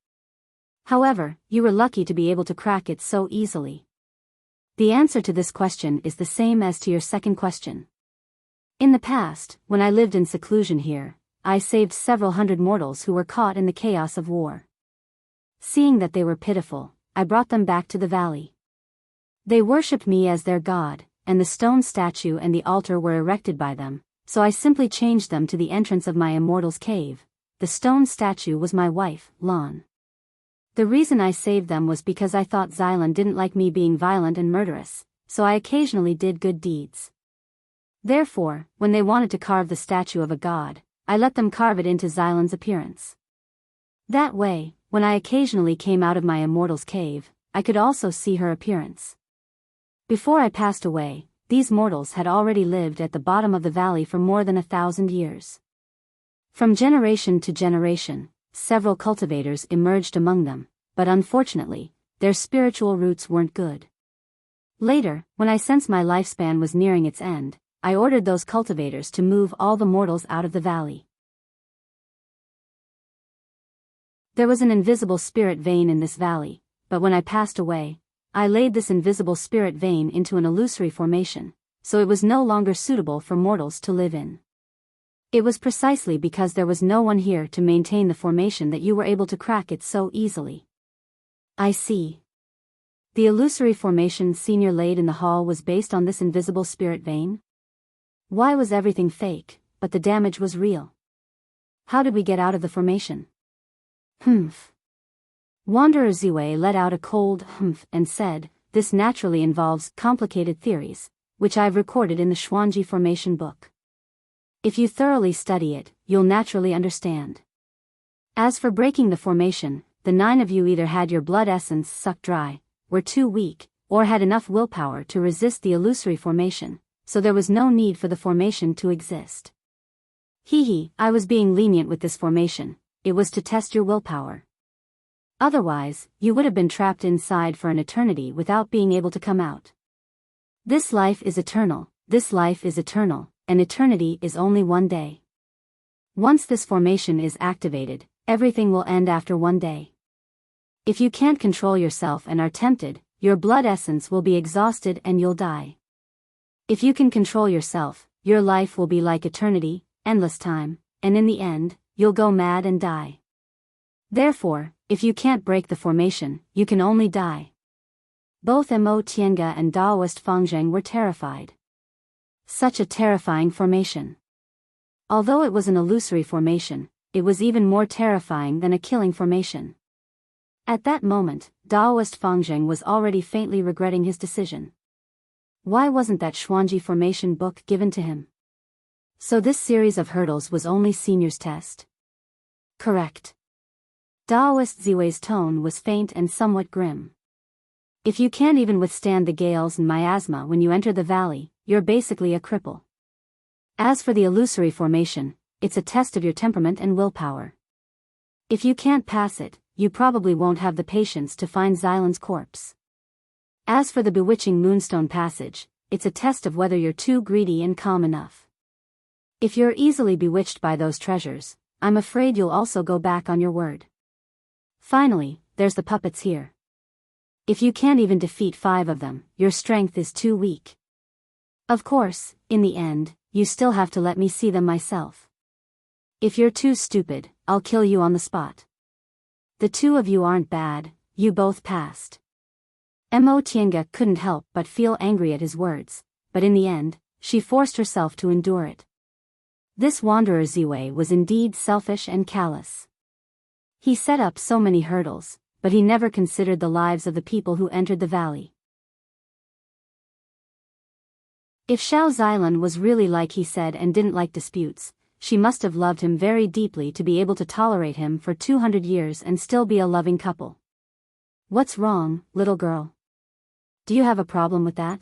However, you were lucky to be able to crack it so easily. The answer to this question is the same as to your second question. In the past, when I lived in seclusion here, I saved several hundred mortals who were caught in the chaos of war. Seeing that they were pitiful, I brought them back to the valley. They worshipped me as their god, and the stone statue and the altar were erected by them, so I simply changed them to the entrance of my immortal's cave. The stone statue was my wife, Lan. The reason I saved them was because I thought Xylan didn't like me being violent and murderous, so I occasionally did good deeds. Therefore, when they wanted to carve the statue of a god, I let them carve it into Xylan's appearance. That way, when I occasionally came out of my immortal's cave, I could also see her appearance. Before I passed away, these mortals had already lived at the bottom of the valley for more than 1,000 years. From generation to generation, several cultivators emerged among them, but unfortunately, their spiritual roots weren't good. Later, when I sensed my lifespan was nearing its end, I ordered those cultivators to move all the mortals out of the valley. There was an invisible spirit vein in this valley, but when I passed away, I laid this invisible spirit vein into an illusory formation, so it was no longer suitable for mortals to live in. It was precisely because there was no one here to maintain the formation that you were able to crack it so easily. I see. The illusory formation Senior laid in the hall was based on this invisible spirit vein? Why was everything fake, but the damage was real? How did we get out of the formation? Humph. Wanderer Ziwei let out a cold humph and said, this naturally involves complicated theories, which I've recorded in the Xuanji formation book. If you thoroughly study it, you'll naturally understand. As for breaking the formation, the 9 of you either had your blood essence sucked dry, were too weak, or had enough willpower to resist the illusory formation, so there was no need for the formation to exist. I was being lenient with this formation, it was to test your willpower. Otherwise, you would have been trapped inside for an eternity without being able to come out. This life is eternal, and eternity is only one day. Once this formation is activated, everything will end after one day. If you can't control yourself and are tempted, your blood essence will be exhausted and you'll die. If you can control yourself, your life will be like eternity, endless time, and in the end, you'll go mad and die. Therefore, if you can't break the formation, you can only die. Both Mo Tiange and Daoist Fangzheng were terrified. Such a terrifying formation. Although it was an illusory formation, it was even more terrifying than a killing formation. At that moment, Daoist Fangzheng was already faintly regretting his decision. Why wasn't that Xuanji formation book given to him? So this series of hurdles was only Senior's test? Correct. Daoist Ziwei's tone was faint and somewhat grim. If you can't even withstand the gales and miasma when you enter the valley, you're basically a cripple. As for the illusory formation, it's a test of your temperament and willpower. If you can't pass it, you probably won't have the patience to find Xylan's corpse. As for the bewitching Moonstone Passage, it's a test of whether you're too greedy and calm enough. If you're easily bewitched by those treasures, I'm afraid you'll also go back on your word. Finally, there's the puppets here. If you can't even defeat 5 of them, your strength is too weak. Of course, in the end, you still have to let me see them myself. If you're too stupid, I'll kill you on the spot. The 2 of you aren't bad, you both passed. Mo Tiange couldn't help but feel angry at his words, but in the end, she forced herself to endure it. This Wanderer Ziwei was indeed selfish and callous. He set up so many hurdles, but he never considered the lives of the people who entered the valley. If Xiao Xylan was really like he said and didn't like disputes, she must have loved him very deeply to be able to tolerate him for 200 years and still be a loving couple. What's wrong, little girl? Do you have a problem with that?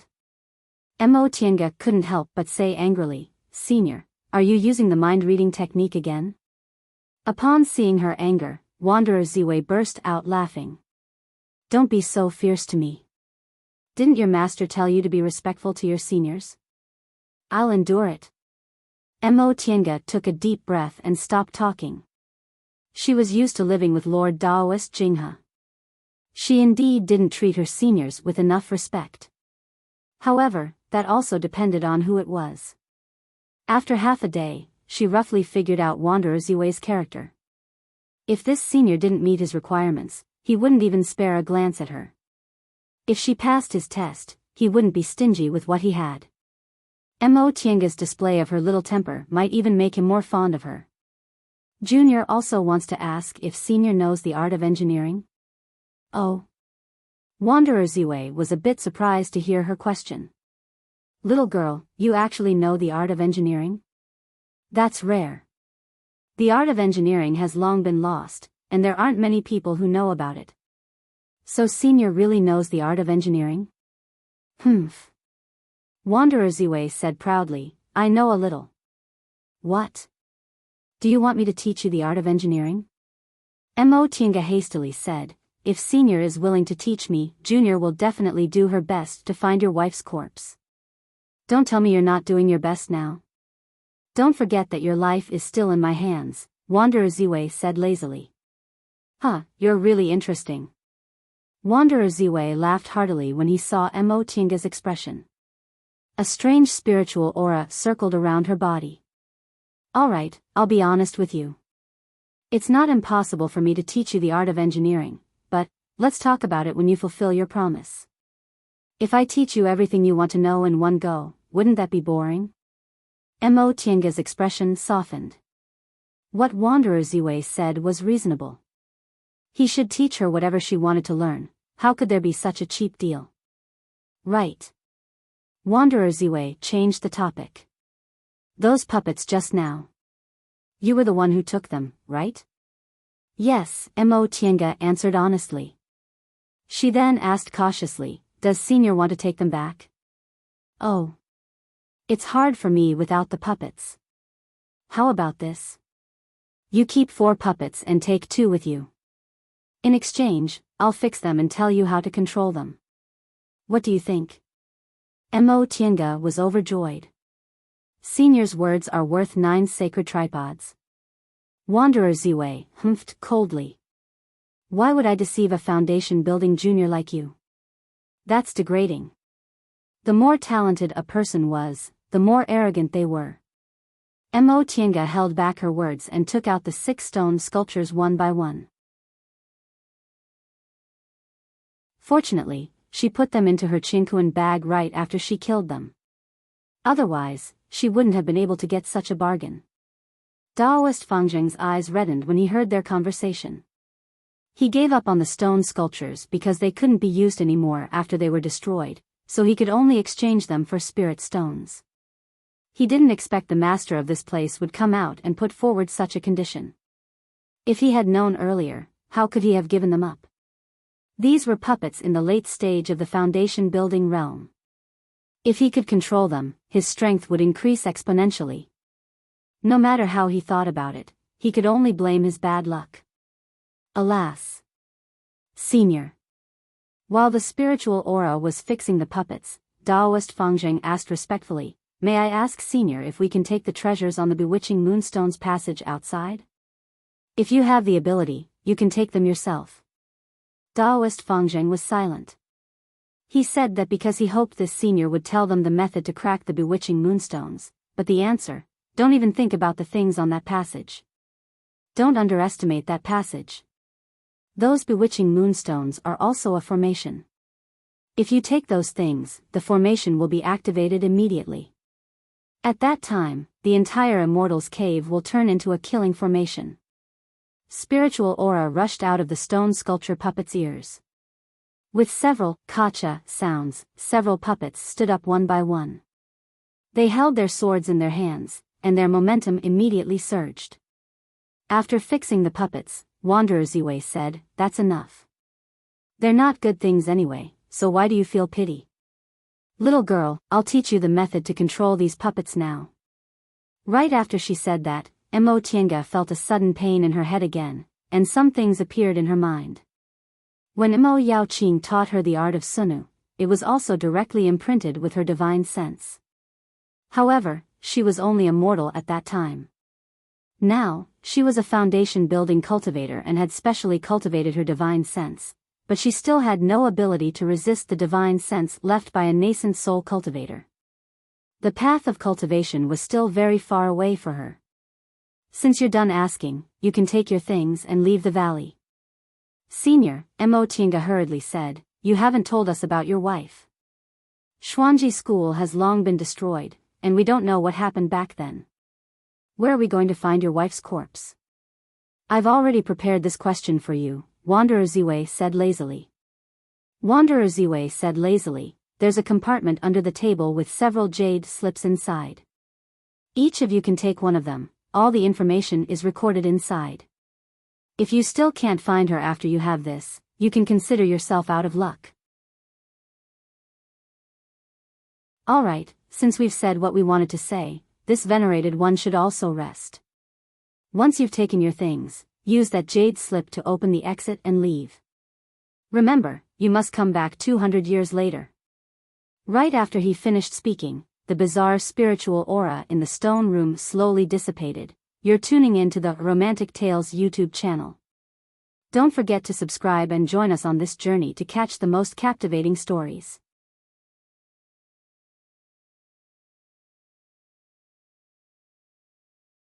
Mo Tiange couldn't help but say angrily, Senior, are you using the mind-reading technique again? Upon seeing her anger, Wanderer Ziwei burst out laughing. Don't be so fierce to me. Didn't your master tell you to be respectful to your seniors? I'll endure it. Mo Tiange took a deep breath and stopped talking. She was used to living with Lord Daoist Jinghe. She indeed didn't treat her seniors with enough respect. However, that also depended on who it was. After half a day, she roughly figured out Wanderer Ziwei's character. If this senior didn't meet his requirements, he wouldn't even spare a glance at her. If she passed his test, he wouldn't be stingy with what he had. Mo Tiange's display of her little temper might even make him more fond of her. Junior also wants to ask if senior knows the art of engineering. Oh. Wanderer Ziwei was a bit surprised to hear her question. Little girl, you actually know the art of engineering? That's rare. The art of engineering has long been lost, and there aren't many people who know about it. So senior really knows the art of engineering? Humph. Wanderer Ziwei said proudly, I know a little. What? Do you want me to teach you the art of engineering? Mo Tiange hastily said, if senior is willing to teach me, junior will definitely do her best to find your wife's corpse. Don't tell me you're not doing your best now. Don't forget that your life is still in my hands, Wanderer Ziwei said lazily. Huh, you're really interesting. Wanderer Ziwei laughed heartily when he saw Mo Tiange's expression. A strange spiritual aura circled around her body. Alright, I'll be honest with you. It's not impossible for me to teach you the art of engineering, but let's talk about it when you fulfill your promise. If I teach you everything you want to know in one go, wouldn't that be boring? Mo Tiange's expression softened. What Wanderer Ziwei said was reasonable. He should teach her whatever she wanted to learn. How could there be such a cheap deal? Right. Wanderer Ziwei changed the topic. Those puppets just now. You were the one who took them, right? Yes, Mo Tiange answered honestly. She then asked cautiously, does senior want to take them back? Oh. It's hard for me without the puppets. How about this? You keep 4 puppets and take 2 with you. In exchange, I'll fix them and tell you how to control them. What do you think? Mo Tiange was overjoyed. Senior's words are worth 9 sacred tripods. Wanderer Ziwei humphed coldly. Why would I deceive a foundation-building junior like you? That's degrading. The more talented a person was, the more arrogant they were. Mo Tiange held back her words and took out the 6 stone sculptures one by one. Fortunately, she put them into her Qingquan bag right after she killed them. Otherwise, she wouldn't have been able to get such a bargain. Daoist Fangjing's eyes reddened when he heard their conversation. He gave up on the stone sculptures because they couldn't be used anymore after they were destroyed, so he could only exchange them for spirit stones. He didn't expect the master of this place would come out and put forward such a condition. If he had known earlier, how could he have given them up? These were puppets in the late stage of the foundation building realm. If he could control them, his strength would increase exponentially. No matter how he thought about it, he could only blame his bad luck. Alas. Senior. While the spiritual aura was fixing the puppets, Daoist Fangjing asked respectfully, may I ask Senior if we can take the treasures on the bewitching moonstone's passage outside? If you have the ability, you can take them yourself. Daoist Fangjing was silent. He said that because he hoped this senior would tell them the method to crack the bewitching moonstones, but the answer, don't even think about the things on that passage. Don't underestimate that passage. Those bewitching moonstones are also a formation. If you take those things, the formation will be activated immediately. At that time, the entire Immortal's Cave will turn into a killing formation. Spiritual aura rushed out of the stone sculpture puppet's ears. With several kacha sounds, several puppets stood up one by one. They held their swords in their hands, and their momentum immediately surged. After fixing the puppets, Wanderer Ziwei said, that's enough. They're not good things anyway, so why do you feel pity? Little girl, I'll teach you the method to control these puppets now. Right after she said that, Mo Tiange felt a sudden pain in her head again, and some things appeared in her mind. When Imo Yao Qing taught her the art of Sunu, it was also directly imprinted with her divine sense. However, she was only a mortal at that time. Now, she was a foundation-building cultivator and had specially cultivated her divine sense, but she still had no ability to resist the divine sense left by a nascent soul cultivator. The path of cultivation was still very far away for her. Since you're done asking, you can take your things and leave the valley. Senior, Mo Tinga hurriedly said, you haven't told us about your wife. Xuanji School has long been destroyed, and we don't know what happened back then. Where are we going to find your wife's corpse? I've already prepared this question for you, Wanderer Ziwei said lazily. Wanderer Ziwei said lazily, there's a compartment under the table with several jade slips inside. Each of you can take one of them, all the information is recorded inside. If you still can't find her after you have this, you can consider yourself out of luck. Alright, since we've said what we wanted to say, this venerated one should also rest. Once you've taken your things, use that jade slip to open the exit and leave. Remember, you must come back 200 years later. Right after he finished speaking, the bizarre spiritual aura in the stone room slowly dissipated. You're tuning in to the Romantic Tales YouTube channel. Don't forget to subscribe and join us on this journey to catch the most captivating stories.